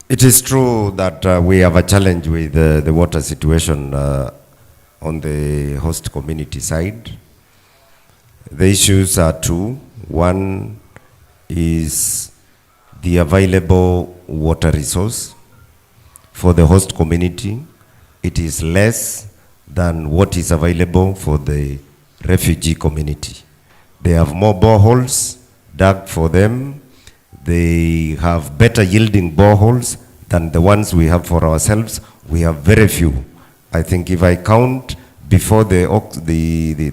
It is true that we have a challenge with the water situation on the host community side. The issues are two. One is the available water resource for the host community. It is less than what is available for the refugee community. They have more boreholes dug for them. They have better yielding boreholes than the ones we have for ourselves. We have very few. I think if I count before the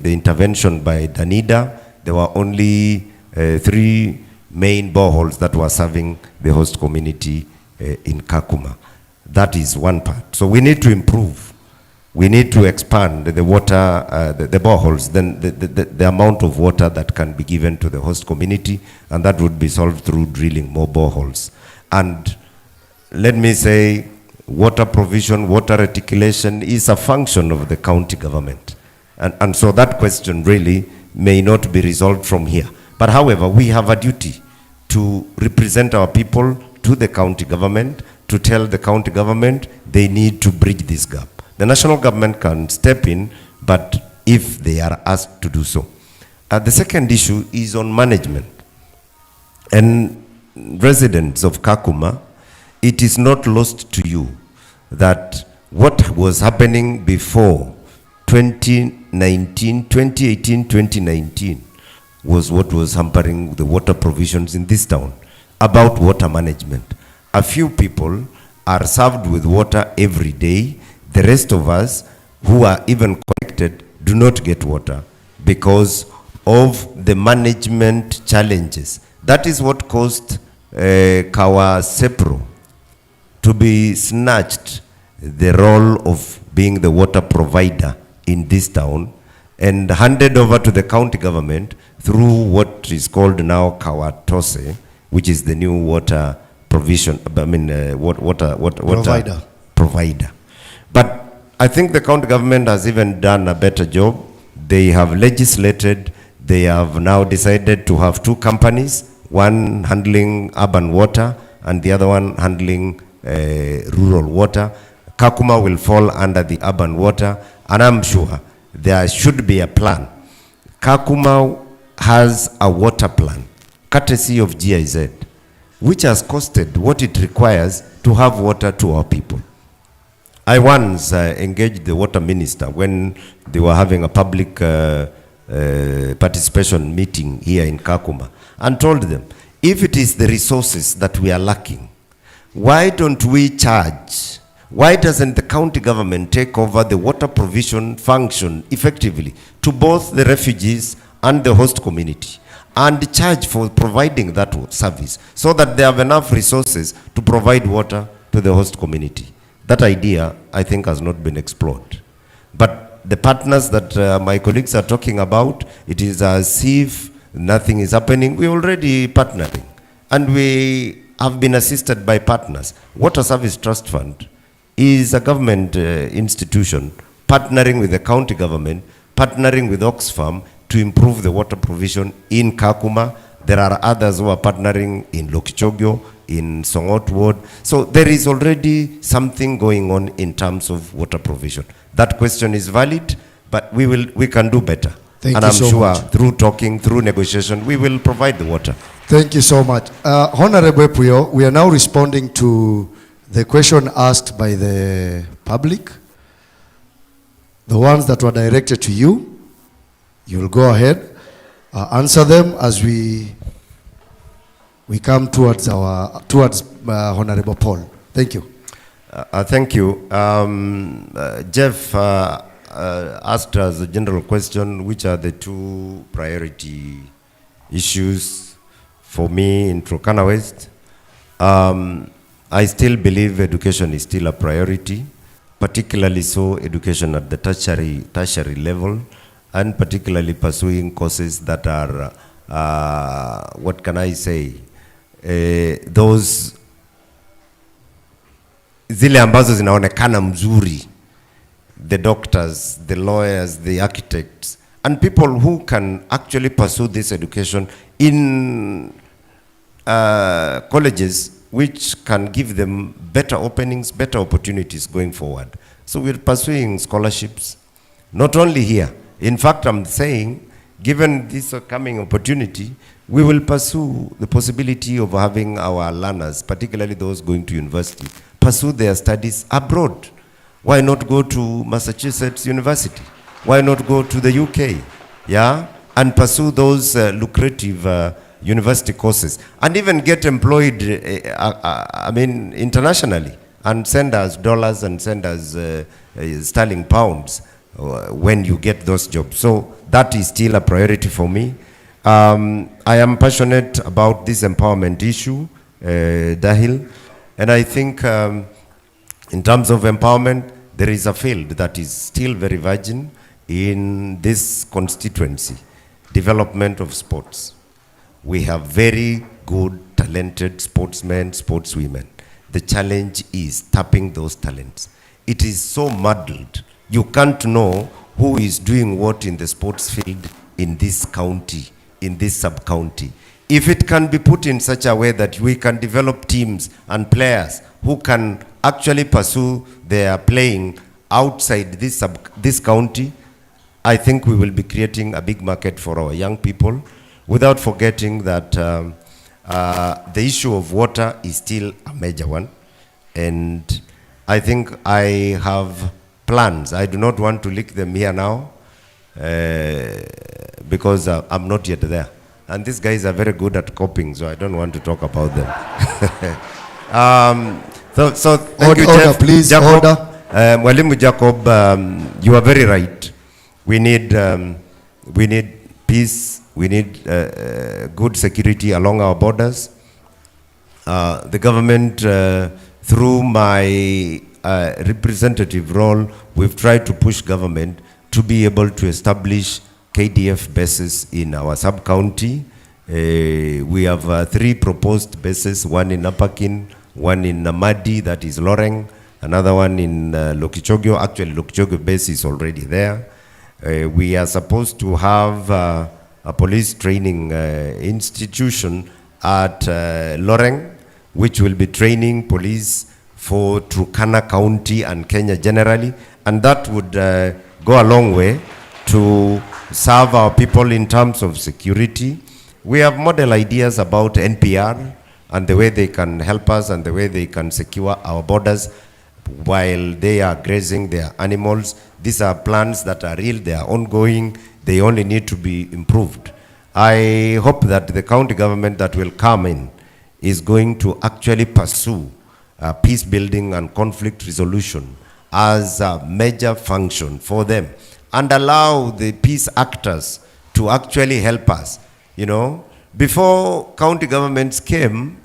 intervention by Danida, there were only 3 main boreholes that were serving the host community in KAKUMA. That is one part. So we need to improve. We need to expand the water, the boreholes, then the amount of water that can be given to the host community, and that would be solved through drilling more boreholes. And let me say, water provision, water reticulation is a function of the county government. And so that question really may not be resolved from here. But however, we have a duty to represent our people to the county government, to tell the county government they need to bridge this gap. The national government can step in, but if they are asked to do so. The second issue is on management. And residents of KAKUMA, it is not lost to you that what was happening before 2018, 2019 was what was hampering the water provisions in this town. About water management. A few people are served with water every day. The rest of us who are even connected do not get water because of the management challenges. That is what caused Kawa Sepro to be snatched the role of being the water provider in this town and handed over to the county government through what is called now Kawatose, which is the new water provision, water provider. But I think the county government has even done a better job. They have legislated, they have now decided to have 2 companies, one handling urban water and the other one handling rural water. KAKUMA will fall under the urban water, and I'm sure there should be a plan. KAKUMA has a water plan, courtesy of GIZ, which has costed what it requires to have water to our people. I once engaged the water minister when they were having a public participation meeting here in KAKUMA and told them, if it is the resources that we are lacking, why don't we charge? Why doesn't the county government take over the water provision function effectively to both the refugees and the host community and charge for providing that service so that they have enough resources to provide water to the host community? That idea, I think, has not been explored. But the partners that my colleagues are talking about, it is as if nothing is happening. We're already partnering. And we have been assisted by partners. Water Service Trust Fund is a government institution partnering with the county government, partnering with Oxfam to improve the water provision in KAKUMA. There are others who are partnering in Lokchogyo, in Songot Ward. So there is already something going on in terms of water provision. That question is valid, but we can do better. Thank and you I'm so sure much. through talking, through negotiation, we will provide the water. Thank you so much. Honorable Puyo, we are now responding to the question asked by the public. The ones that were directed to you, you will go ahead, answer them as we come towards Honorable Paul. Thank you. Thank you. Jeff asked us a general question, which are the 2 priority issues for me in Turkana West. I still believe education is still a priority, particularly so education at the tertiary level, and particularly pursuing courses that are, what can I say, those zile ambazo zinaonekana mzuri, the doctors, the lawyers, the architects, and people who can actually pursue this education in colleges which can give them better openings, better opportunities going forward. So we're pursuing scholarships, not only here. In fact, I'm saying, given this coming opportunity, we will pursue the possibility of having our learners, particularly those going to university, pursue their studies abroad. Why not go to Massachusetts University? Why not go to the UK? Yeah? And pursue those lucrative university courses, and even get employed, internationally, and send us dollars and send us sterling pounds when you get those jobs. So that is still a priority for me. I am passionate about this empowerment issue, Dahil, and I think in terms of empowerment, there is a field that is still very virgin in this constituency, development of sports. We have very good, talented sportsmen, sportswomen. The challenge is tapping those talents. It is so muddled. You can't know who is doing what in the sports field in this county, in this sub-county. If it can be put in such a way that we can develop teams and players who can actually pursue their playing outside this county, I think we will be creating a big market for our young people, without forgetting that the issue of water is still a major one. And I think I have plans. I do not want to leak them here now because I'm not yet there. And these guys are very good at coping, so I don't want to talk about them. So thank you, Jeff. Please, Jacob, order. Mwalimu Jacob, you are very right. We need peace. We need good security along our borders. The government, through my representative role, we've tried to push government to be able to establish KDF bases in our sub-county. We have 3 proposed bases, one in Napakin, one in Namadi, that is Loreng, another one in Lokichogyo. Actually, Lokichogyo base is already there. We are supposed to have a police training institution at Loreng, which will be training police for Turkana County and Kenya generally, and that would go a long way to serve our people in terms of security. We have model ideas about NPR and the way they can help us and the way they can secure our borders while they are grazing their animals. These are plans that are real, they are ongoing, they only need to be improved. I hope that the county government that will come in is going to actually pursue peace building and conflict resolution as a major function for them, and allow the peace actors to actually help us. You know, before county governments came,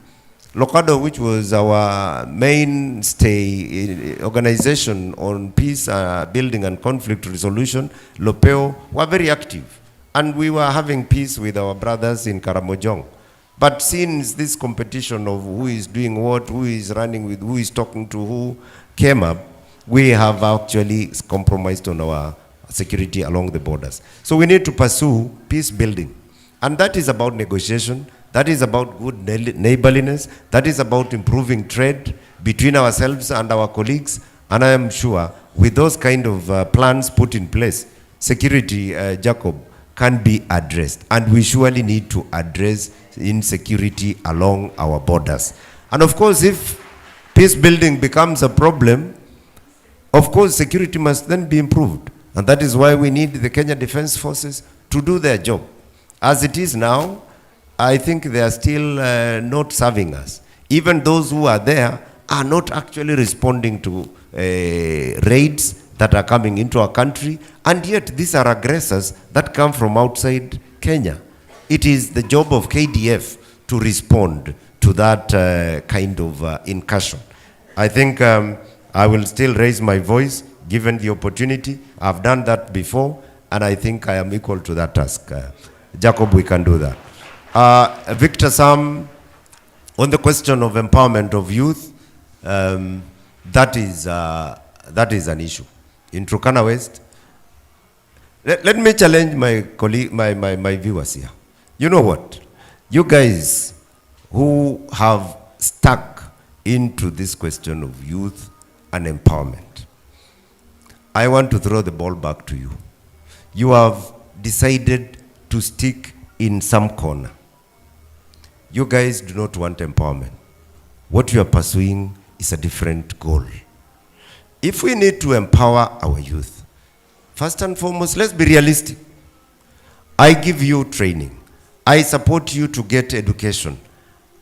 Locado, which was our mainstay organization on peace building and conflict resolution, Lopeo, were very active. And we were having peace with our brothers in Karamojong. But since this competition of who is doing what, who is running with, who is talking to who, came up, we have actually compromised on our security along the borders. So we need to pursue peace building. And that is about negotiation. That is about good neighborliness. That is about improving trade between ourselves and our colleagues. And I am sure with those kind of plans put in place, security, Jacob, can be addressed. And we surely need to address insecurity along our borders. And of course, if peace building becomes a problem, of course, security must then be improved. And that is why we need the Kenya Defense Forces to do their job. As it is now, I think they are still not serving us. Even those who are there are not actually responding to raids that are coming into our country, and yet these are aggressors that come from outside Kenya. It is the job of KDF to respond to that kind of incursion. I think I will still raise my voice given the opportunity. I've done that before, and I think I am equal to that task. Jacob, we can do that. Victor Sam, on the question of empowerment of youth, that is an issue. In Turkana West, Let me challenge my colleague, my viewers here. You know what? You guys who have stuck into this question of youth and empowerment, I want to throw the ball back to you. You have decided to stick in some corner. You guys do not want empowerment. What you are pursuing is a different goal. If we need to empower our youth, first and foremost, let's be realistic. I give you training. I support you to get education.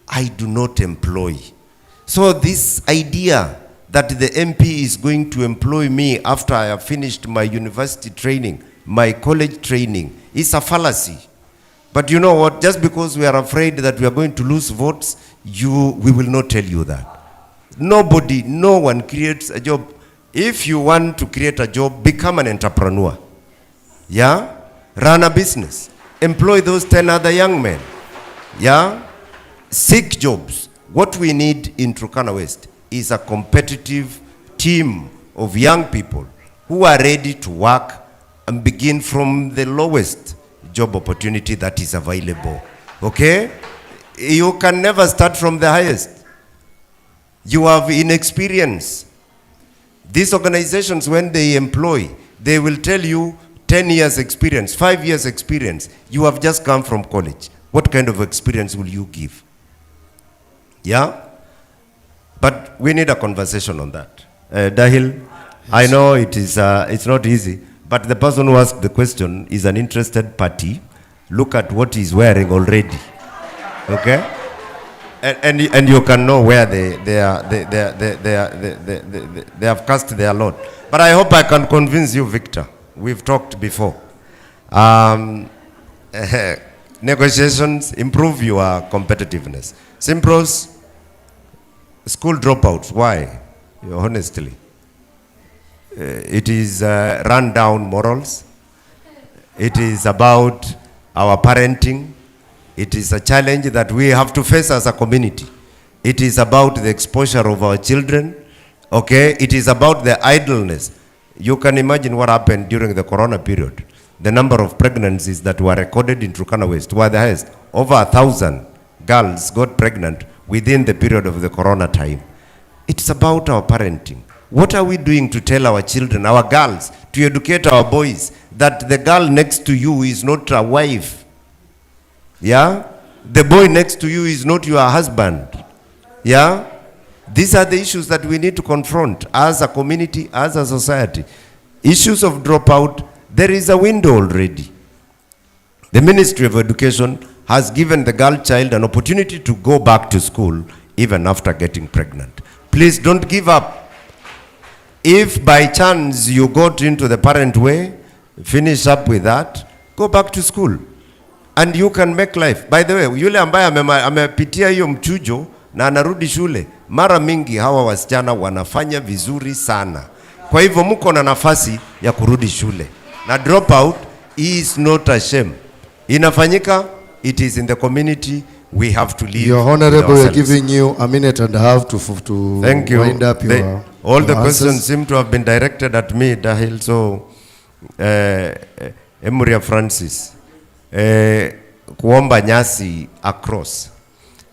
I do not employ. So this idea that the MP is going to employ me after I have finished my university training, my college training, is a fallacy. But you know what? Just because we are afraid that we are going to lose votes, we will not tell you that. Nobody, no one creates a job. If you want to create a job, become an entrepreneur. Yeah? Run a business. Employ those 10 other young men. Yeah? Seek jobs. What we need in Turkana West is a competitive team of young people who are ready to work and begin from the lowest job opportunity that is available. Okay? You can never start from the highest. You have inexperience. These organizations, when they employ, they will tell you 10 years experience, 5 years experience. You have just come from college. What kind of experience will you give? Yeah? But we need a conversation on that. Dahil, yes. I know it's not easy, but the person who asked the question is an interested party. Look at what he's wearing already. Okay? And you can know where they have cast their lot. But I hope I can convince you, Victor. We've talked before. Negotiations, improve your competitiveness. Simpros, school dropouts, why? Honestly. It is run down morals. It is about our parenting. It is a challenge that we have to face as a community. It is about the exposure of our children. Okay? It is about the idleness. You can imagine what happened during the corona period. The number of pregnancies that were recorded in Turkana West were the highest. Over 1,000 girls got pregnant within the period of the corona time. It's about our parenting. What are we doing to tell our children, our girls, to educate our boys that the girl next to you is not a wife? Yeah? The boy next to you is not your husband. Yeah? These are the issues that we need to confront as a community, as a society. Issues of dropout, there is a window already. The Ministry of Education has given the girl child an opportunity to go back to school even after getting pregnant. Please don't give up. If by chance you got into the parent way, finish up with that, go back to school. And you can make life. By the way, yule ambaye amepitia hiyo mchujo na anarudi shule, mara mingi hawa wasichana wanafanya vizuri sana. Kwa hivyo mko na nafasi ya kurudi shule. Na dropout is not a shame. Inafanyika, it is in the community. We have to live. Your Honorable, we are giving you a minute and a half to Thank you. wind up your all the answers. questions seem to have been directed at me, Dahil. So, Emuria Francis. Kuomba nyasi across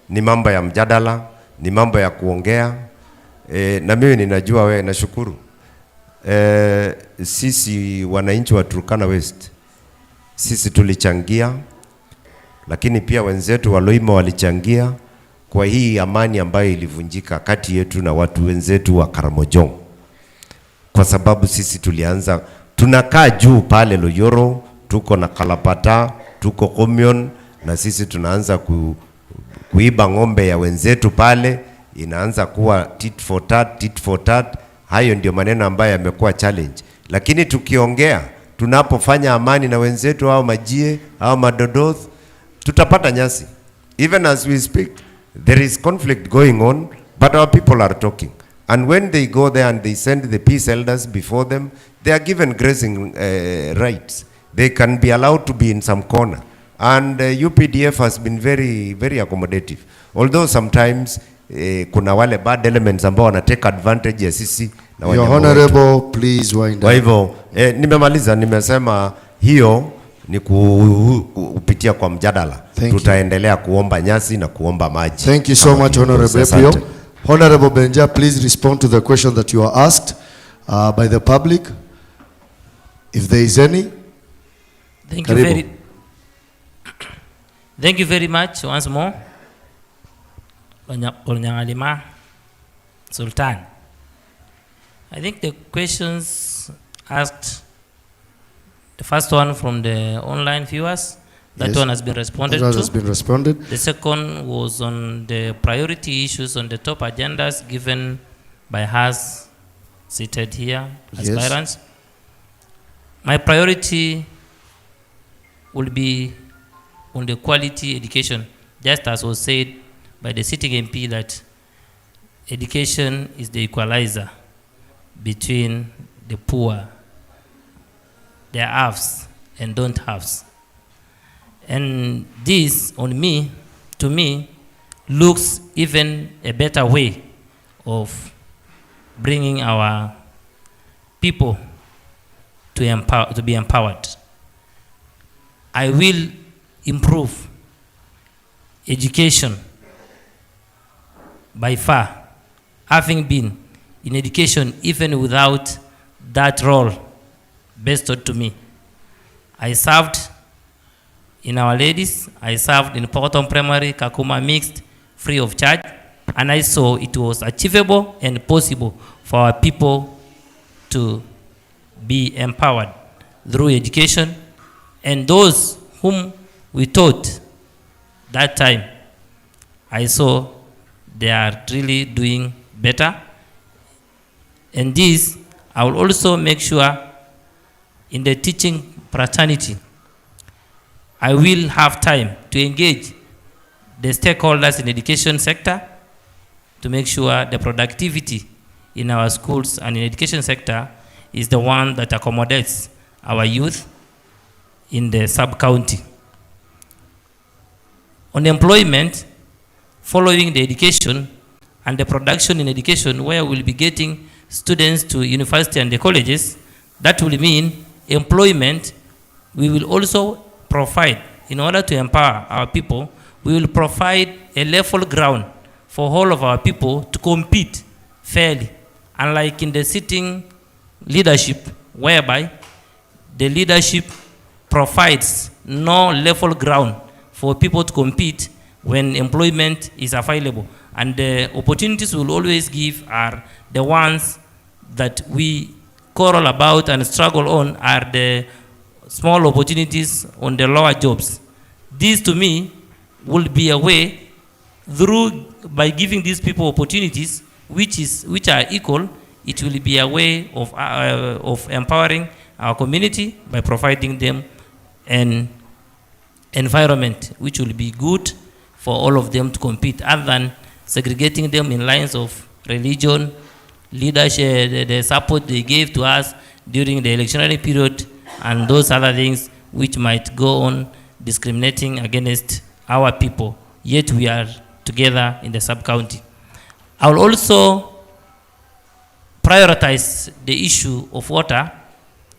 ni mambo ya mjadala, ni mambo ya kuongea. Na mimi ninajua wewe, nashukuru. Sisi wananchi wa Turkana West, sisi tulichangia, lakini pia wenzetu wa Loima walichangia kwa hii amani ambayo ilivunjika kati yetu na watu wenzetu wa Karamojong. Kwa sababu sisi tulianza, tunakaa juu pale Loyoro, tuko na Kalapata, tuko Komion, na sisi tunaanza kuiba ng'ombe ya wenzetu pale, inaanza kuwa tit for tat. Hayo ndio maneno ambayo yamekuwa challenge. Lakini tukiongea, tunapofanya amani na wenzetu au majie au madodoth, tutapata nyasi. Even as we speak, there is conflict going on, but our people are talking. And when they go there and they send the peace elders before them, they are given grazing rights. They can be allowed to be in some corner. And UPDF has been very, very accommodative. Although sometimes kuna wale bad elements ambao wana take advantage ya sisi na Your Honorable, please wind up. Kwa hivyo nimemaliza, nimesema hiyo ni kupitia kwa mjadala. Tutaendelea kuomba nyasi na kuomba maji. Thank you so much, Honorable Epio. Honorable Benja, please respond to the question that you are asked by the public, if there is any. Thank you very much once more, Onyangalima Sultan. I think the questions asked, the first one from the online viewers, that one has been responded to. That has been responded. The second was on the priority issues on the top agendas given by us seated here, aspirants. My priority will be on the quality education, just as was said by the sitting MP, that education is the equalizer between the poor, their haves and don't haves. And this, on me, to me, looks even a better way of bringing our people to be empowered. I will improve education by far, having been in education even without that role bestowed to me. I served in Our Ladies, I served in Porton Primary, KAKUMA Mixed, free of charge, and I saw it was achievable and possible for our people to be empowered through education. And those whom we taught that time, I saw they are really doing better. And this, I will also make sure in the teaching fraternity, I will have time to engage the stakeholders in the education sector to make sure the productivity in our schools and in the education sector is the one that accommodates our youth in the sub-county. On employment, following the education and the production in education, where we'll be getting students to university and the colleges, that will mean employment. We will also provide, in order to empower our people, we will provide a level ground for all of our people to compete fairly. Unlike in the sitting leadership, whereby the leadership provides no level ground for people to compete when employment is available. And the opportunities we'll always give are the ones that we quarrel about and struggle on, are the small opportunities on the lower jobs. This, to me, will be a way by giving these people opportunities which are equal. It will be a way of empowering our community by providing them an environment which will be good for all of them to compete, other than segregating them in lines of religion, leadership, the support they gave to us during the electionary period, and those other things which might go on discriminating against our people, yet we are together in the sub-county. I will also prioritize the issue of water,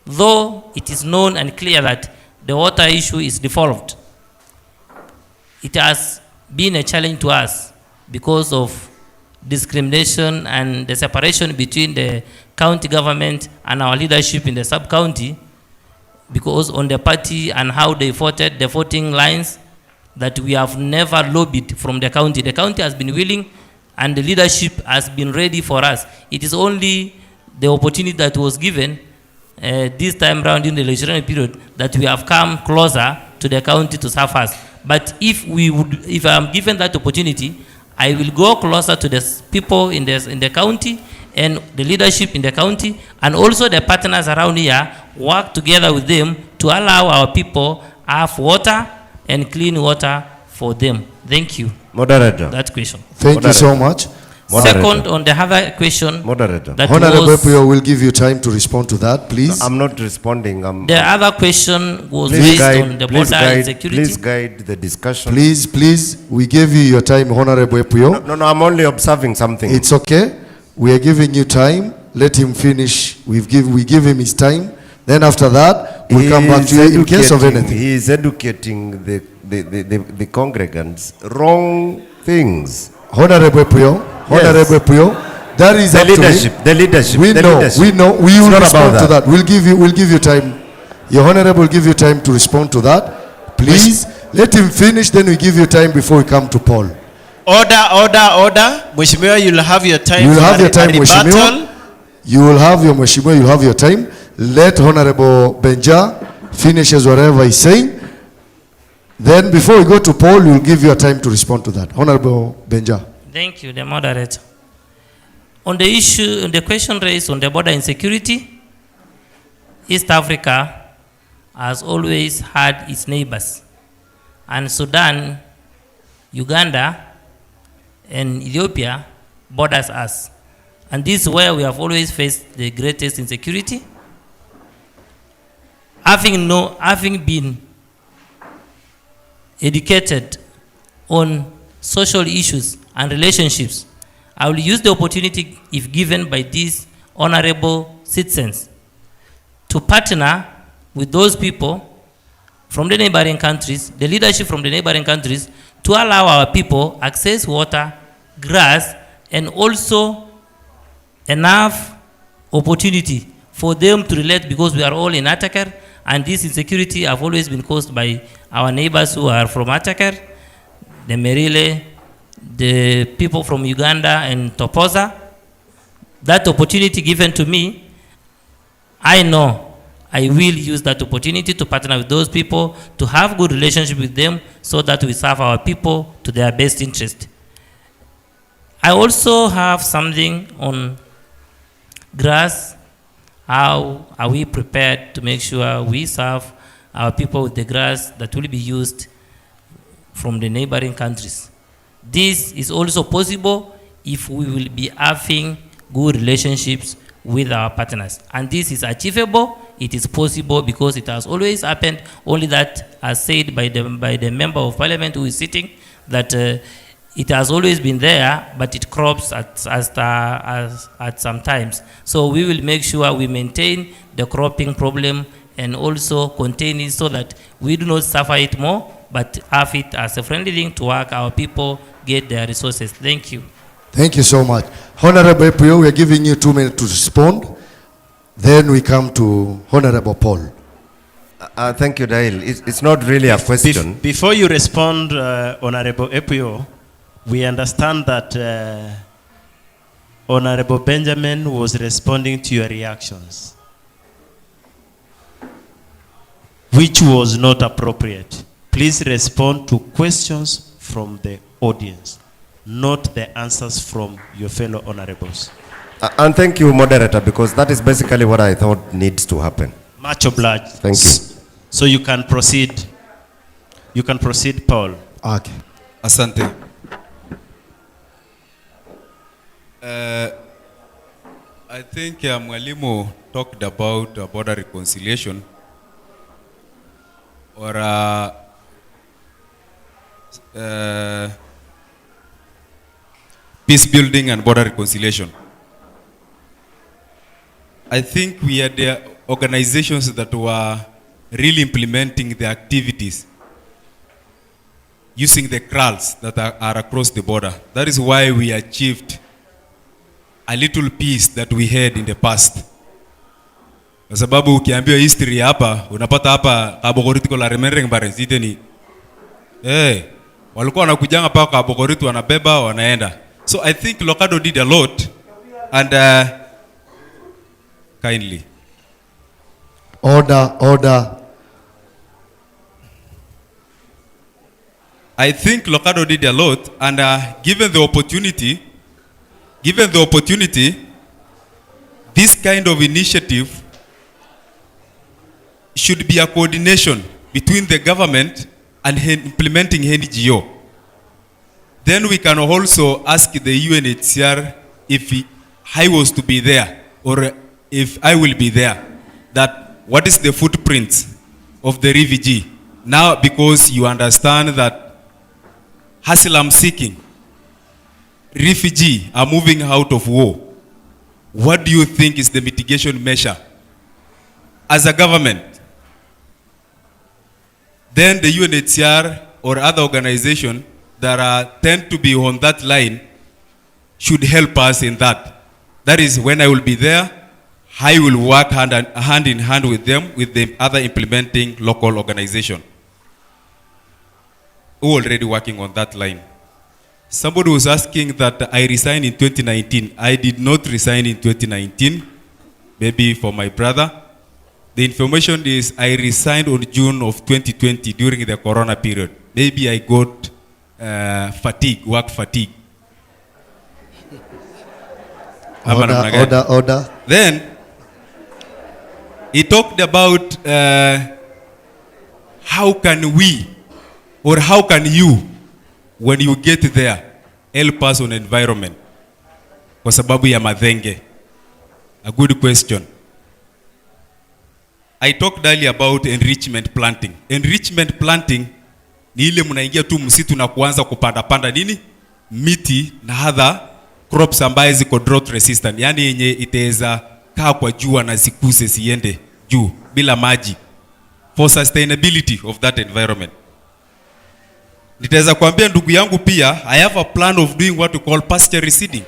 though it is known and clear that the water issue is devolved. It has been a challenge to us because of discrimination and the separation between the county government and our leadership in the sub-county, because on the party and how they voted, the voting lines, that we have never lobbied from the county. The county has been willing and the leadership has been ready for us. It is only the opportunity that was given this time around in the electionary period that we have come closer to the county to serve us. But if I am given that opportunity, I will go closer to the people in the county and the leadership in the county, and also the partners around here, work together with them to allow our people have water and clean water for them. Thank you. Moderator. That question. Thank you so much. Moderator. Second, on the other question. Moderator. Honorable Epio will give you time to respond to that, please. I'm not responding. The other question was based on the border insecurity. Please guide the discussion. Please, we gave you your time, Honorable Epio. No, I'm only observing something. It's okay. We are giving you time. Let him finish. We give him his time. Then after that, We'll come back to you in case of educating- anything. He is educating the congregants wrong things. Honorable Puyo, Honorable Puyo, that is The up to me. leadership, the leadership, We the know, leadership. we know. We It's will not respond about to that. that. We'll give you time. Your Honorable will give you time to respond to that. Please let him finish. Then we give you time before we come to Paul. Order. Mheshimiwa, you'll have your time. You will for have a- your time, a rebuttal. Mheshimiwa. You will have your Mheshimiwa. You will have your time. Let Honorable Benja finishes whatever he's saying. Then before we go to Paul, we'll give you a time to respond to that. Honorable Benja. Thank you, the moderator. On the issue, on the question raised on the border insecurity, East Africa has always had its neighbors. And Sudan, Uganda, and Ethiopia borders us. And this is where we have always faced the greatest insecurity. Having been educated on social issues and relationships, I will use the opportunity, if given by these honorable citizens, to partner with those people from the neighboring countries, the leadership from the neighboring countries, to allow our people access water, grass, and also enough opportunity for them to relate, because we are all in Atakar, and this insecurity have always been caused by our neighbors who are from Atakar, the Merile, the people from Uganda and Topoza. That opportunity given to me, I know I will use that opportunity to partner with those people, to have good relationship with them, so that we serve our people to their best interest. I also have something on grass. How are we prepared to make sure we serve our people with the grass that will be used from the neighboring countries? This is also possible if we will be having good relationships with our partners. And this is achievable, it is possible, because it has always happened, only that, as said by the member of parliament who is sitting, that it has always been there, but it crops at some times. So we will make sure we maintain the cropping problem and also contain it, so that we do not suffer it more, but have it as a friendly thing to work our people get their resources. Thank you. Thank you so much. Honorable Puyo, we are giving you 2 minutes to respond. Then we come to Honorable Paul. Thank you, Dail. It's not really a question. Before you respond, Honorable Epuyo, we understand that Honorable Benjamin was responding to your reactions, which was not appropriate. Please respond to questions from the audience, not the answers from your fellow honorables. And thank you, moderator, because that is basically what I thought needs to happen. Much obliged. Thank you. So you can proceed. You can proceed, Paul. Okay. Asante. I think Mwalimu talked about border reconciliation, or peace building and border reconciliation. I think we had the organizations that were really implementing the activities using the kraals that are across the border. That is why we achieved a little peace that we had in the past. Kwa sababu ukiambiwa history hapa, unapata hapa Kabogoriti kwa la remereng baresite ni walikuwa wanakujanga pa Kabogoriti wanabeba wanaenda. So I think Lokado did a lot, and kindly. Order. I think Lokado did a lot, and given the opportunity, this kind of initiative should be a coordination between the government and implementing NGO. Then we can also ask the UNHCR if I was to be there, or if I will be there, that what is the footprint of the refugee? Now, because you understand that asylum seeking refugee are moving out of war, what do you think is the mitigation measure as a government then the UNHCR or other organization that tend to be on that line should help us in that. That is, when I will be there, I will work hand in hand with them, with the other implementing local organization who are already working on that line. Somebody was asking that I resigned in 2019. I did not resign in 2019, maybe for my brother. The information is I resigned on June of 2020 during the corona period. Maybe I got work fatigue. Order. Then, he talked about how can we, or how can you, when you get there, help us on environment. Kwa sababu ya madhenge. A good question. I talked earlier about enrichment planting. Enrichment planting ni ile mnaingia tu msitu na kuanza kupanda nini? Miti na other crops ambaye ziko drought resistant. Yani yenye itaweza kaa kwa jua na zikuse siende juu bila maji. For sustainability of that environment. Nitaweza kuambia ndugu yangu pia, I have a plan of doing what we call pasture reseeding.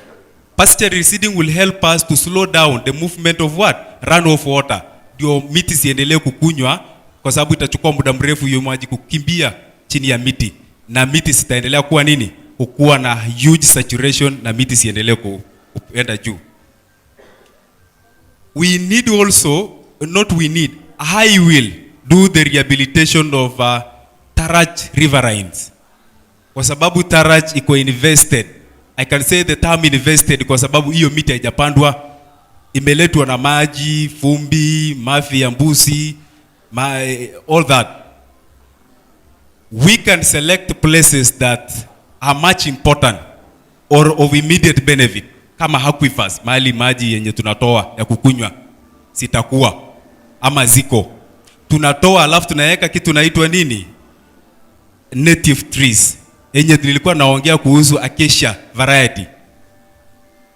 Pasture reseeding will help us to slow down the movement of what? Runoff water. Ndio miti siendelee kukunywa kwa sababu itachukua muda mrefu hiyo maji kukimbia chini ya miti. Na miti sitaendelea kuwa nini? Kukuwa na huge saturation na miti siendelee kuenda juu. We need also, I will do the rehabilitation of Taraj riverines. Kwa sababu Taraj iko invested. I can say the term invested kwa sababu hiyo miti haijapandwa, imeletwa na maji, fumbi, mafi ya mbuzi, all that. We can select places that are much important or of immediate benefit. Kama aquifers, mahali maji yenye tunatoa ya kukunywa sitakuwa ama ziko. Tunatoa alafu tunaweka kitu naitwa nini? Native trees. Yenye nilikuwa naongea kuhusu acacia variety.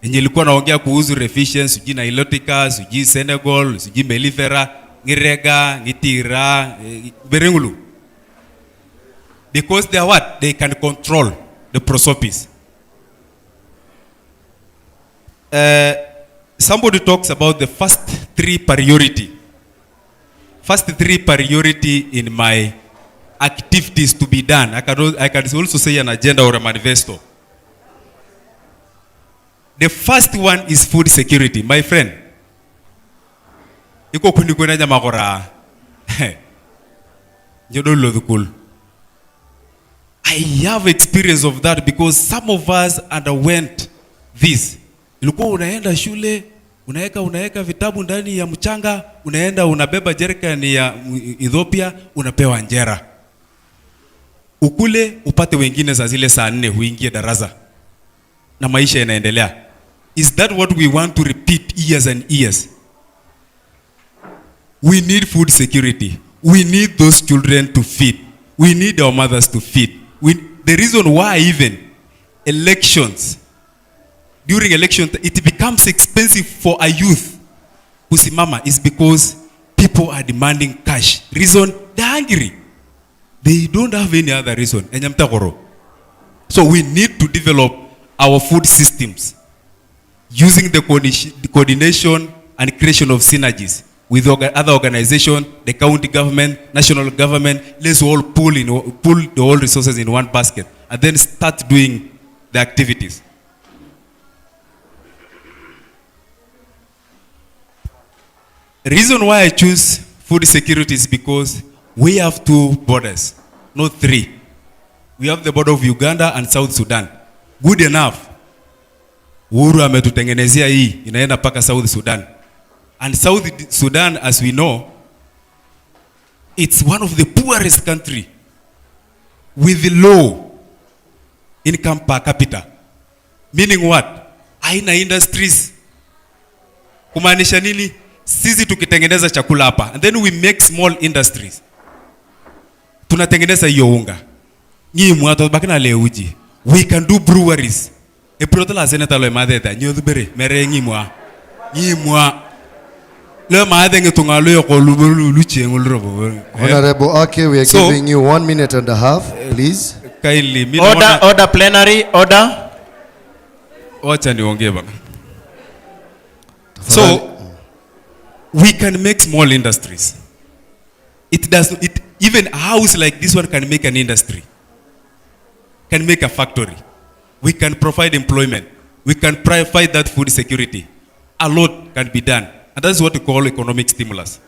Yenye nilikuwa naongea kuhusu reficience, sijui nilotica, sijui Senegal, sijui mellifera, ngirega, ngitira, berengulu. Because they are what? They can control the prosopis. Somebody talks about the first three priority. First three priority in my activities to be done. I can also say an agenda or a manifesto. The first one is food security. My friend, iko kundi kuna jama kora. I have experience of that because some of us underwent this. Ilikuwa unaenda shule, unaweka vitabu ndani ya mchanga, unaenda unabeba jerrycan ya Ethiopia, unapewa njera. Ukule upate wengine za zile saa 4 uingie darasa. Na maisha yanaendelea. Is that what we want to repeat years and years? We need food security. We need those children to feed. We need our mothers to feed. The reason why even elections, during election, it becomes expensive for a youth kusimama is because people are demanding cash. Reason, they're hungry. They don't have any other reason. So we need to develop our food systems using the coordination and creation of synergies with other organizations, the county government, national government. Let's all pull the whole resources in one basket and then start doing the activities. The reason why I choose food security is because we have 2 borders, not 3. We have the border of Uganda and South Sudan. Good enough. Uhuru ametutengenezea hii inaenda paka South Sudan. And South Sudan, as we know, it's one of the poorest country with low income per capita. Meaning what? Haina industries. Kumaanisha nini? Sisi tukitengeneza chakula hapa and then we make small industries. Tunatengeneza hiyo unga. Nyi mwato bakina leuji. We can do breweries. E protola seneta lo madeta nyodubere mere nyi mwa. Honorable Ake, we are giving you 1 minute and a half, please. Kindly. Order plenary, order. So, we can make small industries. Even a house like this one can make an industry, can make a factory. We can provide employment. We can provide that food security. A lot can be done. And that's what we call economic stimulus.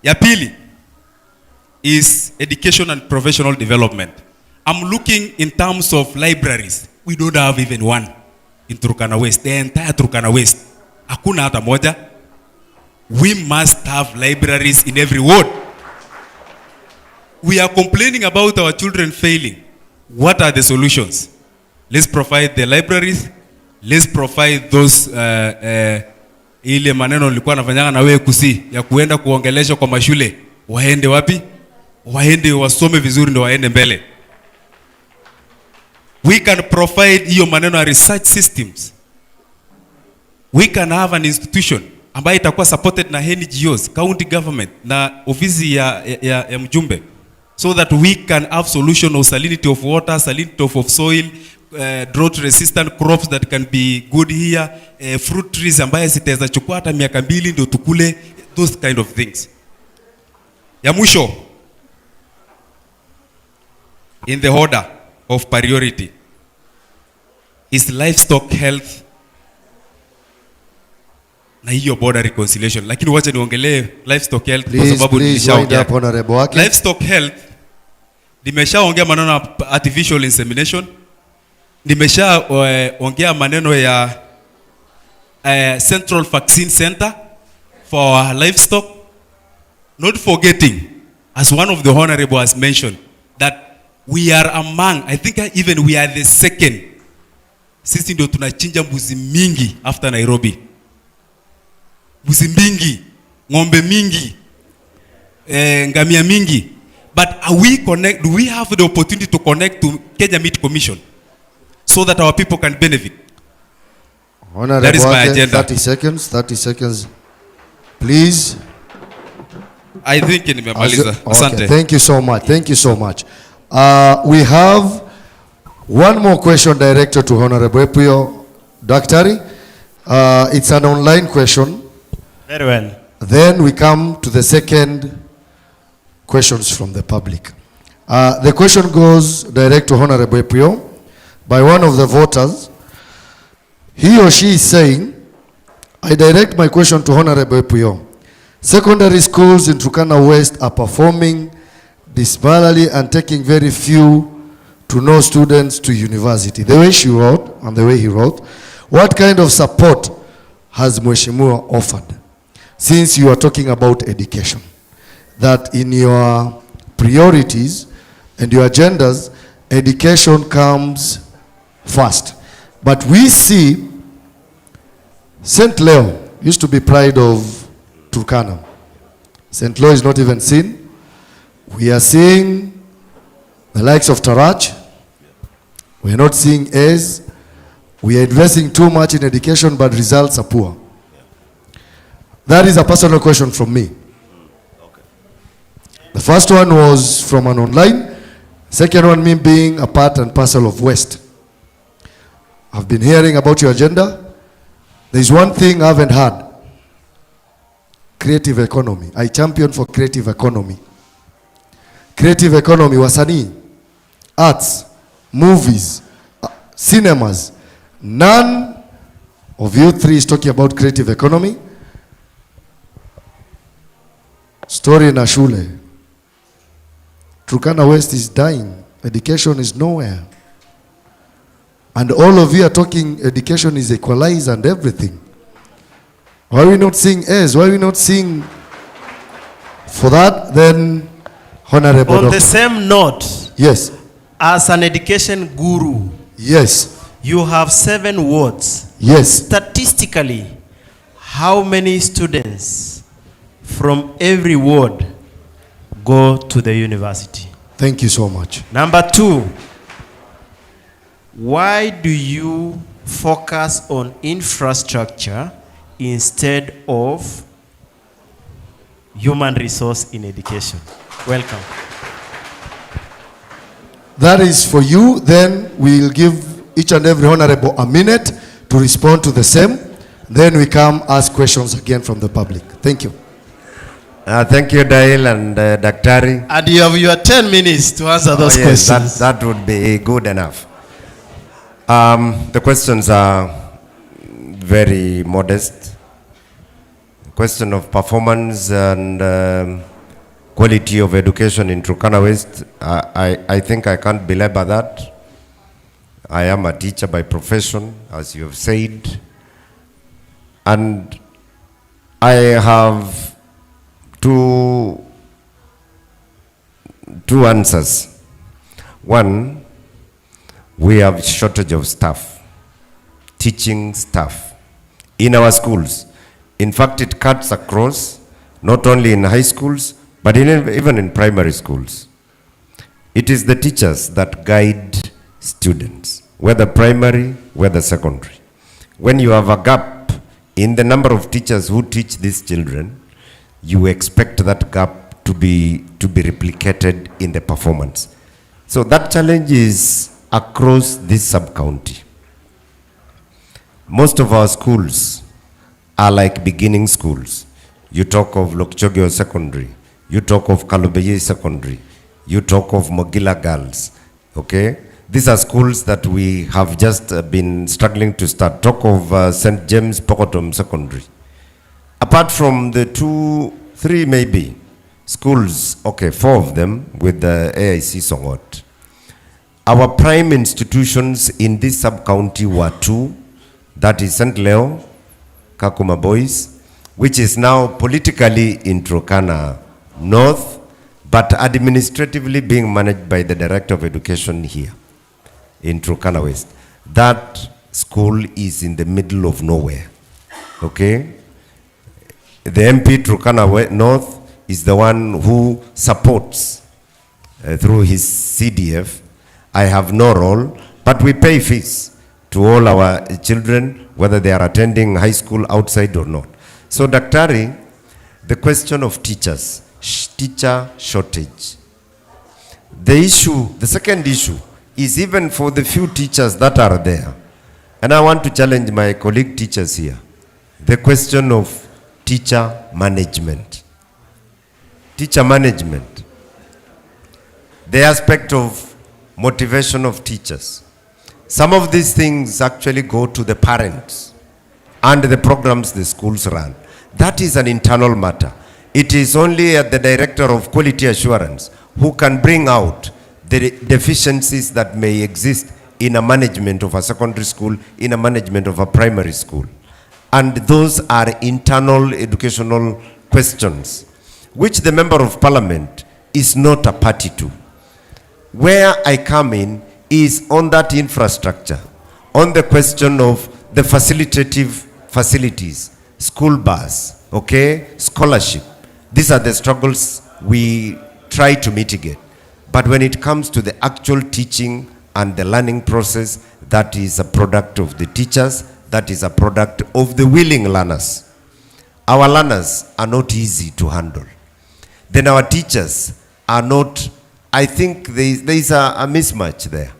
Ya pili is education and professional development. I'm looking in terms of libraries. We don't have even one in Turkana West, the entire Turkana West. Hakuna hata moja. We must have libraries in every ward. We are complaining about our children failing. What are the solutions? Let's provide the libraries. Let's provide those ile maneno nilikuwa nafanyanga na wewe kusi ya kuenda kuongelesha kwa mashule. Waende wapi? Waende wasome vizuri ndio waende mbele. We can provide hiyo maneno ya research systems. We can have an institution ambayo itakuwa supported na NGOs, county government na ofisi ya mjumbe, so that we can have solution of salinity of water, salinity of soil, drought resistant crops that can be good here, fruit trees ambaye zitaweza chukua hata miaka 2 ndio tukule, those kind of things. Ya mwisho, in the order of priority is livestock health na hiyo border reconciliation. Lakini wacha niongelee livestock health kwa sababu nilishaongea. Livestock health nimeshaongea maneno ya artificial insemination. Nimeshaongea maneno ya central vaccine center for our livestock. Not forgetting, as one of the honorable has mentioned, that we are among, I think even we are the second. Sisi ndio tunachinja mbuzi mingi after Nairobi. Mbuzi mingi, ng'ombe mingi, ngamia mingi. But do we have the opportunity to connect to Kenya Meat Commission so that our people can benefit? Honorable, that is my agenda. 30 seconds, please. I think nimemaliza. Asante. Thank you so much. Thank you so much. We have one more question directed to Honorable Epuyo Daktari. It's an online question. Very well. Then we come to the second questions from the public. The question goes direct to Honorable Epuyo by one of the voters. He or she is saying, I direct my question to Honorable Epuyo. Secondary schools in Turkana West are performing dismally and taking very few to no students to university. The way she wrote and the way he wrote, what kind of support has Mheshimiwa offered? Since you are talking about education, that in your priorities and your agendas, education comes first. But we see St. Leo used to be pride of Turkana. St. Leo is not even seen. We are seeing the likes of Tarach. We are not seeing A's. We are investing too much in education, but results are poor. That is a personal question from me. The first one was from an online. Second one, me being a part and parcel of West. I've been hearing about your agenda. There's one thing I haven't had. Creative economy. I champion for creative economy. Creative economy, wasanii, arts, movies, cinemas. None of you three is talking about creative economy. Story na shule. Turkana West is dying. Education is nowhere. And all of you are talking education is equalized and everything. Why are we not seeing A's? Why are we not seeing for that? Then Honorable On Doctor. the same note, yes, as an education guru, yes, you have 7 wards. Yes. Statistically, how many students from every ward go to the university? Thank you so much. Number 2, why do you focus on infrastructure instead of human resource in education. Welcome. That is for you. Then we'll give each and every honorable a minute to respond to the same. Then we come ask questions again from the public. Thank you. Thank you, Dail and Daktari. And you have your 10 minutes to answer those questions. That would be good enough. The questions are very modest. Question of performance and quality of education in Turkana West. I think I can't belabor that. I am a teacher by profession, as you have said. And I have two answers. One, we have shortage of staff, teaching staff in our schools. In fact, it cuts across, not only in high schools, but even in primary schools. It is the teachers that guide students, whether primary, whether secondary. When you have a gap in the number of teachers who teach these children, you expect that gap to be replicated in the performance. So that challenge is across this sub-county. Most of our schools are like beginning schools. You talk of Lokchogyo Secondary, you talk of Kalubeye Secondary, you talk of Mogila Girls, okay? These are schools that we have just been struggling to start. Talk of St. James Pokotom Secondary. Apart from the 2, 3 maybe schools, okay, 4 of them with the AIC Songot. Our prime institutions in this sub-county were 2, that is St. Leo, KAKUMA Boys, which is now politically in Turkana North, but administratively being managed by the Director of Education here in Turkana West. That school is in the middle of nowhere, okay? The MP Turkana North is the one who supports through his CDF. I have no role, but we pay fees to all our children, whether they are attending high school outside or not. So, Daktari, the question of teachers, teacher shortage. The second issue is even for the few teachers that are there, and I want to challenge my colleague teachers here, the question of teacher management. Teacher management. The aspect of motivation of teachers. Some of these things actually go to the parents and the programs the schools run. That is an internal matter. It is only at the Director of Quality Assurance who can bring out the deficiencies that may exist in a management of a secondary school, in a management of a primary school. And those are internal educational questions, which the Member of Parliament is not a party to. Where I come in is on that infrastructure, on the question of the facilitative facilities, school bus, okay, scholarship. These are the struggles we try to mitigate. But when it comes to the actual teaching and the learning process, that is a product of the teachers, that is a product of the willing learners. Our learners are not easy to handle. Then our teachers are not, I think there is a mismatch there.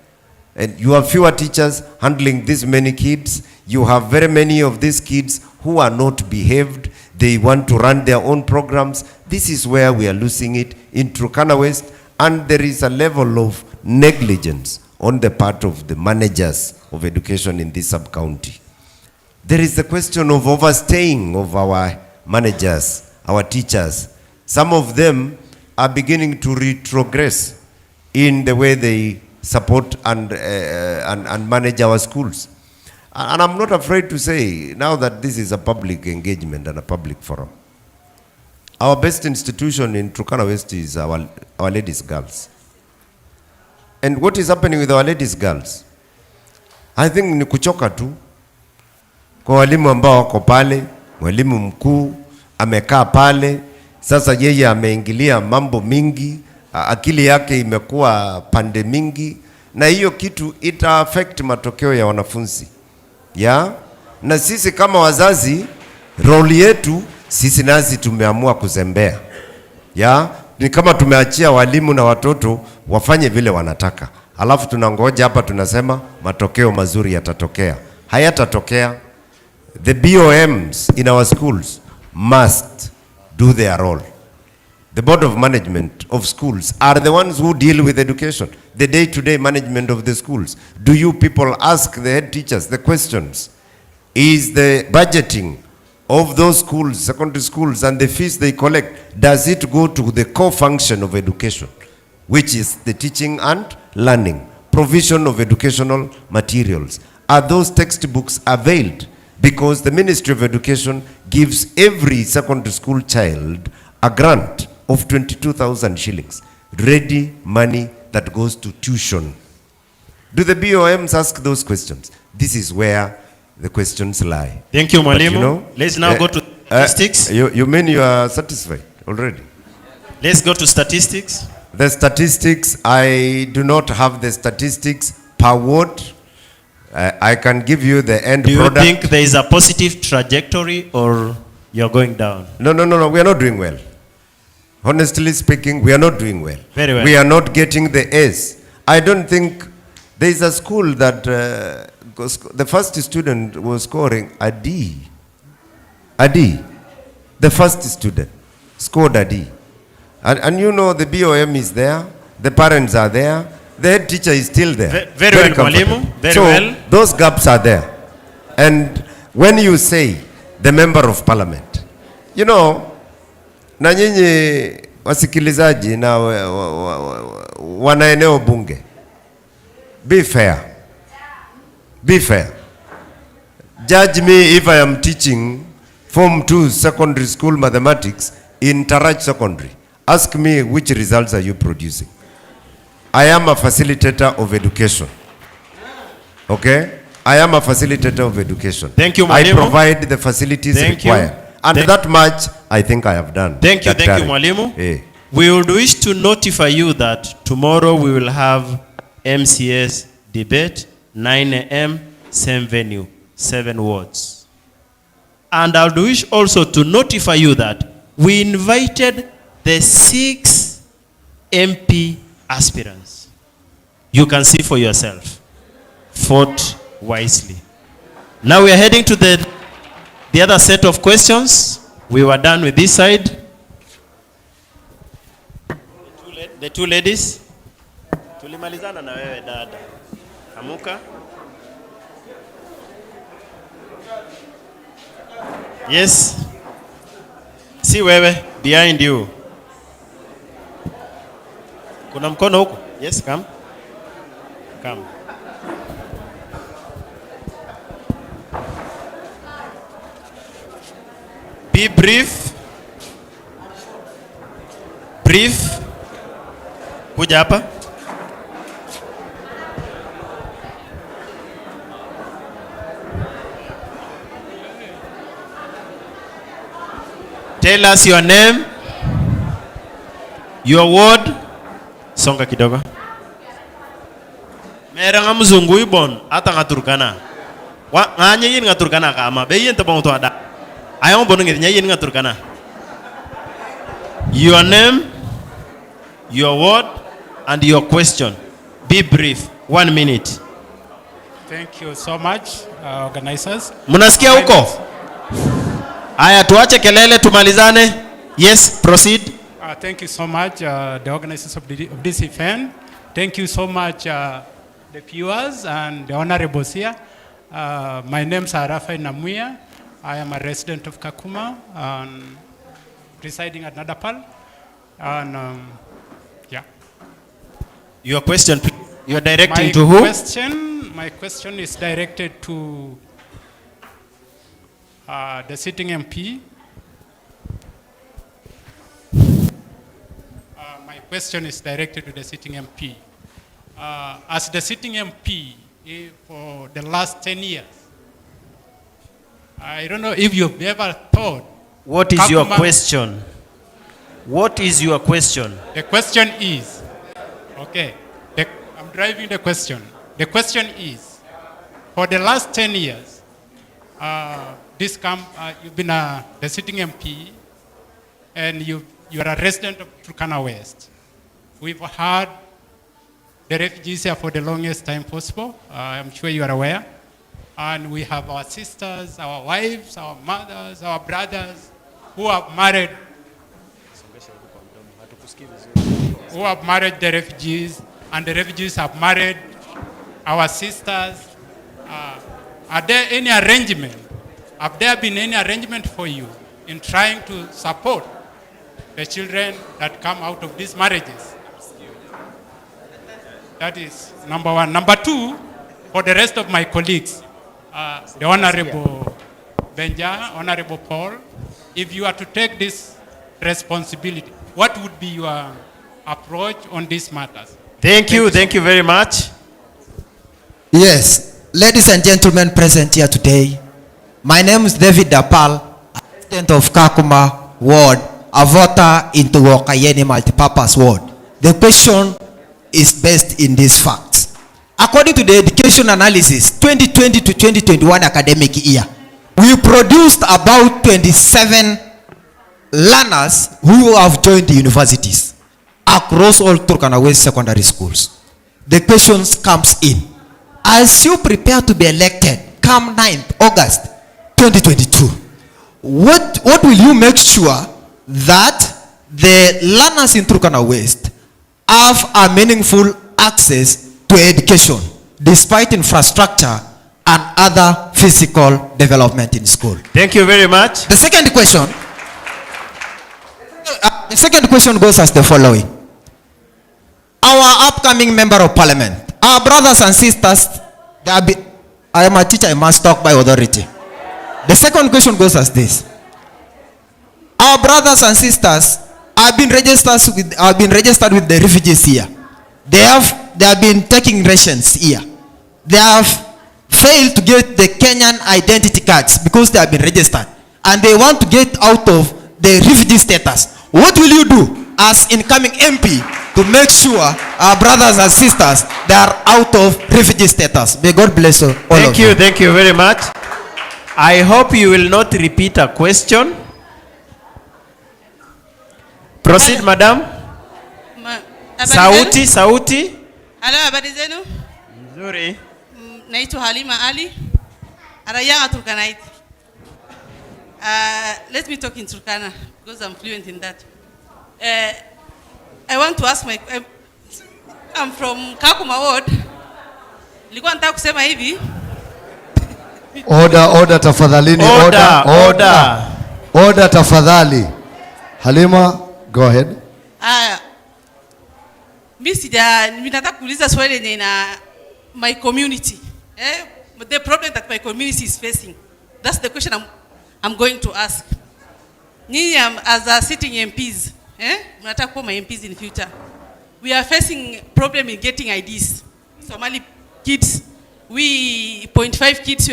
And you have fewer teachers handling this many kids. You have very many of these kids who are not behaved. They want to run their own programs. This is where we are losing it in Turkana West. And there is a level of negligence on the part of the managers of education in this sub-county. There is the question of overstaying of our managers, our teachers. Some of them are beginning to retrogress in the way they support and manage our schools. And I'm not afraid to say, now that this is a public engagement and a public forum, our best institution in Turkana West is our ladies' girls. And what is happening with our ladies' girls? I think ni kuchoka tu. Kwa walimu ambao wako pale, mwalimu mkuu amekaa pale, sasa yeye ameingilia mambo mingi, akili yake imekuwa pande mingi, na hiyo kitu ita affect matokeo ya wanafunzi. Ya? Na sisi kama wazazi, role yetu, sisi nazi tumeamua kuzembea. Ya, ni kama tumeachia walimu na watoto wafanye vile wanataka. Alafu tunangoja hapa tunasema matokeo mazuri yatatokea. Hayatatokea. The BOMs in our schools must do their role. The board of management of schools are the ones who deal with education, the day-to-day management of the schools. Do you people ask the head teachers the questions? Is the budgeting of those schools, secondary schools, and the fees they collect, does it go to the core function of education, which is the teaching and learning, provision of educational materials? Are those textbooks availed? Because the Ministry of Education gives every secondary school child a grant of 22,000 shillings, ready money that goes to tuition. Do the BOMs ask those questions? This is where the questions lie. Thank you, Mwalimu. You know, let's now go to statistics. You mean you are satisfied already? Let's go to statistics. The statistics, I do not have the statistics per ward. I can give you the end product. Do you think there is a positive trajectory or you're going down? No, we are not doing well. Honestly speaking, we are not doing well. Very well. We are not getting the A's. I don't think there is a school that the first student was scoring a D. A D. The first student scored a D. And you know the BOM is there, the parents are there, the head teacher is still there. Very well, Mwalimu. Very well. Those gaps are there. And when you say the member of parliament, you know, na nyinyi wasikilizaji na wanaeneo bunge, be fair. Be fair. Judge me if I am teaching Form 2 secondary school mathematics in Taraj Secondary. Ask me which results are you producing. I am a facilitator of education. Okay? I am a facilitator of education. Thank you, Mwalimu. I provide the facilities required. And that much, I think I have done. Thank you, Mwalimu. We would wish to notify you that tomorrow we will have MCS debate, 9 a.m., same venue, 7 wards. And I would wish also to notify you that we invited the 6 MP aspirants. You can see for yourself. Vote wisely. Now we are heading to the other set of questions. We were done with this side. The two ladies. Tulimalizana na wewe dada. Amuka. Yes. Si wewe, behind you. Kuna mkono huko? Yes, come. Come. Be brief. Brief. Kuja hapa. Tell us your name, your word. Songa kidogo. Meranga mzungu ibon ata ngaturkana. Wa nganye yin ngaturkana kama be yin tabong to ada. Ayong bonong nginya yin ngaturkana. Your name, your word, and your question. Be brief. 1 minute. Thank you so much, organizers. Munasikia huko? Aya, tuache kelele tumalizane. Yes, proceed. Thank you so much, the organizers of this event. Thank you so much, the viewers and the honorables here. My name is Rafael Namuya. I am a resident of KAKUMA and residing at Nadapal. And yeah. Your question, you are directing to who? My question is directed to the sitting MP. My question is directed to the sitting MP. As the sitting MP for the last 10 years, I don't know if you've ever thought. What is your question? What is your question? The question is, okay, I'm driving the question. The question is, for the last 10 years, you've been the sitting MP, and you've you are a resident of Turkana West. We've had the refugees here for the longest time possible. I'm sure you are aware. And we have our sisters, our wives, our mothers, our brothers who have married the refugees, and the refugees have married our sisters. Are there any arrangement? Have there been any arrangement for you in trying to support the children that come out of these marriages? That is number one. Number two, for the rest of my colleagues, the Honorable Benja, Honorable Paul, if you are to take this responsibility, what would be your approach on these matters? Thank you very much. Yes, ladies and gentlemen present here today, my name is David Dapal, resident of KAKUMA ward, a voter into Wakayeni multipurpose ward. The question is based in these facts. According to the education analysis, 2020 to 2021 academic year, we produced about 27 learners who have joined the universities across all Turkana West secondary schools. The questions comes in. As you prepare to be elected, come 9th August 2022, what will you make sure that the learners in Turkana West have a meaningful access to education despite infrastructure and other physical development in school? Thank you very much. The second question goes as the following. Our upcoming member of parliament, our brothers and sisters, I am a teacher, I must talk by authority. The second question goes as this. Our brothers and sisters have been registered with the refugees here. They have been taking rations here. They have failed to get the Kenyan identity cards because they have been registered, and they want to get out of the refugee status. What will you do as incoming MP to make sure our brothers and sisters, they are out of refugee status? May God bless you all. Thank you very much. I hope you will not repeat a question. Proceed, madam. Sauti. Hello, habari zenu? Nzuri. Naitwa Halima Ali. Araya Turkanaite. Let me talk in Turkana because I'm fluent in that. I want to ask I'm from KAKUMA ward. Nilikuwa nataka kusema hivi. Order tafadhalini. Order tafadhali. Halima, go ahead. Mimi nataka kuuliza swali yenye na my community. The problem that my community is facing. That's the question I'm going to ask. Nyinyi as a sitting MPs, mnataka kuwa my MPs in the future. We are facing problem in getting IDs. Somali kids, we 0.5 kids,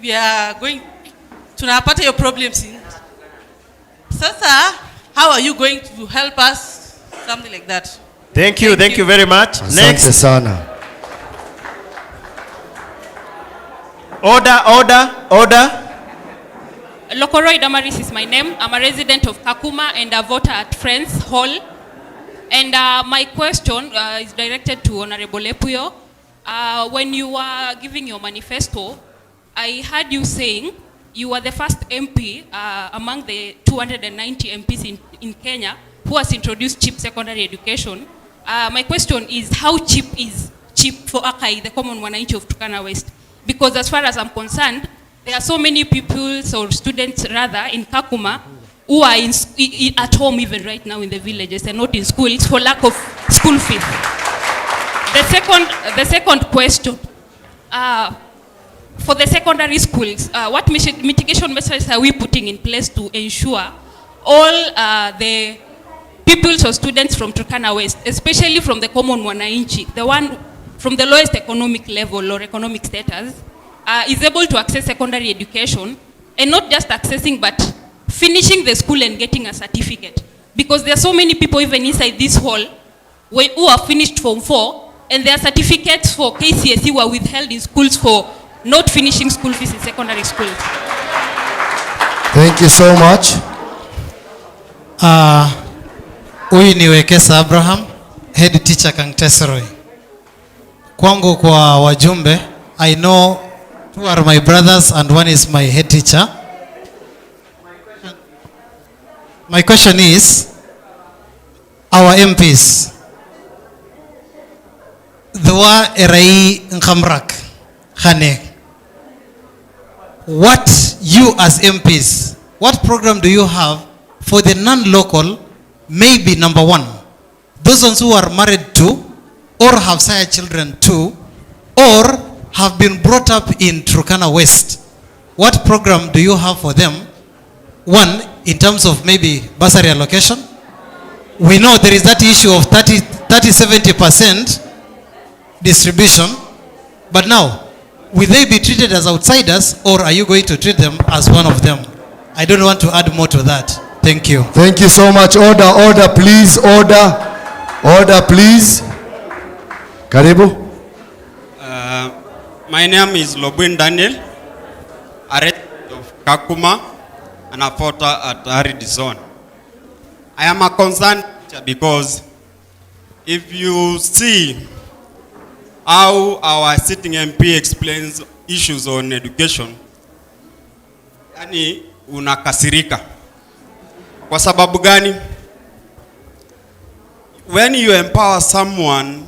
we are going tunapata your problems in. Sasa, how are you going to help us? Something like that. Thank you very much. Asante sana. Order. Lokoroy Damaris is my name. I'm a resident of KAKUMA and a voter at Friends Hall. And my question is directed to Honorable Epuyo. When you were giving your manifesto, I heard you saying you were the first MP among the 290 MPs in Kenya who has introduced cheap secondary education. My question is, how cheap is cheap for Akai, the common wananchi of Turkana West? Because as far as I'm concerned, there are so many people, or students rather, in KAKUMA who are at home even right now in the villages and not in school. It's for lack of school fees. The second question, for the secondary schools, what mitigation measures are we putting in place to ensure all the pupils or students from Turkana West, especially from the common wananchi, the one from the lowest economic level or economic status, is able to access secondary education, and not just accessing but finishing the school and getting a certificate? Because there are so many people even inside this hall who have finished Form 4 and their certificates for KCSE were withheld in schools for not finishing school fees in secondary schools. Thank you so much. Huyu ni Wekesa Abraham, head teacher Kangteseroi. Kwangu kwa wajumbe, I know two are my brothers and one is my head teacher. My question is, our MPs, Dwa Erai Nkamrak, Khane, what you as MPs, what program do you have for the non-local, maybe number one, those ones who are married to, or have sire children to, or have been brought up in Turkana West? What program do you have for them? One, in terms of maybe bursary allocation. We know there is that issue of 30-70% distribution, but now, will they be treated as outsiders, or are you going to treat them as one of them? I don't want to add more to that. Thank you. Thank you so much. Order, order, please. Order. Order, please. Karibu. My name is Lobwin Daniel, a resident of KAKUMA and a voter at Arid Zone. I am a concerned teacher because if you see how our sitting MP explains issues on education, yani unakasirika. Kwa sababu gani? When you empower someone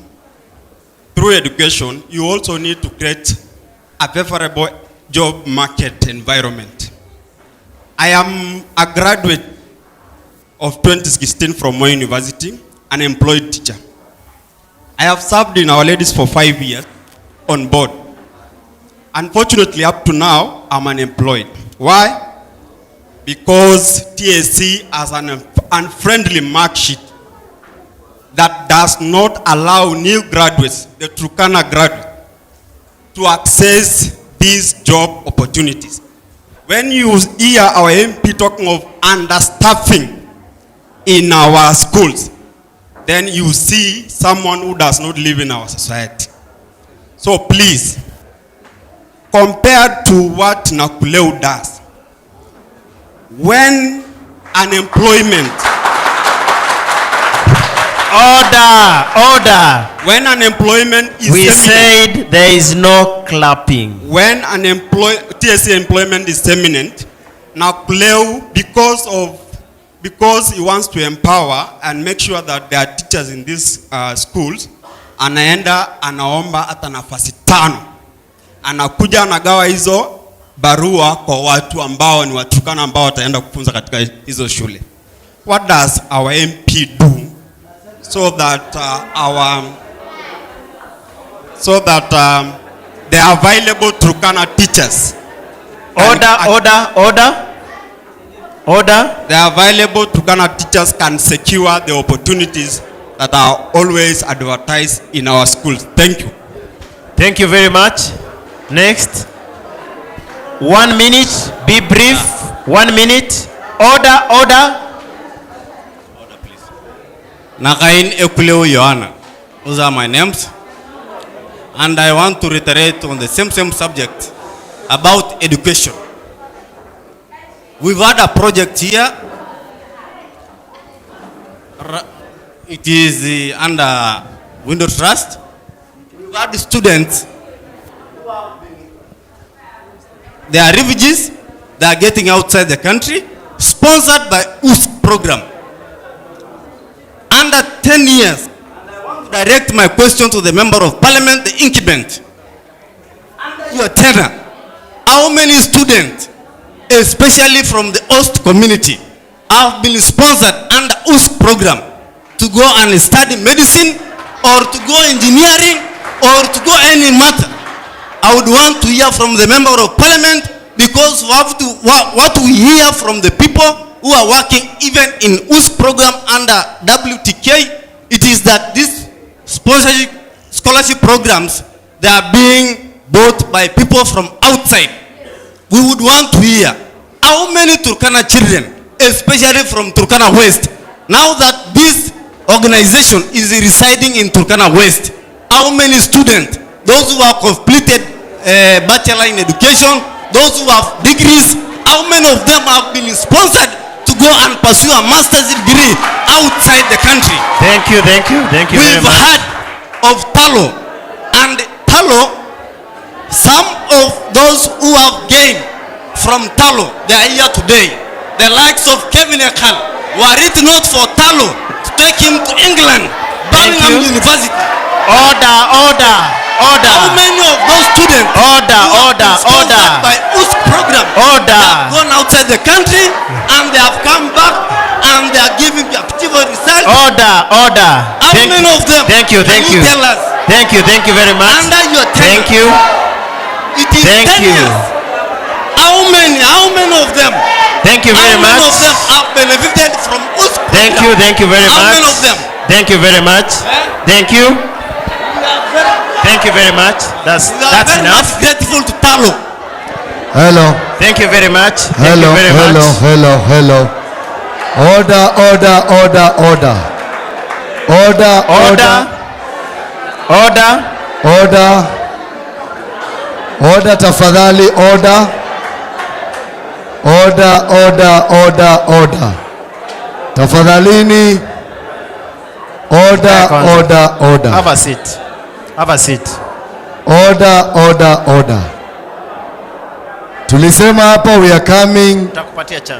through education, you also need to create a favorable job market environment. I am a graduate of 2016 from my university, an employed teacher. I have served in Our Ladies for 5 years on board. Unfortunately, up to now, I'm unemployed. Why? Because TSC has an unfriendly mark sheet that does not allow new graduates, the Turkana graduate, to access these job opportunities. When you hear our MP talking of understaffing in our schools, then you see someone who does not live in our society. So please, compared to what Nakuleu does, when unemployment, Order. When unemployment is We said there is no clapping. When TSC employment is eminent, Nakuleu, because he wants to empower and make sure that there are teachers in these schools, anaenda anaomba hata nafasi 5. Anakuja anagawa hizo barua kwa watu ambao ni Waturkana ambao wataenda kufunza katika hizo shule. What does our MP do so that the available Turkana teachers, Order. The available Turkana teachers can secure the opportunities that are always advertised in our schools? Thank you. Thank you very much. Next. 1 minute. Be brief. 1 minute. Order. Nakain Ekuleo Yohana. Those are my names. And I want to reiterate on the same subject about education. We've had a project here. It is under Window Trust. We've had students. They are refugees. They are getting outside the country. Sponsored by USP program. Under 10 years. Direct my question to the Member of Parliament, the incumbent. Under your tenure, how many students, especially from the host community, have been sponsored under USP program to go and study medicine or to go engineering or to go any matter? I would want to hear from the Member of Parliament, because what we hear from the people who are working even in USP program under WTK, it is that these sponsorship scholarship programs, they are being bought by people from outside. We would want to hear how many Turkana children, especially from Turkana West, now that this organization is residing in Turkana West, how many students, those who have completed bachelor in education, those who have degrees, how many of them have been sponsored to go and pursue a master's degree outside the country. Thank you very much. We've heard of Talo, and Talo, some of those who have gained from Talo, they are here today. The likes of Kevin Ekal, were it not for Talo to take him to England, Birmingham University. Order. How many of those students sponsored by USC program have gone outside the country and they have come back and they are giving active results? Order. How many of them? Thank you. Tell us. Thank you very much. Under your tenure. Thank you. It is 10 years. How many of them? Thank you very much. How many of them have benefited from USC program? Thank you very much. How many of them? Thank you very much. Thank you. Thank you very much. That's enough. Grateful to Talo. Hello. Thank you very much. Hello. Order, tafadhali, order. Tafadhalini. Order. Have a seat. Order. Tulisema hapa we are coming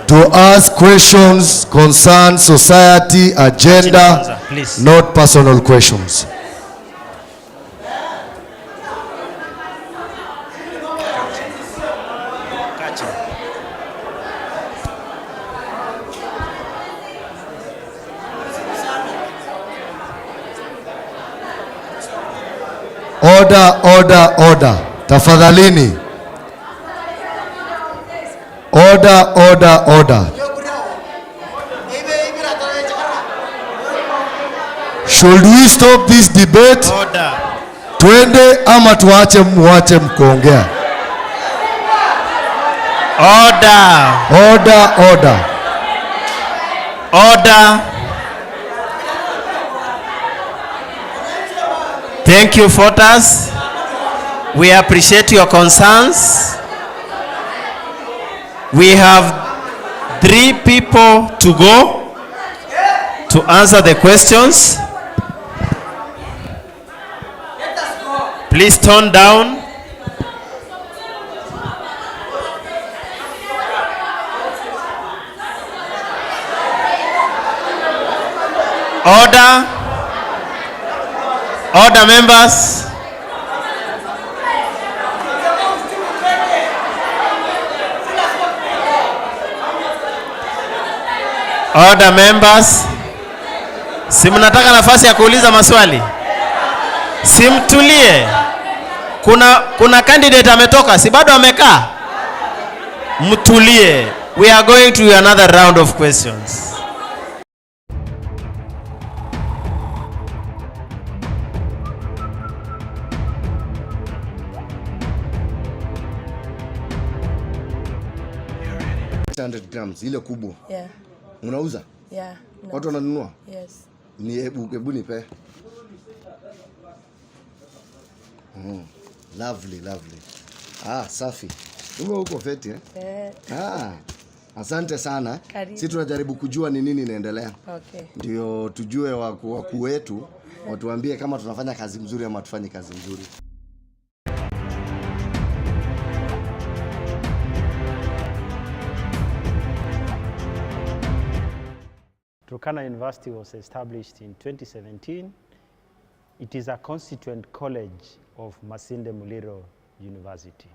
to ask questions concern society agenda, not personal questions. Order. Tafadhalini. Order. Should we stop this debate? Twende ama tuache mkuongea? Order. Thank you, voters. We appreciate your concerns. We have 3 people to go to answer the questions. Please turn down. Order, members. Order, members. Si mnataka nafasi ya kuuliza maswali? Simtulie. Kuna candidate ametoka, si bado amekaa? Mtulie. We are going to another round of questions. grams ile kubwa. Yeah. Unauza? Yeah. No. Watu wananunua? Yes. Ni hebu nipe. Lovely. Safi. Wewe uko feti asante sana. Sisi tunajaribu kujua ni nini inaendelea. Okay. Ndio tujue wakuu wetu watuambie kama tunafanya kazi mzuri ama tufanye kazi mzuri. Turkana University was established in 2017. It is a constituent college of Masinde Muliro University.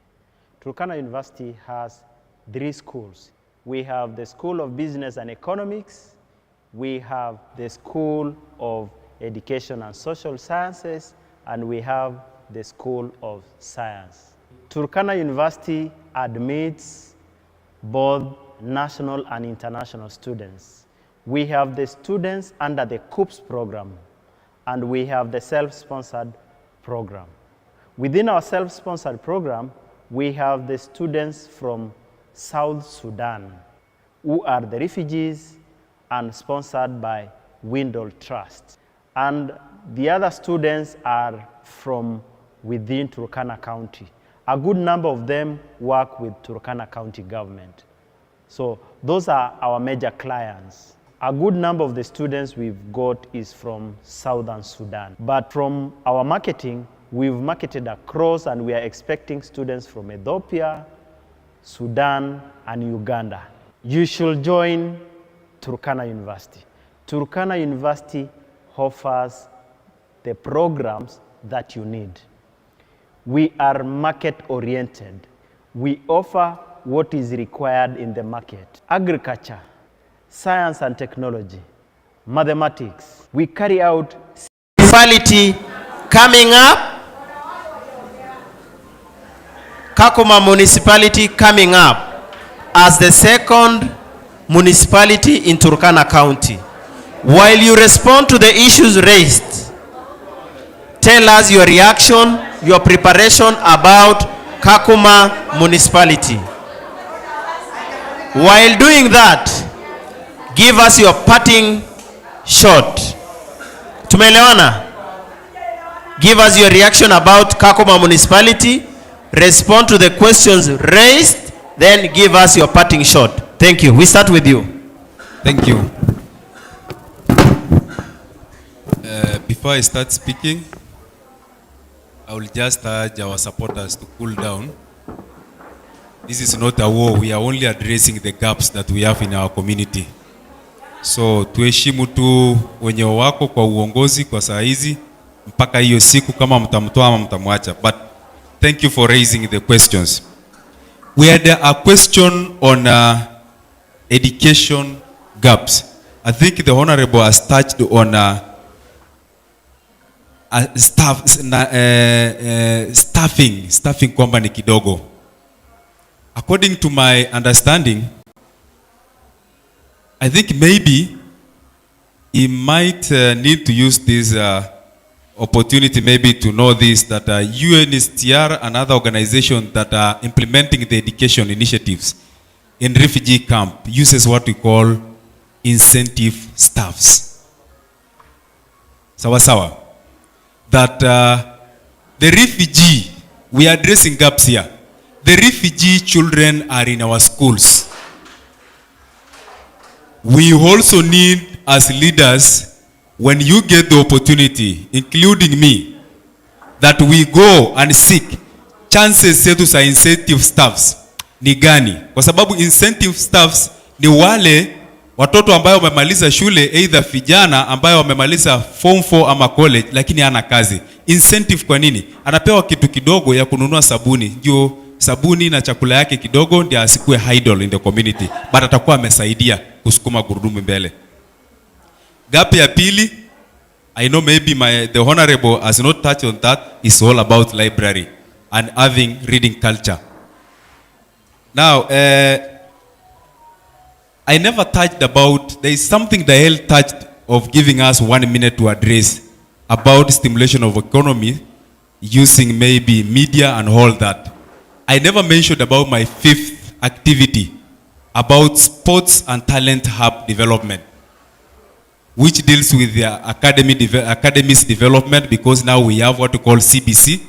Turkana University has 3 schools. We have the School of Business and Economics, we have the School of Education and Social Sciences, and we have the School of Science. Turkana University admits both national and international students. We have the students under the KUPS program, and we have the self-sponsored program. Within our self-sponsored program, we have the students from South Sudan, who are the refugees and sponsored by Windle Trust. And the other students are from within Turkana County. A good number of them work with Turkana County government. So those are our major clients. A good number of the students we've got is from Southern Sudan. But from our marketing, we've marketed across, and we are expecting students from Ethiopia, Sudan, and Uganda. You should join Turkana University. Turkana University offers the programs that you need. We are market-oriented. We offer what is required in the market. Agriculture, science and technology, mathematics. We carry out municipality coming up. KAKUMA municipality coming up as the second municipality in Turkana County. While you respond to the issues raised, tell us your reaction, your preparation about KAKUMA municipality. While doing that, give us your parting shot. Tumeelewana? Give us your reaction about KAKUMA municipality, respond to the questions raised, then give us your parting shot. Thank you. We start with you. Thank you. Before I start speaking, I will just urge our supporters to cool down. This is not a war. We are only addressing the gaps that we have in our community. So tuheshimu tu wenye wako kwa uongozi kwa saa hizi mpaka hiyo siku kama mtamtoa ama mtamwacha. But thank you for raising the questions. We had a question on education gaps. I think the Honorable has touched on staffing kwamba ni kidogo. According to my understanding, I think maybe he might need to use this opportunity maybe to know this, that UNHCR and other organizations that are implementing the education initiatives in refugee camp uses what we call incentive staffs. Sawa sawa. That the refugee, we are addressing gaps here. The refugee children are in our schools. We also need, as leaders, when you get the opportunity, including me, that we go and seek chances zetu za incentive staffs ni gani? Kwa sababu incentive staffs ni wale watoto ambayo wamemaliza shule, either vijana ambayo wamemaliza form 4 ama college lakini hana kazi. Incentive kwa nini? Anapewa kitu kidogo ya kununua sabuni. Ndio sabuni na chakula yake kidogo ndio asikue idle in the community. But atakuwa amesaidia kusukuma gurudumu mbele. Gap ya pili, I know maybe the Honorable has not touched on that, is all about library and having reading culture. Now, I never touched about, there is something the Hell touched of giving us 1 minute to address about stimulation of economy using maybe media and all that. I never mentioned about my 5th activity about sports and talent hub development, which deals with the academies development, because now we have what we call CBC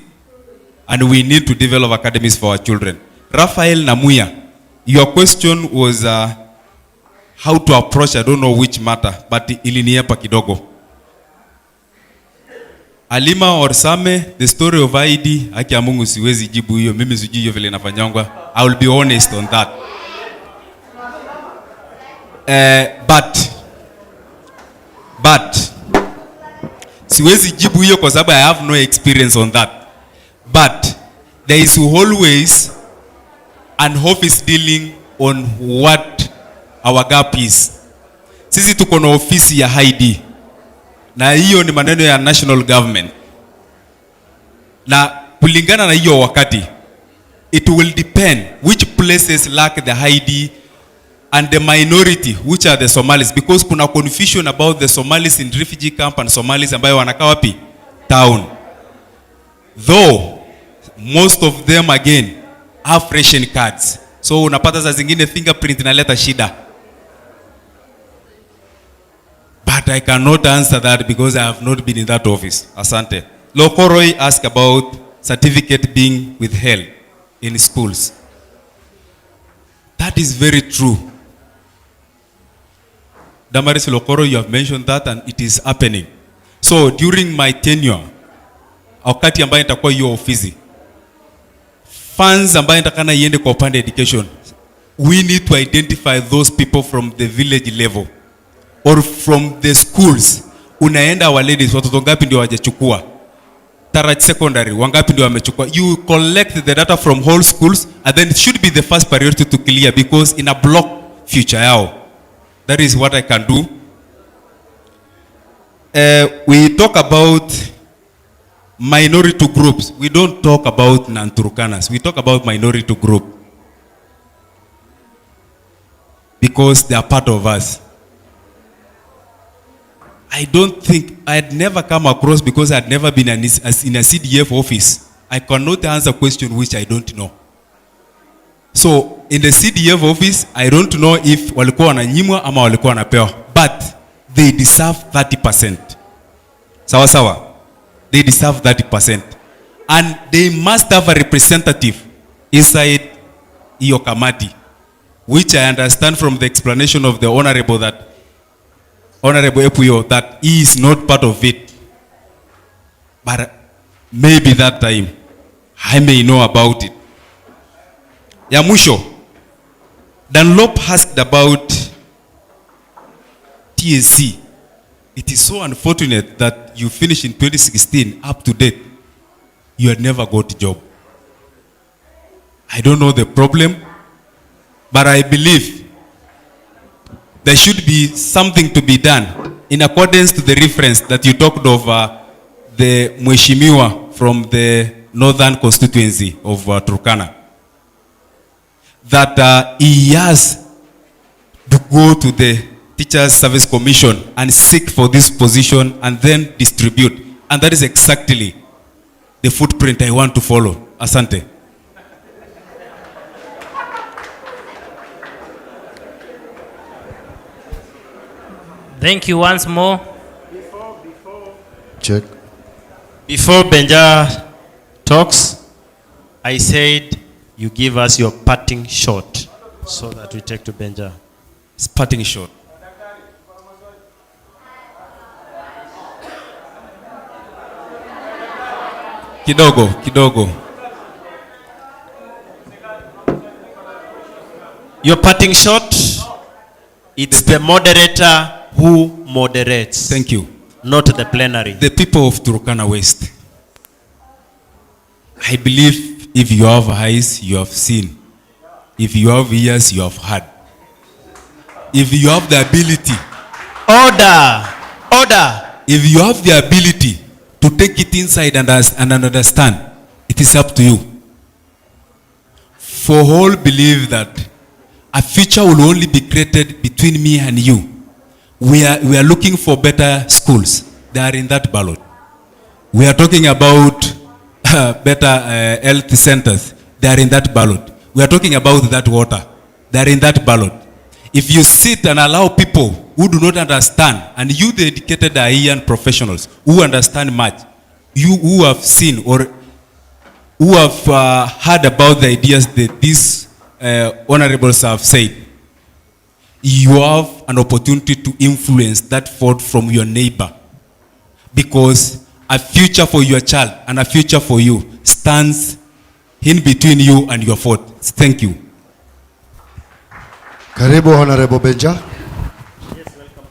and we need to develop academies for our children. Raphael Namuya, your question was how to approach, I don't know which matter, but iliniepa kidogo. Alima or Same, the story of ID, haki ya Mungu siwezi jibu hiyo, mimi sijui hiyo vile inafanyangwa. I will be honest on that. But siwezi jibu hiyo kwa sababu I have no experience on that. But there is always an office dealing on what our gap is. Sisi tuko na ofisi ya ID. Na hiyo ni maneno ya national government. Na kulingana na hiyo wakati, it will depend which places lack the ID and the minority, which are the Somalis, because kuna confusion about the Somalis in refugee camp and Somalis ambayo wanakaa wapi? Town. Though most of them again have ration cards. So unapata za zingine fingerprint inaleta shida. But I cannot answer that because I have not been in that office. Asante. Lokoroy asked about certificate being withheld in schools. That is very true. Damaris Lokoro, you have mentioned that and it is happening. So during my tenure, wakati ambaye nitakuwa hiyo ofisi, funds ambaye nitakana iende kwa upande education, we need to identify those people from the village level or from the schools. Unaenda our ladies, watoto ngapi ndio wajachukua? Taraj secondary, wangapi ndio wamechukua? You collect the data from whole schools and then it should be the first priority to clear because in a block future yao. That is what I can do. We talk about minority groups. We don't talk about non-Turkanas. We talk about minority group because they are part of us. I don't think, I had never come across, because I had never been in a CDF office. I cannot answer a question which I don't know. So in the CDF office, I don't know if walikuwa wananyimwa ama walikuwa wanapewa, but they deserve 30%. Sawa sawa. They deserve 30%. And they must have a representative inside iyo kamati, which I understand from the explanation of the Honorable Epuyo that he is not part of it. But maybe that time I may know about it. Ya mwisho, Dunlop asked about TSC. It is so unfortunate that you finished in 2016 up to date. You had never got a job. I don't know the problem, but I believe there should be something to be done in accordance to the reference that you talked of the Mheshimiwa from the Northern Constituency of Turkana. That he has to go to the Teachers Service Commission and seek for this position and then distribute. And that is exactly the footprint I want to follow. Asante. Thank you once more. Check. Before Benja talks, I said you give us your parting shot so that we take to Benja. It's parting shot. Kidogo. Your parting shot, it's the moderator who moderates. Thank you. Not the plenary. The people of Turkana West. I believe if you have eyes, you have seen. If you have ears, you have heard. If you have the ability. Order. If you have the ability to take it inside and understand, it is up to you. For all believe that a future will only be created between me and you. We are looking for better schools. They are in that ballot. We are talking about better health centers. They are in that ballot. We are talking about that water. They are in that ballot. If you sit and allow people who do not understand, and you the educated Aegean professionals who understand much, you who have seen or who have heard about the ideas that these honorables have said, you have an opportunity to influence that vote from your neighbor, because a future for your child and a future for you stands in between you and your vote. Thank you. Karibu Honorable Benja. Yes, welcome.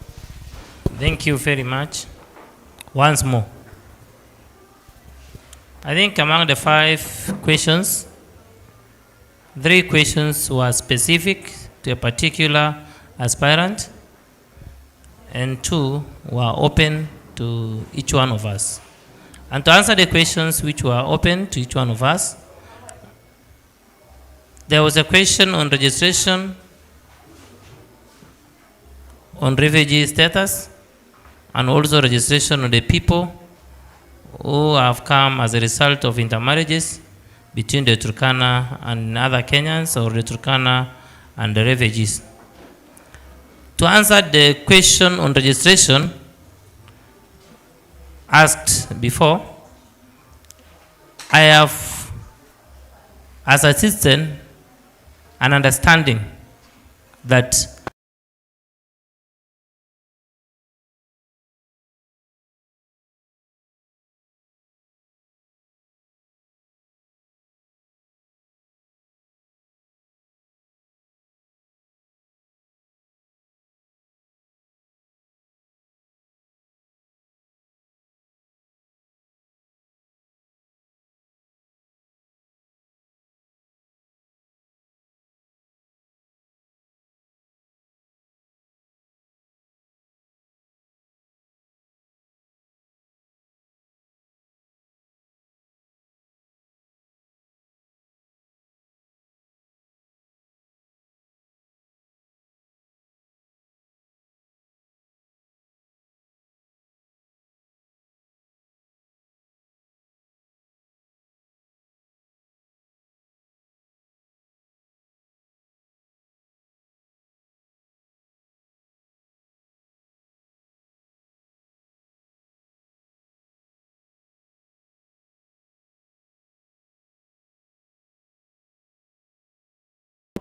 Thank you very much. Once more. I think among the 5 questions, 3 questions were specific to a particular aspirant, and 2 were open to each one of us. And to answer the questions which were open to each one of us, there was a question on registration on refugee status, and also registration of the people who have come as a result of intermarriages between the Turkana and other Kenyans, or the Turkana and the refugees. To answer the question on registration asked before, I have, as a citizen, an understanding that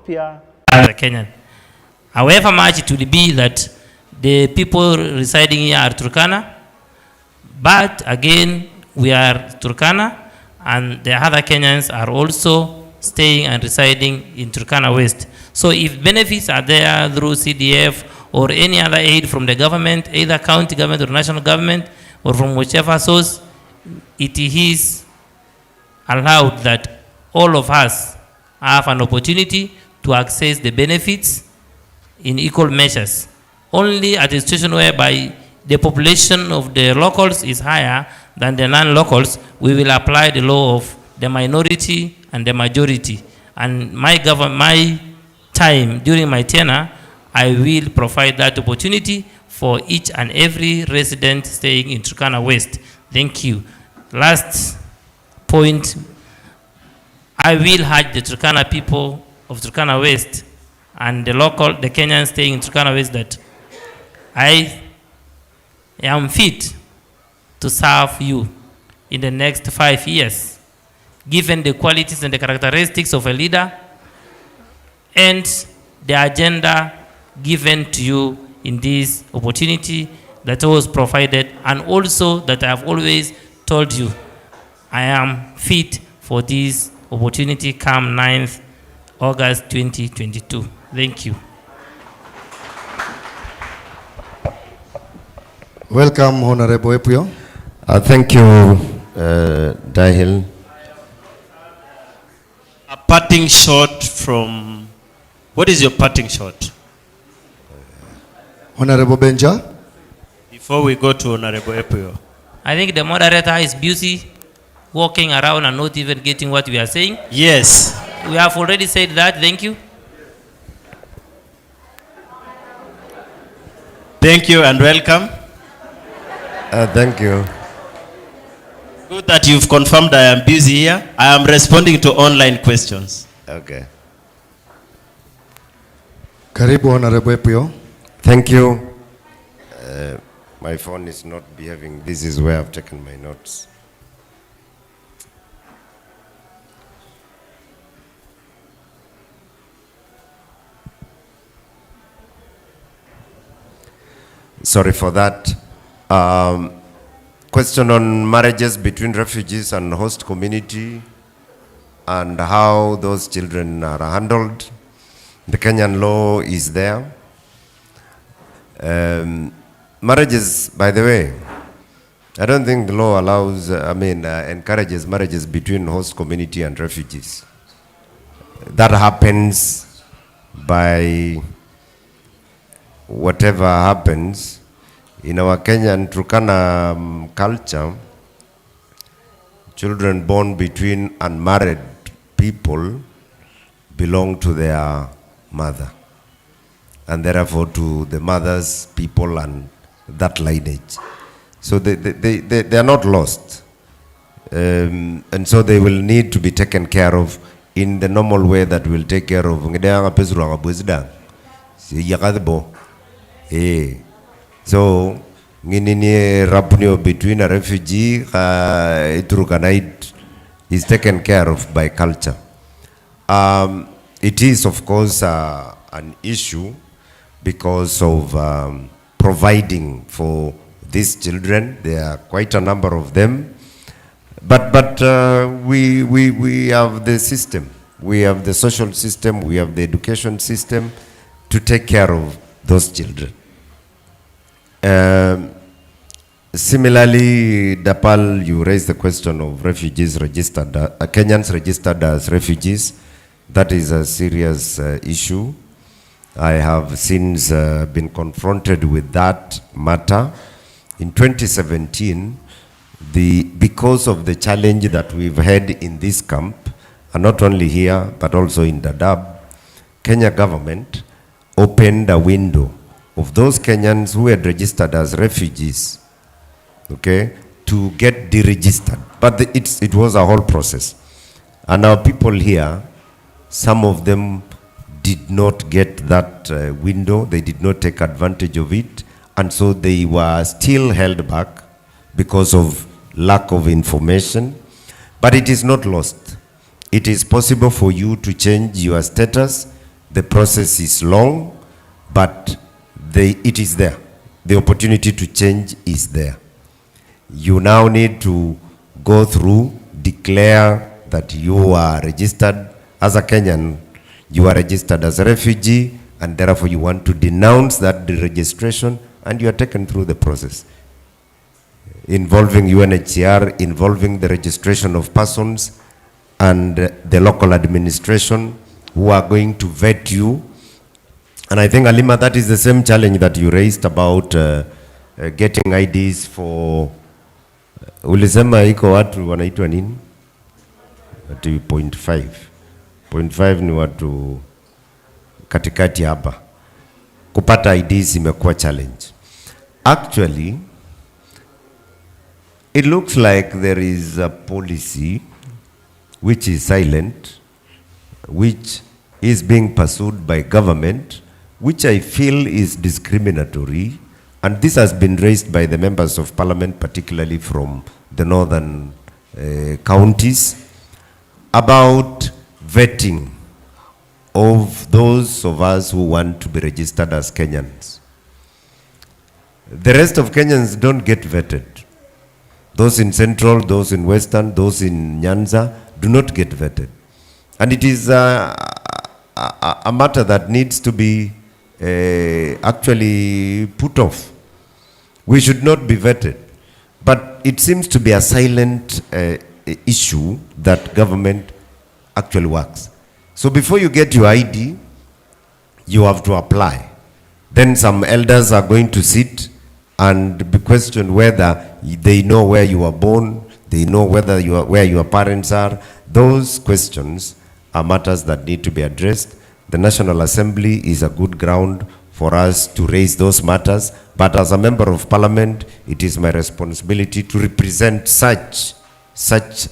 Ethiopia. As a Kenyan. However much it would be that the people residing here are Turkana, but again, we are Turkana, and the other Kenyans are also staying and residing in Turkana West. So if benefits are there through CDF or any other aid from the government, either county government or national government, or from whichever source, it is allowed that all of us have an opportunity to access the benefits in equal measures. Only at a situation whereby the population of the locals is higher than the non-locals, we will apply the law of the minority and the majority. And my time during my tenure, I will provide that opportunity for each and every resident staying in Turkana West. Thank you. Last point, I will urge the Turkana people of Turkana West and the Kenyans staying in Turkana West that I am fit to serve you in the next 5 years, given the qualities and the characteristics of a leader and the agenda given to you in this opportunity that was provided, and also that I have always told you I am fit for this opportunity come 9th August 2022. Thank you. Welcome, Honorable Epuyo. Thank you, Dahil. A parting shot from, what is your parting shot? Honorable Benja. Before we go to Honorable Epuyo. I think the moderator is busy walking around and not even getting what we are saying. Yes. We have already said that. Thank you. Thank you and welcome. Thank you. Good that you've confirmed I am busy here. I am responding to online questions. Okay. Karibu, Honorable Epuyo. Thank you. My phone is not behaving. This is where I've taken my notes. Sorry for that. Question on marriages between refugees and host community and how those children are handled. The Kenyan law is there. Marriages, by the way, I don't think the law allows, encourages marriages between host community and refugees. That happens by whatever happens. In our Kenyan Turkana culture, children born between unmarried people belong to their mother, and therefore to the mother's people and that lineage. So they are not lost. And so they will need to be taken care of in the normal way that we'll take care of. So, between a refugee, Turkanite is taken care of by culture. It is, of course, an issue because of providing for these children. There are quite a number of them. But we have the system. We have the social system. We have the education system to take care of those children. Similarly, Dapal, you raised the question of refugees registered, Kenyans registered as refugees. That is a serious issue. I have since been confronted with that matter. In 2017, because of the challenge that we've had in this camp, and not only here, but also in Dadaab, Kenya government opened a window of those Kenyans who had registered as refugees, okay, to get deregistered. But it was a whole process. And our people here, some of them did not get that window. They did not take advantage of it. And so they were still held back because of lack of information. But it is not lost. It is possible for you to change your status The process is long, but it is there. The opportunity to change is there. You now need to go through, declare that you are registered as a Kenyan, you are registered as a refugee, and therefore you want to denounce that registration, and you are taken through the process involving UNHCR, involving the registration of persons and the local administration who are going to vet you. And I think, Halima, that is the same challenge that you raised about getting IDs for ulisema iko watu wanaitwa nini? Watu 0.5. 0.5 ni watu katikati hapa. Kupata IDs imekuwa challenge. Actually, it looks like there is a policy which is silent, which is being pursued by government, which I feel is discriminatory, and this has been raised by the members of parliament, particularly from the northern counties, about vetting of those of us who want to be registered as Kenyans. The rest of Kenyans don't get vetted. Those in Central, those in Western, those in Nyanza do not get vetted. And it is a matter that needs to be actually put off. We should not be vetted. But it seems to be a silent issue that government actually works. So before you get your ID, you have to apply. Then some elders are going to sit and be questioned whether they know where you were born, they know whether where your parents are. Those questions are matters that need to be addressed. The National Assembly is a good ground for us to raise those matters, but as a member of parliament, it is my responsibility to represent such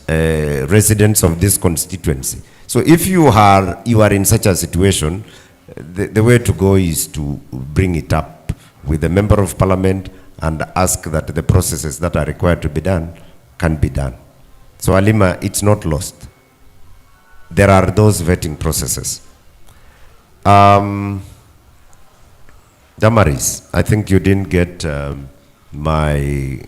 residents of this constituency. So if you are in such a situation, the way to go is to bring it up with the member of parliament and ask that the processes that are required to be done can be done. So Halima, it's not lost. There are those vetting processes. Damaris, I think you didn't get my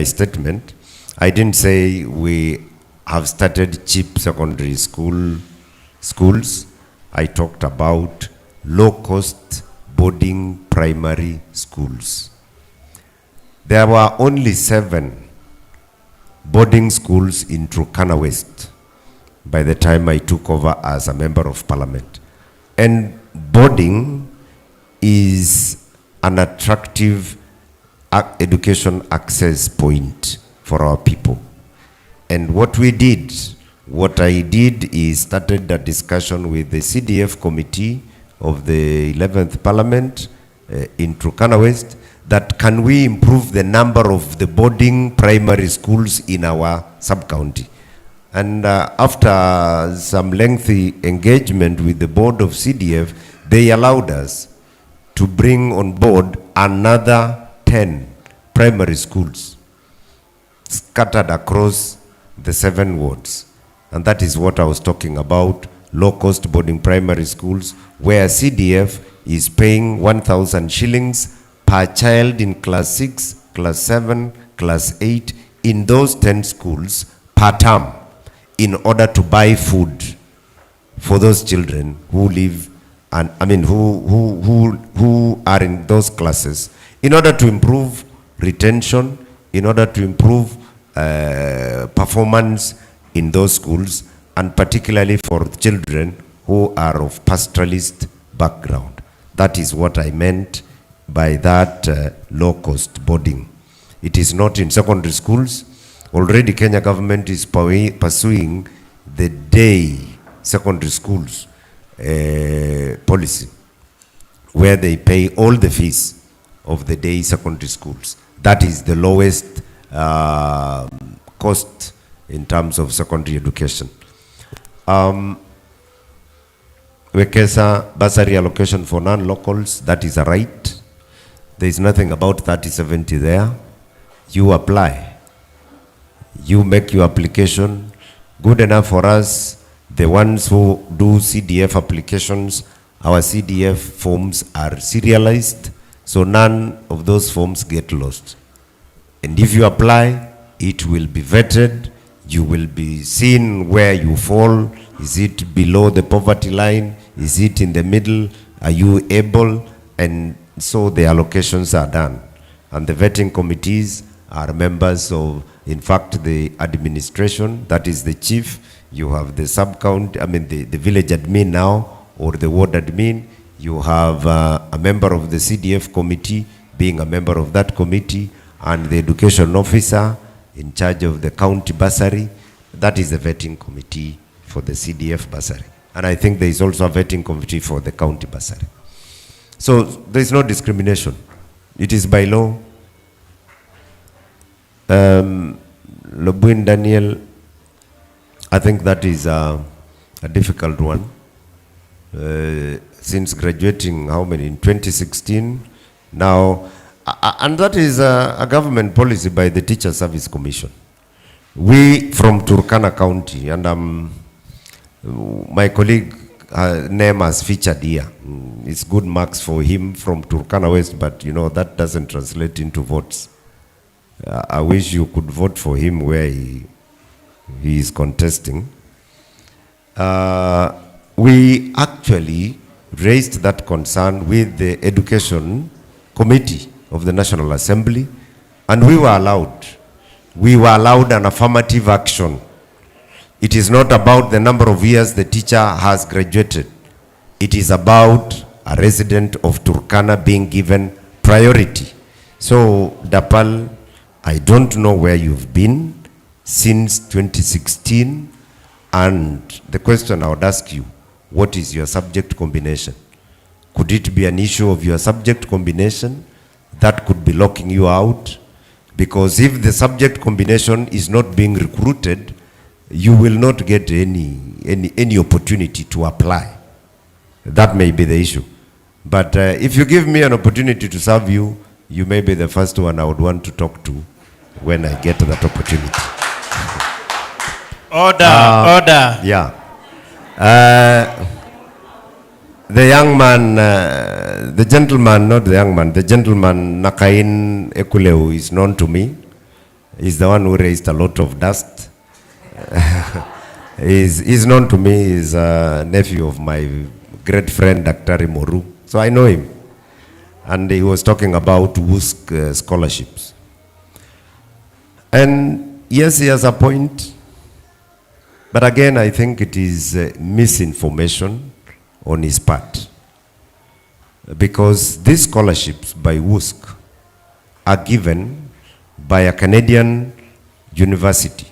statement. I didn't say we have started cheap secondary schools. I talked about low-cost boarding primary schools. There were only 7 boarding schools in Turkana West by the time I took over as a member of parliament. And boarding is an attractive education access point for our people. And what I did is started a discussion with the CDF committee of the 11th Parliament in Turkana West, that can we improve the number of the boarding primary schools in our sub-county. And after some lengthy engagement with the board of CDF, they allowed us to bring on board another 10 primary schools scattered across the 7 wards. And that is what I was talking about, low-cost boarding primary schools, where CDF is paying 1,000 shillings per child in class 6, class 7, class 8, in those 10 schools per term, in order to buy food for those children who live, and who are in those classes, in order to improve retention, in order to improve performance in those schools, and particularly for children who are of pastoralist background. That is what I meant by that low-cost boarding. It is not in secondary schools. Already Kenya government is pursuing the day secondary schools policy, where they pay all the fees of the day secondary schools. That is the lowest cost in terms of secondary education. Wekesa bursary allocation for non-locals, that is a right. There is nothing about 30/70 there. You apply. You make your application. Good enough for us The ones who do CDF applications, our CDF forms are serialized, so none of those forms get lost. And if you apply, it will be vetted, you will be seen where you fall. Is it below the poverty line? Is it in the middle? Are you able? And so the allocations are done. And the vetting committees are members of, in fact, the administration, that is the chief. You have the the village admin now, or the ward admin. You have a member of the CDF committee being a member of that committee, and the education officer in charge of the county bursary. That is the vetting committee for the CDF bursary. And I think there is also a vetting committee for the county bursary. So there is no discrimination. It is by law. Lobuin Daniel, I think that is a difficult one. Since graduating, how many, in 2016, now, and that is a government policy by the Teacher Service Commission. We from Turkana County, and my colleague name has featured here. It's good marks for him from Turkana West, but you know, that doesn't translate into votes. I wish you could vote for him where he is contesting. We actually raised that concern with the Education Committee of the National Assembly, and we were allowed. We were allowed an affirmative action. It is not about the number of years the teacher has graduated. It is about a resident of Turkana being given priority. So, Dapal, I don't know where you've been since 2016, and the question I would ask you, what is your subject combination? Could it be an issue of your subject combination that could be locking you out? Because if the subject combination is not being recruited, you will not get any opportunity to apply. That may be the issue. But if you give me an opportunity to serve you, you may be the first one I would want to talk to when I get that opportunity. Order. Yeah. The young man, the gentleman, not the young man, the gentleman, Nakain Ekuleu, is known to me. He's the one who raised a lot of dust. He's known to me. He's a nephew of my great friend, Dr. Moru. So I know him. And he was talking about WUSC scholarships. And yes, he has a point. But again, I think it is misinformation on his part. Because these scholarships by WUSC are given by a Canadian university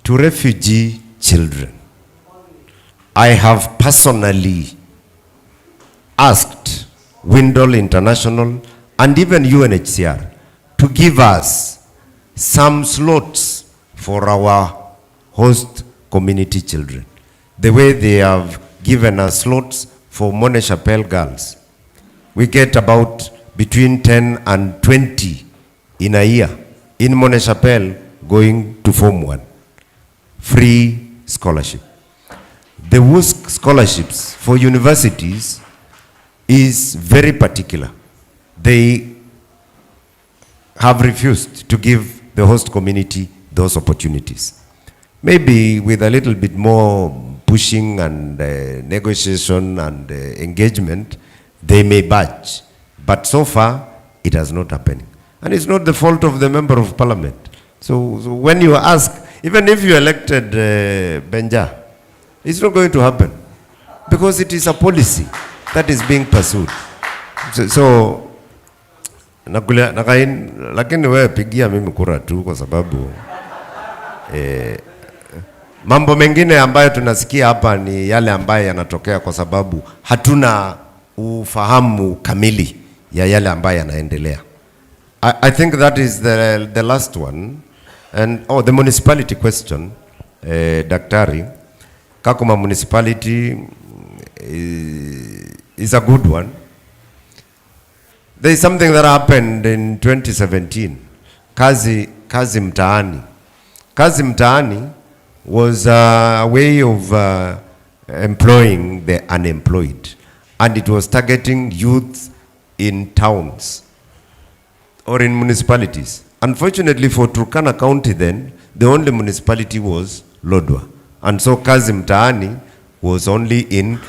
to refugee children. I have personally asked Windle International and even UNHCR to give us some slots for our host community children. The way they have given us slots for Mone Chapelle girls. We get about between 10 and 20 in a year in Mone Chapelle going to Form 1. Free scholarship. The WUSC scholarships for universities is very particular. They have refused to give the host community those opportunities. Maybe with a little bit more pushing and negotiation and engagement, they may budge. But so far, it has not happened. And it's not the fault of the member of parliament. So when you ask, even if you elected Benja, it's not going to happen. Because it is a policy that is being pursued. So lakini wewe pigia mimi kura tu kwa sababu mambo mengine ambayo tunasikia hapa ni yale ambayo yanatokea kwa sababu hatuna ufahamu kamili ya yale ambayo yanaendelea. I think that is the last one. And the municipality question, Daktari, KAKUMA municipality is a good one. There is something that happened in 2017. Kazi mtaani. Kazi mtaani was a way of employing the unemployed, and it was targeting youth in towns or in municipalities. Unfortunately for Turkana County then, the only municipality was Lodwar, and so Kazi Mtaani was only in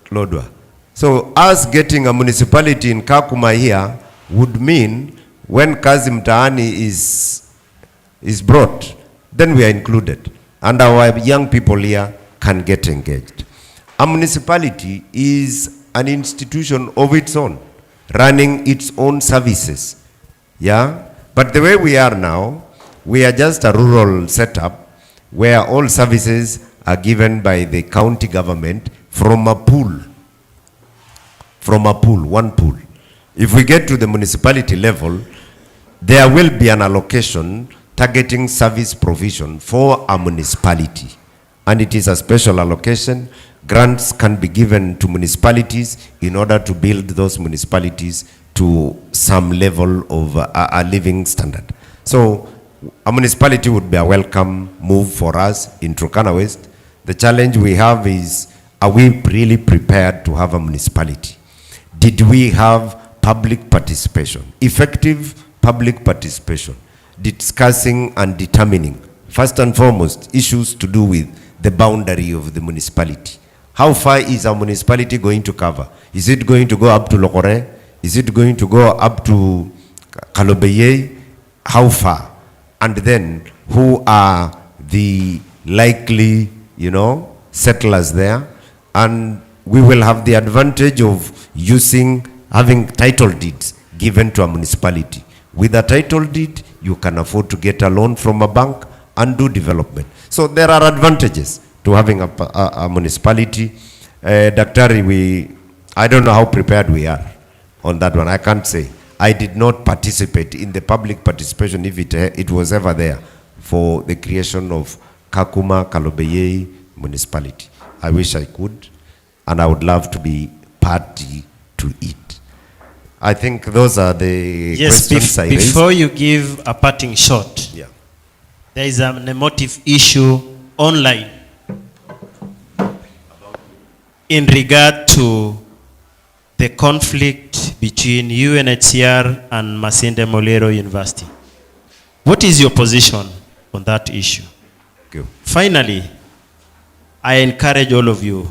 Lodwar. So us getting a municipality in KAKUMA here would mean when Kazi Mtaani is brought, then we are included, and our young people here can get engaged. A municipality is an institution of its own, running its own services. Yeah? But the way we are now, we are just a rural setup where all services are given by the county government from a pool. One pool. If we get to the municipality level, there will be an allocation targeting service provision for a municipality. And it is a special allocation. Grants can be given to municipalities in order to build those municipalities to some level of a living standard. So a municipality would be a welcome move for us in Turkana West. The challenge we have is, are we really prepared to have a municipality? Did we have public participation, effective public participation, discussing and determining, first and foremost, issues to do with the boundary of the municipality? How far is a municipality going to cover? Is it going to go up to Lokore? Is it going to go up to Kalobeye? How far? And then who are the likely, settlers there? And we will have the advantage of having title deeds given to a municipality. With a title deed, you can afford to get a loan from a bank and do development. So there are advantages to having a municipality. Daktari, I don't know how prepared we are on that one. I can't say. I did not participate in the public participation, if it was ever there, for the creation of KAKUMA Kalobeye municipality. I wish I could, and I would love to be party to it. I think those are the questions I raised. Before you give a parting shot, there is an emotive issue online in regard to the conflict between UNHCR and Masinde Muliro University. What is your position on that issue? Finally, I encourage all of you.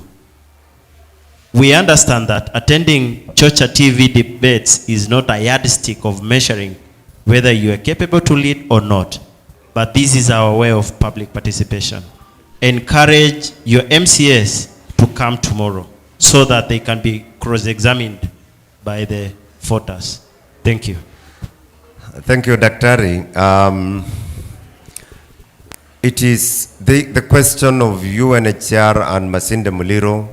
We understand that attending Chocha TV debates is not a yardstick of measuring whether you are capable to lead or not, but this is our way of public participation. Encourage your MCS to come tomorrow so that they can be cross-examined by the voters. Thank you. Thank you, Daktari. It is the question of UNHCR and Masinde Muliro,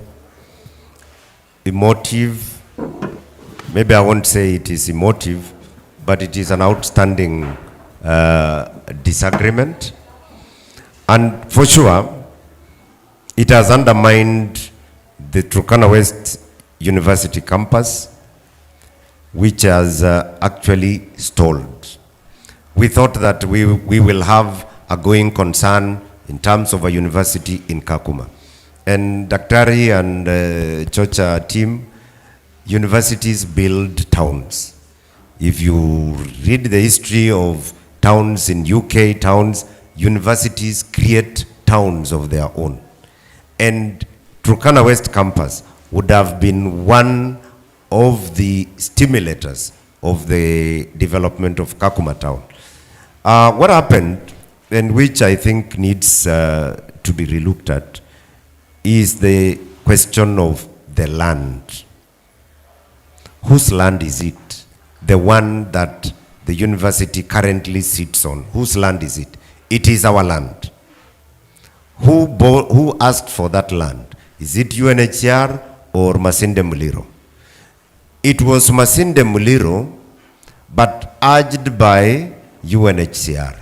emotive. Maybe I won't say it is emotive, but it is an outstanding disagreement. And for sure, it has undermined the Turkana West University campus, which has actually stalled. We thought that we will have a going concern in terms of a university in KAKUMA. And Daktari and Chocha team, universities build towns. If you read the history of towns in UK, universities create towns of their own. And Turkana West campus would have been one of the stimulators of the development of KAKUMA town. What happened, and which I think needs to be relooked at, is the question of the land. Whose land is it? The one that the university currently sits on. Whose land is it? It is our land. Who asked for that land? Is it UNHCR or Masinde Muliro? It was Masinde Muliro, but urged by UNHCR.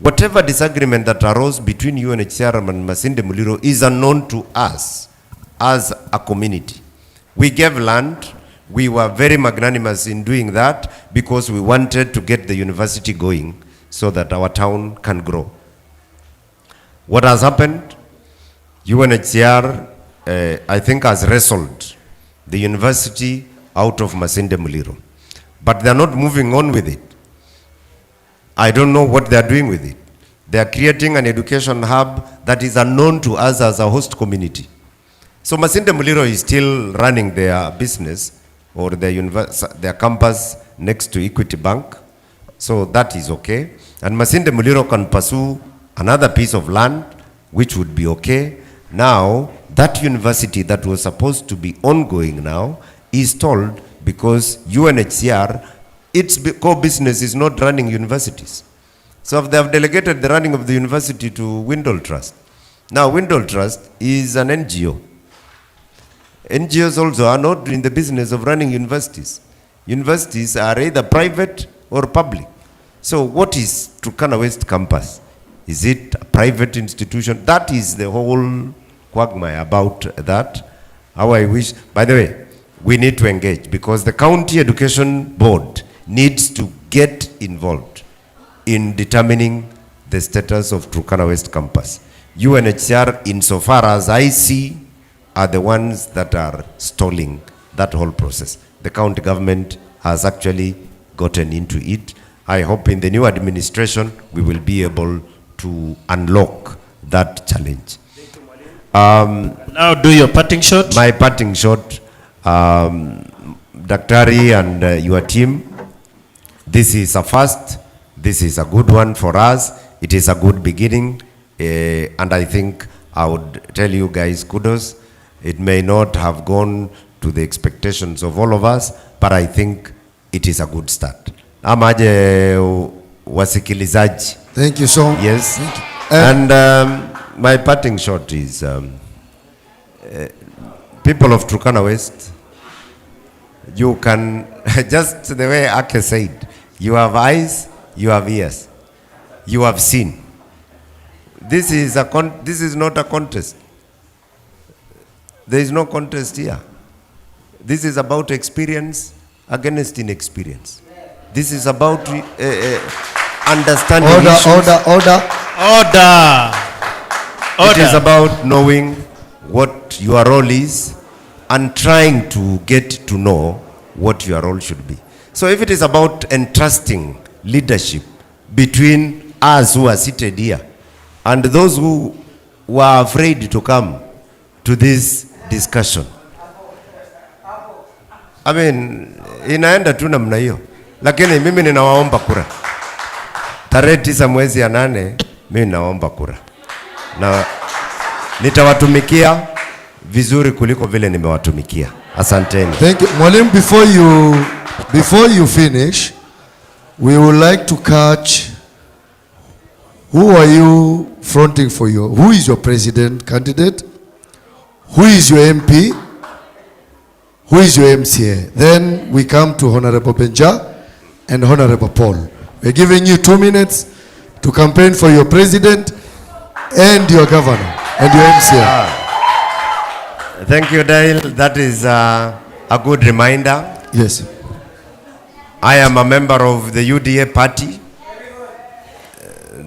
Whatever disagreement that arose between UNHCR and Masinde Muliro is unknown to us as a community. We gave land. We were very magnanimous in doing that because we wanted to get the university going so that our town can grow. What has happened? UNHCR, I think, has wrestled the university out of Masinde Muliro. But they're not moving on with it. I don't know what they're doing with it. They're creating an education hub that is unknown to us as a host community. So Masinde Muliro is still running their business or their campus next to Equity Bank. So that is okay. And Masinde Muliro can pursue another piece of land, which would be okay. Now, that university that was supposed to be ongoing now is stalled because UNHCR, its core business is not running universities. So they have delegated the running of the university to Windle Trust. Now, Windle Trust is an NGO. NGOs also are not in the business of running universities. Universities are either private or public. So what is Turkana West Campus? Is it a private institution? That is the whole quagmire about that. How I wish, by the way, we need to engage because the County Education Board needs to get involved in determining the status of Turkana West Campus. UNHCR, insofar as I see, are the ones that are stalling that whole process. The county government has actually gotten into it. I hope in the new administration, we will be able to unlock that challenge. Now do your parting shot. My parting shot, Daktari and your team, this is a first. This is a good one for us. It is a good beginning. And I think I would tell you guys kudos. It may not have gone to the expectations of all of us, but I think it is a good start. Amaje wasikilizaji. Thank you so much. Yes. And my parting shot is people of Turkana West, you can, just the way Ake said, you have eyes, you have ears, you have seen. This is not a contest. There is no contest here. This is about experience against inexperience. This is about understanding Order. It is about knowing what your role is and trying to get to know what your role should be. So if it is about entrusting leadership between us who are seated here and those who were afraid to come to this discussion, I mean, inaenda tu namna hiyo. Lakini mimi ninawaomba kura. Tarehe 9 mwezi ya 8, mimi ninawaomba kura. Na nitawatumikia vizuri kuliko vile nimewatumikia. Asanteni. Thank you. Mwalimu, before you finish, we would like to catch who are you fronting for who is your president candidate? Who is your MP? Who is your MCA? Then we come to Honorable Benja and Honorable Paul. We're giving you 2 minutes to campaign for your president and your governor and your MCA. Thank you, Dale. That is a good reminder. Yes. I am a member of the UDA party,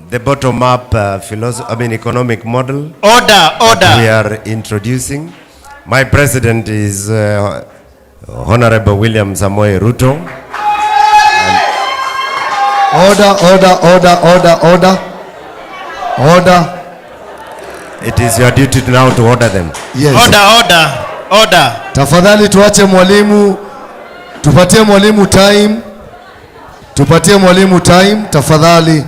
the bottom-up economic model. Order. We are introducing. My president is Honorable William Samoei Ruto. Order. It is your duty now to order them. Yes. Order. Tafadhali tuache mwalimu, tupatie mwalimu time, tafadhali.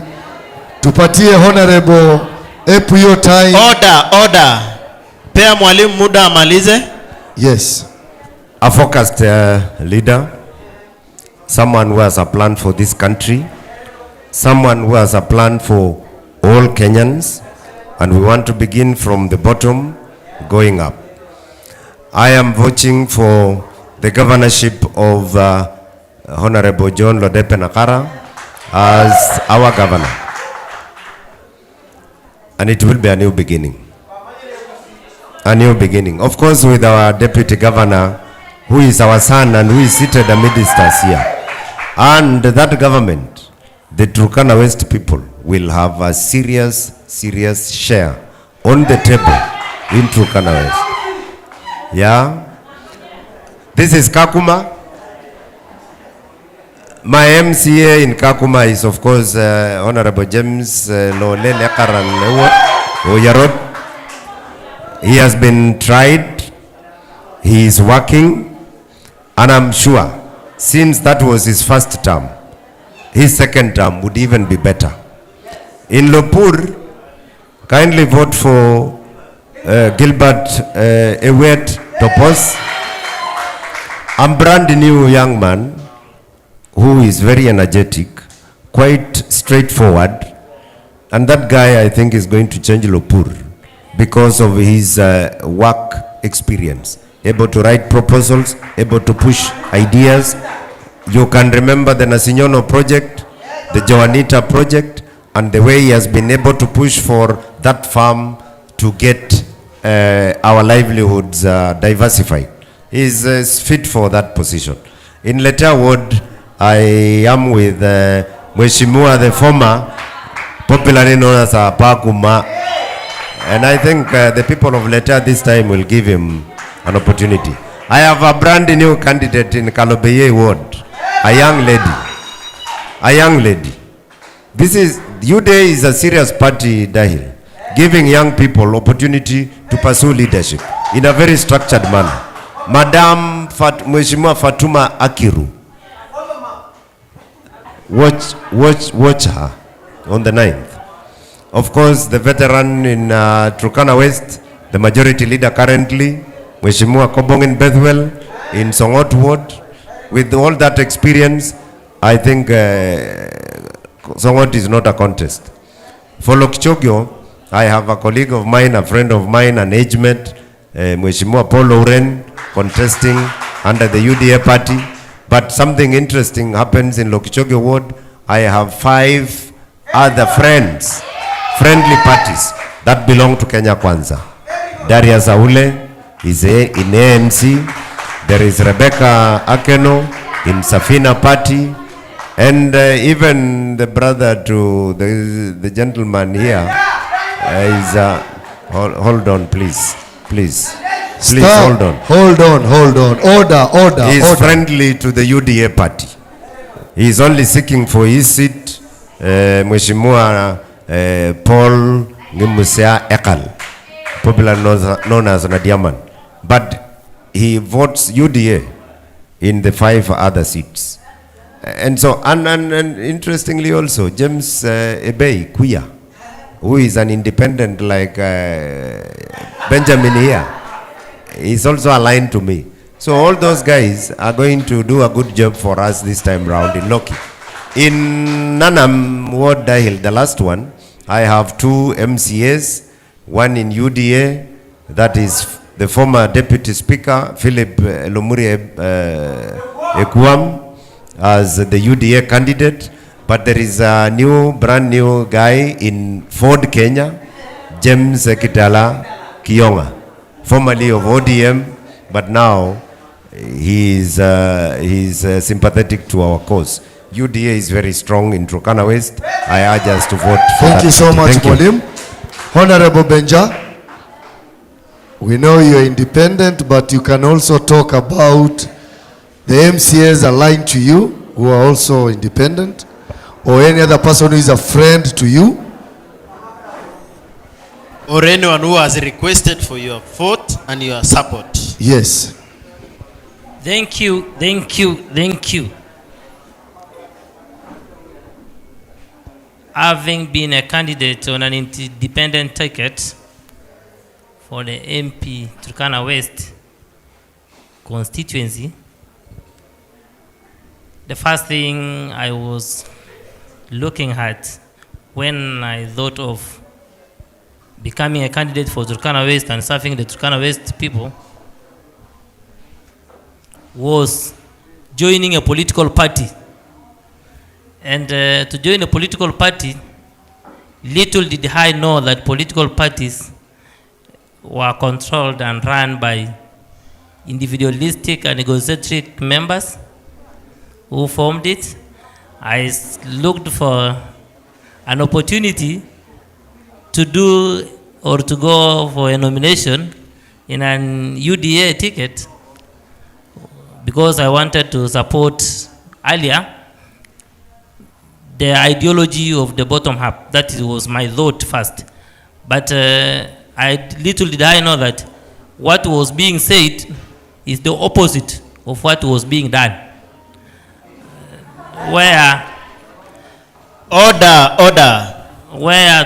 Tupatie Honorable Epuyo time. Order. Pea mwalimu muda amalize. Yes. A focused leader, someone who has a plan for this country, someone who has a plan for all Kenyans, and we want to begin from the bottom going up. I am voting for the governorship of Honorable John Lodepe Nakara as our governor. And it will be a new beginning. A new beginning. Of course, with our deputy governor, who is our son and who is seated amidst us here. And that government, the Turkana West people will have a serious share on the table in Turkana West. Yeah. This is KAKUMA. My MCA in KAKUMA is, of course, Honorable James Lole Lekaran Oyarod. He has been tried. He is working. And I'm sure, since that was his first term, his second term would even be better. In Lopur, kindly vote for Gilbert Ewet Topos. I'm brand new young man who is very energetic, quite straightforward, and that guy I think is going to change Lopur because of his work experience, able to write proposals, able to push ideas. You can remember the Nasinyono project, the Joanita project, and the way he has been able to push for that farm to get our livelihoods diversified. He is fit for that position. In Leta Ward, I am with Mheshimiwa, the former, popularly known as KAKUMA, and I think the people of Leta this time will give him an opportunity. I have a brand new candidate in Kalobeye Ward, a young lady. This is, UDA is a serious party, Dahil, giving young people opportunity to pursue leadership in a very structured manner. Madam Mheshimiwa Fatuma Akiru, watch her on the 9th. Of course, the veteran in Turkana West, the majority leader currently, Mheshimiwa Kobong in Bethwell, in Songot Ward. With all that experience, I think Songot is not a contest. For Lokchogyo, I have a colleague of mine, a friend of mine, an age mate, Mheshimiwa Paul Oren, contesting under the UDA party. But something interesting happens in Lokichoge Ward. I have 5 other friendly parties that belong to Kenya Kwanza. Darius Aule is in ANC. There is Rebecca Akeno in Safina party. And even the brother to the gentleman here is, hold on, please. Please, hold on. Hold on. Order. He is friendly to the UDA party. He is only seeking for his seat, Mheshimiwa Paul Ngimusea Ekal, popularly known as Nadiaman. But he votes UDA in the 5 other seats. And so, and interestingly also, James Ebei Kuya, who is an independent like Benjamin here, is also aligned to me. So all those guys are going to do a good job for us this time round in Loki. In Nanam Ward Dahil, the last one, I have 2 MCAs, one in UDA, that is the former Deputy Speaker, Philip Lomuri Ekuam, as the UDA candidate. But there is a brand new guy in Ford, Kenya, James Kitala Kionga, formerly of ODM, but now he is sympathetic to our cause. UDA is very strong in Turkana West. I urge us to vote for Thank you so much, Molim. Honorable Benja, we know you are independent, but you can also talk about the MCAs aligned to you who are also independent, or any other person who is a friend to you, or anyone who has requested for your vote and your support. Yes. Thank you. Having been a candidate on an independent ticket for the MP Turkana West constituency, the first thing I was looking at when I thought of becoming a candidate for Turkana West and serving the Turkana West people was joining a political party. And to join a political party, little did I know that political parties were controlled and run by individualistic and egocentric members who formed it. looked for an opportunity to do or to go for a nomination in an UDA ticket because I wanted to support earlier the ideology of the bottom up. That was my thought first. But little did I know that what was being said is the opposite of what was being done. Where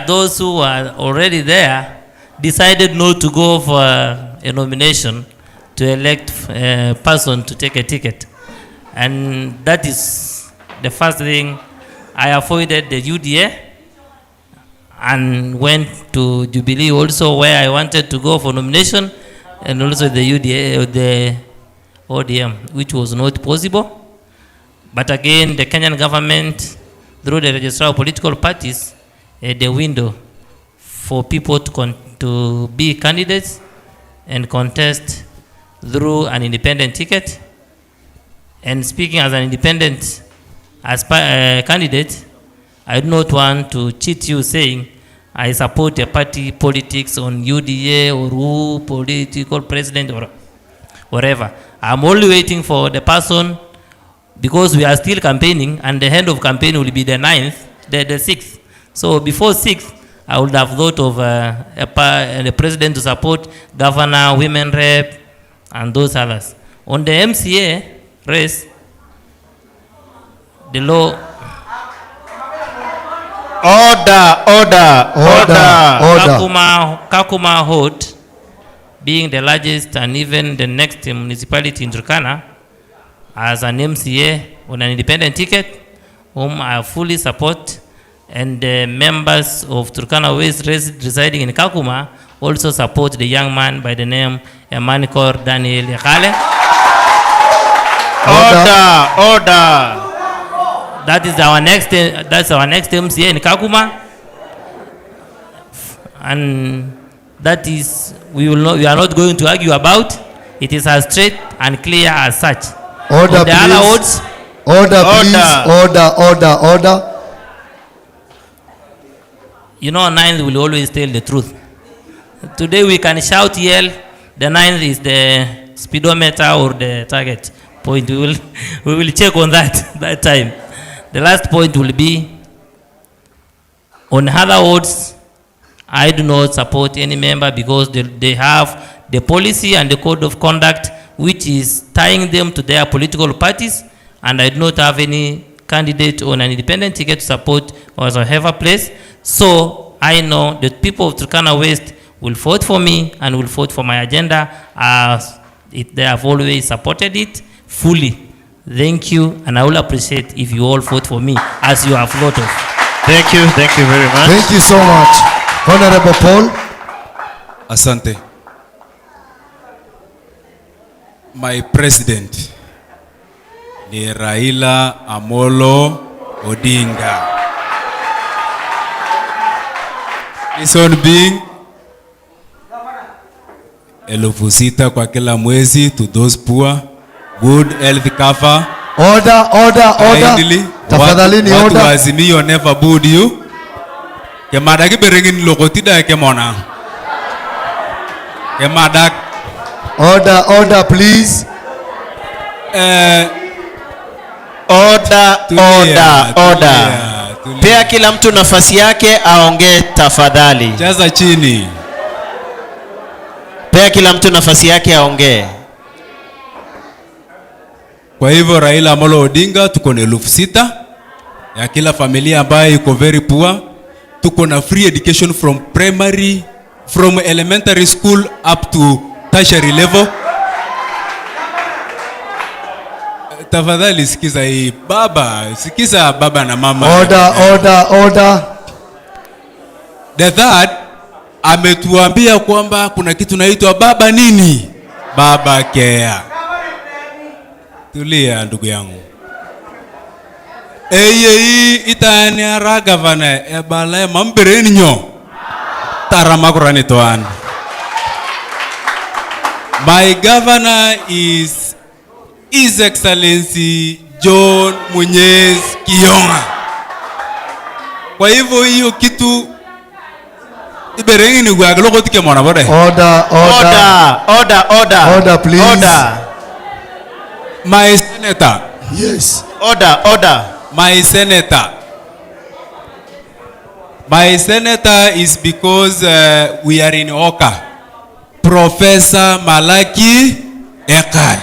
those who were already there decided not to go for a nomination to elect a person to take a ticket. And that is the first thing. I avoided the UDA and went to Jubilee also, where I wanted to go for nomination, and also the UDA, the ODM, which was not possible. But again, the Kenyan government, through the registrar of political parties, the window for people to be candidates and contest through an independent ticket. And speaking as an independent candidate, I do not want to cheat you saying I support a party politics on UDA or who political president or whatever. I'm only waiting for the person, because we are still campaigning, and the end of campaign will be the 9th, the 6th. So before 6th, I would have thought of the president to support, governor, women rep, and those others. On the MCA race, the law. Order. KAKUMA Hot, being the largest and even the next municipality in Turkana, as an MCA on an independent ticket, whom I fully support, and the members of Turkana West residing in KAKUMA also support the young man by the name Emanikor Daniel Yakale. Order. That's our next MCA in KAKUMA, and that is we are not going to argue about. It is as straight and clear as such. Order, please. Order. You know, 9th will always tell the truth. Today we can shout, yell. The 9th is the speedometer or the target point. We will check on that time. The last point will be, on other words, I do not support any member because they have the policy and the code of conduct which is tying them to their political parties, and I do not have any candidate on an independent ticket to support or whatever place. So I know that people of Turkana West will vote for me and will vote for my agenda, as they have always supported it fully. Thank you, and I will appreciate if you all vote for me as you have voted. Thank you very much. Thank you so much. Honorable Paul. Asante. My president ni Raila Amolo Odinga. Reason being, 6,000 kwa kila mwezi to those poor, good health cover. Order. Tafadhalini order. Watu Azimio never booed you. Kemada kiberengin lokotida kemona. Kemada. Order, please. Order. Pea kila mtu nafasi yake aongee tafadhali. Jaza chini. Pea kila mtu nafasi yake aongee. Kwa hivyo Raila Amolo Odinga tuko na 6,000 ya kila familia ambayo iko very poor. Tuko na free education from elementary school up to tertiary level. Tafadhali sikiza hii sikiza baba na mama. Order. The third, ametuambia kwamba kuna kitu naitwa baba nini? Baba care. Tulia ndugu yangu. Hii itani ara governor ebala mambereni nyo. Taramakurani toan. My governor is His Excellency John Munyez Kionga. Kwa hivyo hiyo kitu iberengi ni gwagalo kotike mwana bode. Order, please. Order. My senator. Yes. Order. My senator. My senator is because we are in Oka. Professor Malaki Ekai.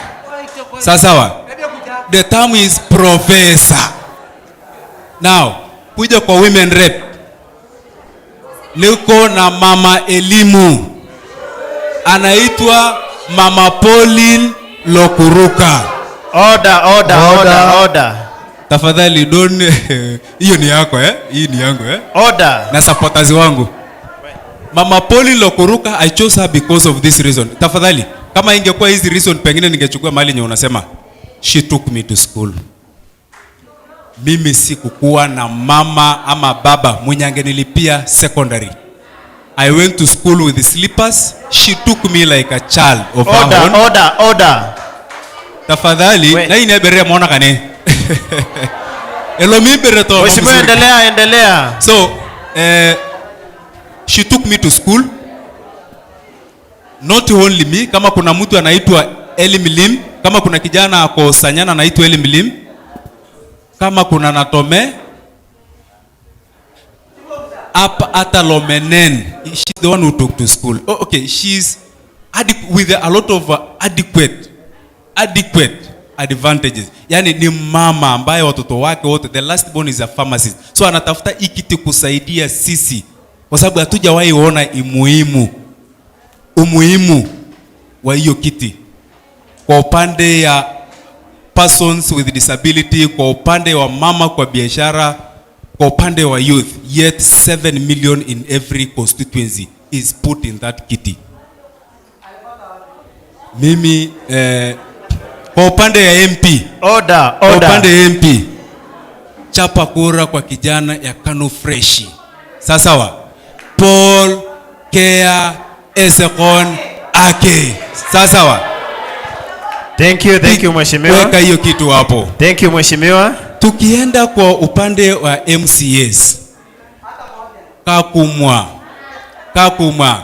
Sasawa. The term is professor. Now, kuja kwa women rep. Niko na mama elimu. Anaitwa Mama Pauline Lokuruka. Order. Tafadhali don't hiyo ni yako hii ni yangu Order. Na supporters wangu. Mama Pauline Lokuruka, I chose her because of this reason. Tafadhali kama ingekuwa hizi reason pengine ningechukua mali nye unasema she took me to school. Mimi sikukuwa na mama ama baba mwenye angenilipia secondary. I went to school with the slippers. She took me like a child of her own. Order. Tafadhali na hii ni berea mwana kane. Elomi bere to. Mheshimiwa, endelea. So, she took me to school. Not only me, kama kuna mtu anaitwa Elimlim, kama kuna kijana ako Sanyana anaitwa Elimlim, kama kuna Natome up at Lomenen, she's the one who took to school. Oh, okay, she's with a lot of adequate advantages. Yani ni mama ambaye watoto wake wote, the last born is a pharmacist. So anatafuta ikiti kusaidia sisi kwa sababu hatujawahi ona umuhimu wa hiyo kiti kwa upande ya persons with disability, kwa upande wa mama kwa biashara, kwa upande wa youth. Yet 7 million in every constituency is put in that kitty. Mimi kwa upande ya MP. Order. Kwa upande ya MP, chapa kura kwa kijana ya Kanu Freshi. Sawa. Paul Kea Esekon Ake. Sawa. Thank you mheshimiwa. Weka hiyo kitu hapo. Thank you mheshimiwa. Tukienda kwa upande wa MCS. KAKUMA.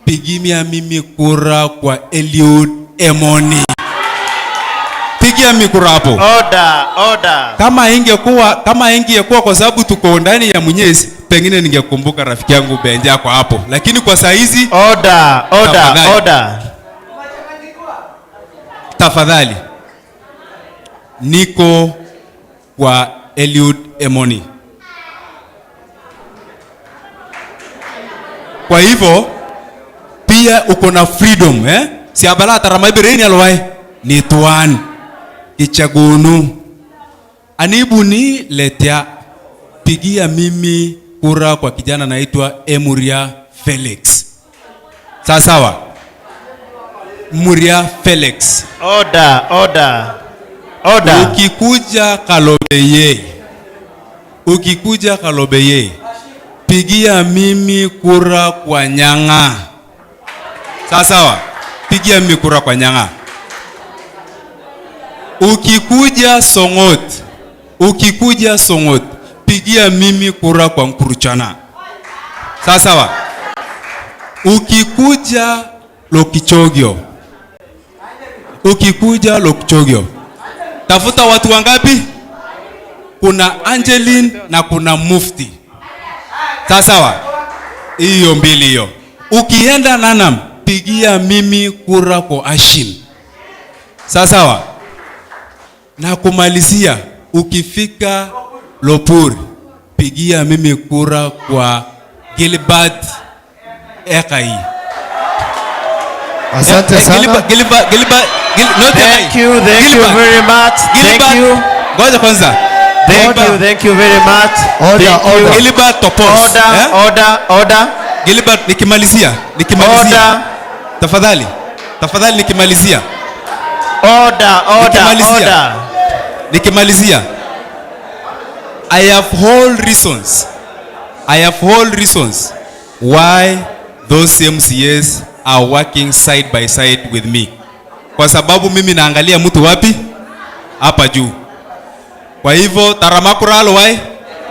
Pigimia mimi kura kwa Eliud Emoni. Pigia mimi kura hapo. Order. Kama ingekuwa kwa sababu tuko ndani ya Munyezi, pengine ningekumbuka rafiki yangu Benja kwa hapo. Lakini kwa saa hizi order. Tafadhali. Niko kwa Eliud Emoni. Kwa hivyo pia uko na freedom Si abala taramaibereni alwai ni tuan kichagunu. Anibu ni letea pigia mimi kura kwa kijana naitwa Emuria Felix. Sawa. Muria Felix. Order. Ukikuja Kalobeye, pigia mimi kura kwa Nyanga. Sawa. Pigia mimi kura kwa Nyanga. Ukikuja Songot, pigia mimi kura kwa Nkuruchana. Sawa. Ukikuja Lokichogyo, tafuta watu wangapi? Kuna Angeline na kuna Mufti. Sawa. Hiyo mbili hiyo. Ukienda Nanam, pigia mimi kura kwa Ashim. Sawa. Na kumalizia, ukifika Lopur, pigia mimi kura kwa Gilbert Ekai. Asante sana. Gilbert, thank you very much. Thank you. Ngoja kwanza. Thank you very much. Order. Gilbert Topos. Order. Gilbert, nikimalizia. Order. Tafadhali nikimalizia. Order. Nikimalizia. I have whole reasons why those MCAs are working side by side with me. Kwa sababu mimi naangalia mtu wapi? Hapa juu. Kwa hivyo taramakural wai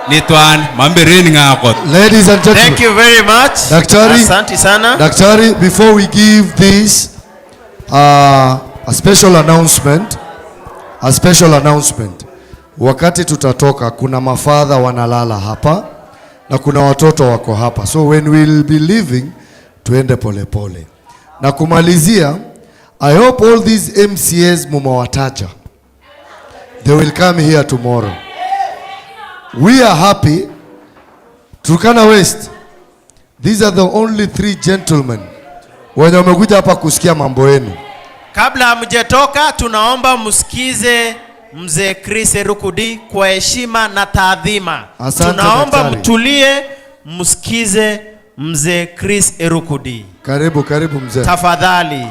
nitwan mamberini ngakot. Ladies and gentlemen. Thank you very much. Daktari. Asante sana. Daktari, before we give this a special announcement, wakati tutatoka kuna mafadha wanalala hapa na kuna watoto wako hapa, so when we'll be leaving tuende pole pole. Na kumalizia, I hope all these MCAs mumewataja, they will come here tomorrow. We are happy. Turkana West, these are the only 3 gentlemen wenye wamekuja hapa kusikia mambo yenu. Kabla hamjatoka, tunaomba msikize mzee Chris Erukudi kwa heshima na taadhima. Tunaomba mtulie msikize mzee Chris Erukudi. Karibu mzee. Tafadhali.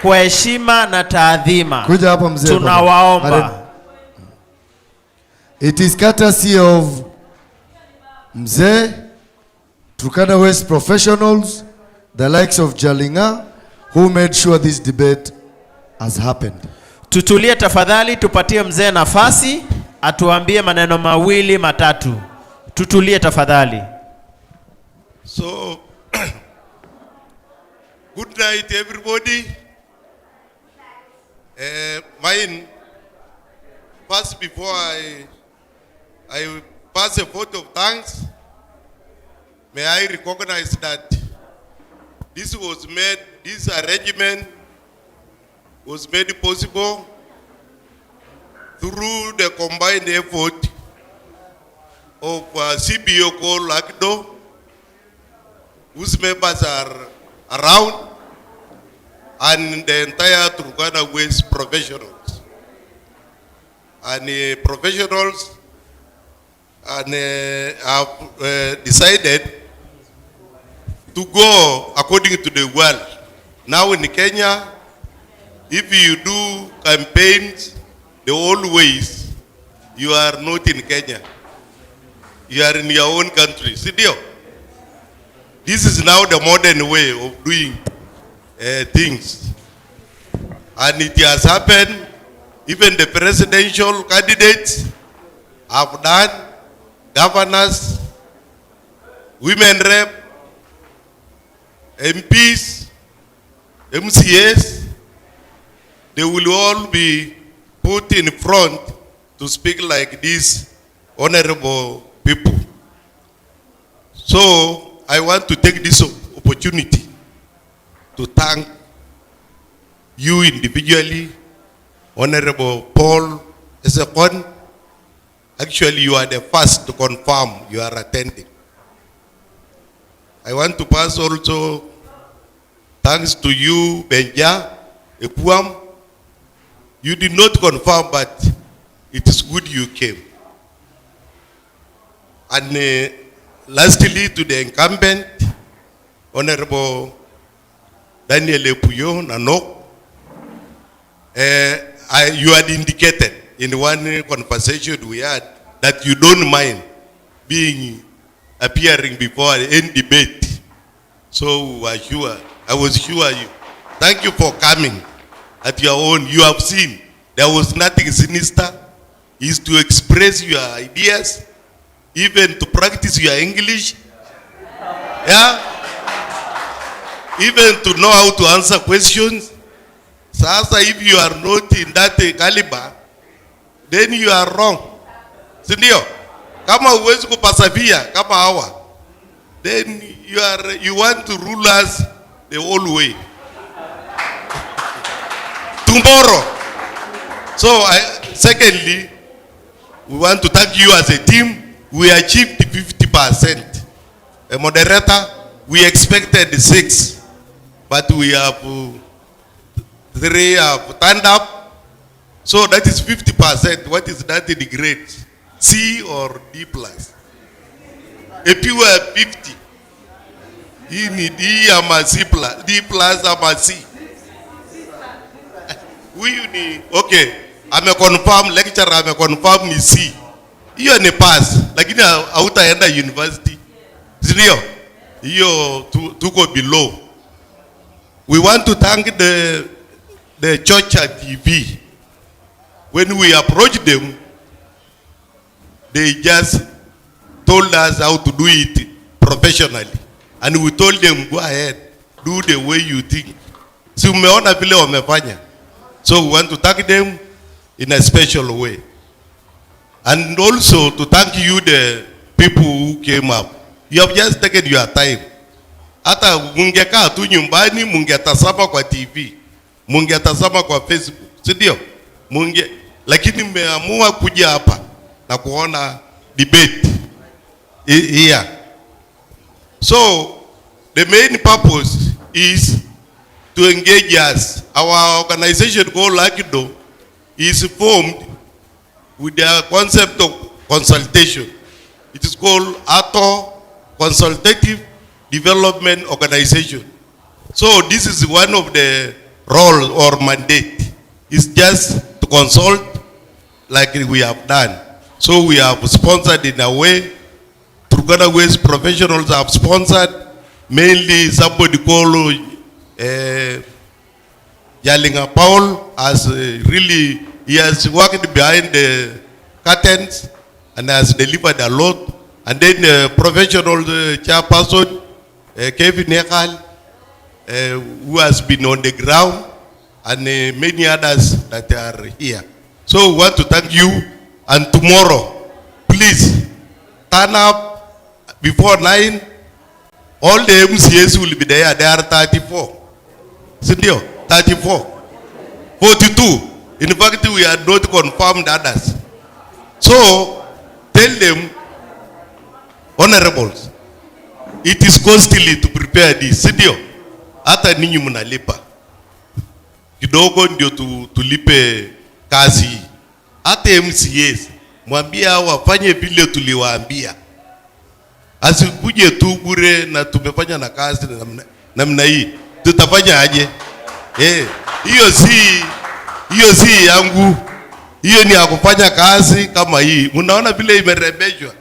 Kwa heshima na taadhima. Kuja hapa mzee. Tunawaomba. It is courtesy of Mzee, Turkana West professionals, the likes of Jalinga, who made sure this debate has happened. Tutulie tafadhali, tupatie mzee nafasi atuambie maneno mawili matatu. Tutulie tafadhali. So good night everybody. Mine first, before I pass a vote of thanks, may I recognize that this arrangement was made possible through the combined effort of CBO called LACDO, whose members are around, and the entire Turkana West professionals. And professionals have decided to go according to the world. Now in Kenya, if you do campaigns the old ways, you are not in Kenya. You are in your own country. See, this is now the modern way of doing things. And it has happened. Even the presidential candidates have done, governors, women rep, MPs, MCAs, they will all be put in front to speak like these honorable people. So I want to take this opportunity to thank you individually, Honorable Paul Esekon. Actually, you are the first to confirm you are attending. I want to pass also thanks to you, Benja Epuam. You did not confirm, but it is good you came. And lastly, to the incumbent, Honorable Daniel Epuyo Nanok, you had indicated in one conversation we had that you don't mind appearing before any debate. So I was sure you. Thank you for coming at your own. You have seen there was nothing sinister. Is to express your ideas, even to practice your English. Yeah? Even to know how to answer questions. Sasa, if you are not in that caliber, then you are wrong. Sindio? Kama uwezi kupasavia kama hawa, then you want to rule us the whole way. Tomorrow. So secondly, we want to thank you as a team. We achieved 50%. A moderator, we expected 6, but we have 3 have turned up. So that is 50%. What is that in grade? C or D plus? A pure 50. D ama C plus, D plus ama C. Okay, I'm a confirm lecturer, I'm a confirm ni C. Hiyo ni pass, lakini hautaenda university. Sindio? Hiyo tuko below. We want to thank the church at TV. When we approached them, they just told us how to do it professionally. And we told them, go ahead, do the way you think. Si umeona vile wamefanya. So we want to thank them in a special way. And also to thank you, the people who came up. You have just taken your time. Hata mungekaa tu nyumbani, mungetazama kwa TV, mungetazama kwa Facebook, si ndio? Lakini mmeamua kuja hapa na kuona debate here. So the main purpose is to engage us. Our organization called Akido is formed with the concept of consultation. It is called ATO, Consultative Development Organization. So this is one of the role or mandate. It's just to consult like we have done. So we have sponsored in a way. Turkana West professionals have sponsored, mainly somebody called Yalinga Paul has really, he has worked behind the curtains and has delivered a lot. And then the professional chairperson, Kevin Ekal, who has been on the ground, and many others that are here. So we want to thank you. And tomorrow, please turn up before 9. All the MCAs will be there. There are 34. Sindio? 34. 42. In fact, we are not confirmed others. So tell them, honorables, it is costly to prepare this. Sindio? Hata ninyi mnalipa. Kidogo ndio tulipe kazi. Hata MCAs, mwambia wafanye vile tuliwaambia. Asikuje tu bure na tumefanya na kazi namna hii. Tutafanya aje? Hiyo si yangu. Hiyo ni ya kufanya kazi kama hii. Mnaona vile imerembeshwa.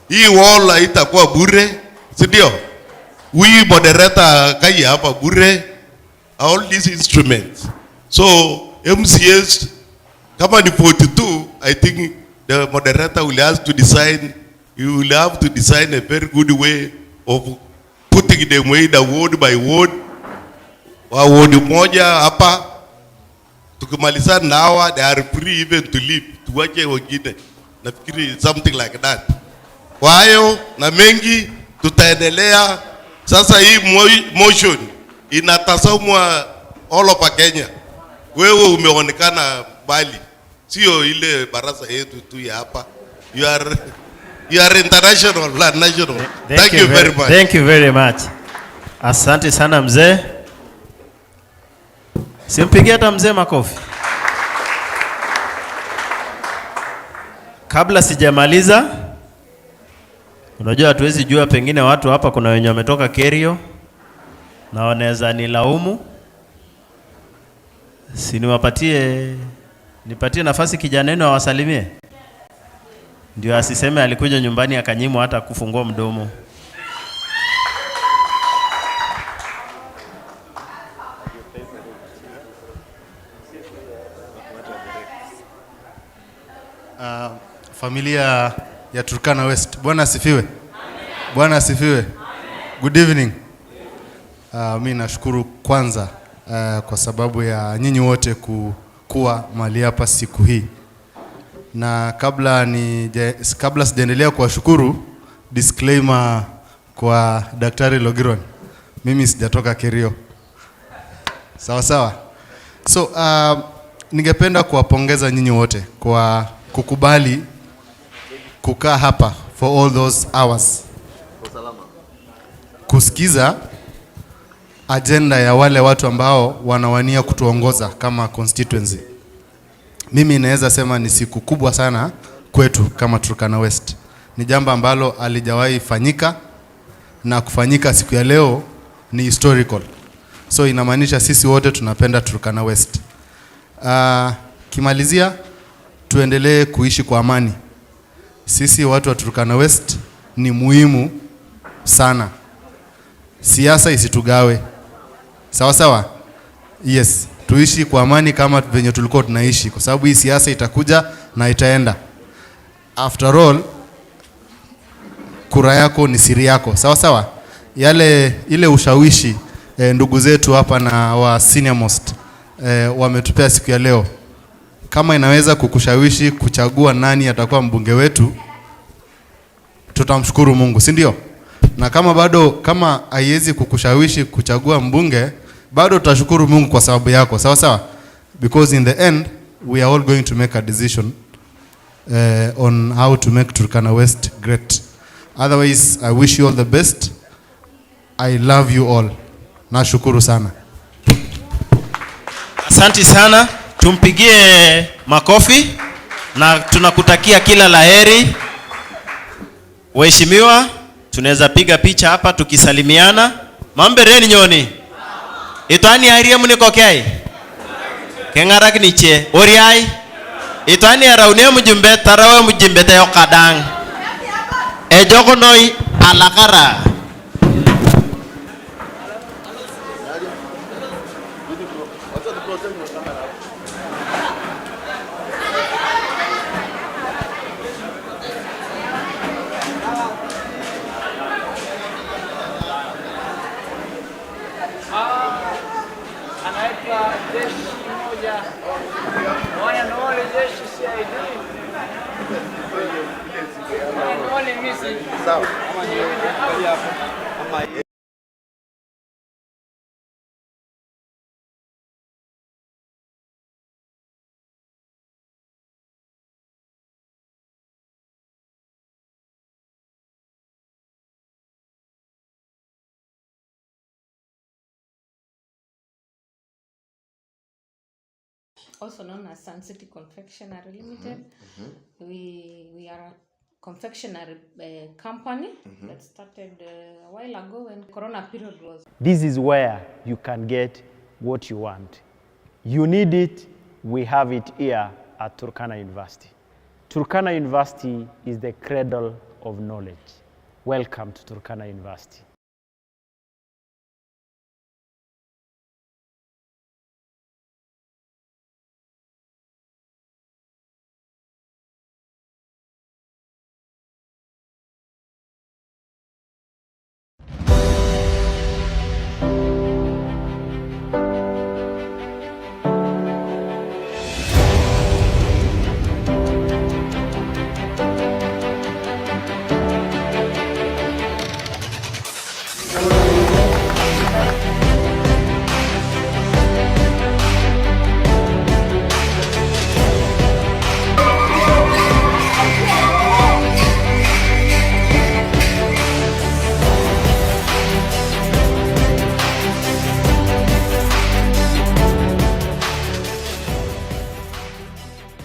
Hii wall haitakuwa bure, si ndio? We moderator kai hapa bure. All these instruments. So MCAs kama ni 42, I think the moderator will have to design. You will have to design a very good way of putting them either word by word. Word moja hapa. Tukimaliza na hawa, they are free even to leave. Tuwache wengine. Nafikiri something like that. Kwa hiyo na mengi tutaendelea. Sasa hii motion inatazamwa all over Kenya. Wewe umeonekana mbali. Sio ile baraza yetu tu ya hapa. You are international and national. Thank you very much. Thank you very much. Asante sana mzee. Simpigie hata mzee makofi. Kabla sijamaliza, unajua hatuwezi jua, pengine watu hapa kuna wenye wametoka Kerio na wanaweza nilaumu. Si nipatie nafasi kijana wenu awasalimie. Ndio asiseme alikuja nyumbani akanyimwa hata kufungua mdomo. Familia ya Turkana West. Bwana asifiwe. Bwana asifiwe. Good evening. Mimi nashukuru kwanza kwa sababu ya nyinyi wote kuwa mahali hapa siku hii. Na kabla sijaendelea kuwashukuru, disclaimer kwa Daktari Logiron. Mimi sijatoka Kerio. Sawa sawa. So ningependa kuwapongeza nyinyi wote kwa kukubali kukaa hapa for all those hours. Kusikiza agenda ya wale watu ambao wanawania kutuongoza kama constituency. Mimi naweza sema ni siku kubwa sana kwetu kama Turkana West. Ni jambo ambalo alijawahi fanyika, na kufanyika siku ya leo ni historical. So inamaanisha sisi wote tunapenda Turkana West. Kimalizia, tuendelee kuishi kwa amani. Sisi watu wa Turkana West ni muhimu sana. Siasa isitugawe. Sawa sawa? Yes, tuishi kwa amani kama venye tulikuwa tunaishi, kwa sababu hii siasa itakuja na itaenda. after all kura yako ni siri yako, sawa sawa. Ile ushawishi ndugu zetu hapa na wa senior most wametupea siku ya leo, kama inaweza kukushawishi kuchagua nani atakuwa mbunge wetu, tutamshukuru Mungu, si ndio? Na kama haiwezi kukushawishi kuchagua mbunge, bado tutashukuru Mungu kwa sababu yako, sawa sawa, because in the end we are all going to make a decision on how to make Turkana West great. Otherwise, I wish you all the best. I love you all. Nashukuru sana. Asante sana, tumpigie makofi na tunakutakia kila laheri. Waheshimiwa, tunaweza piga picha hapa tukisalimiana. Mambereni nyoni. Itwani airie munikokei. Kengarak niche. Oriai. Itwani araune mujumbe tarawe mujumbe tayo kadang. Ejoko noi alakara. Also known as Sun City Confectionery Limited. We are a confectionery company that started a while ago when Corona period was. This is where you can get what you want. You need it, we have it here at Turkana University. Turkana University is the cradle of knowledge. Welcome to Turkana University.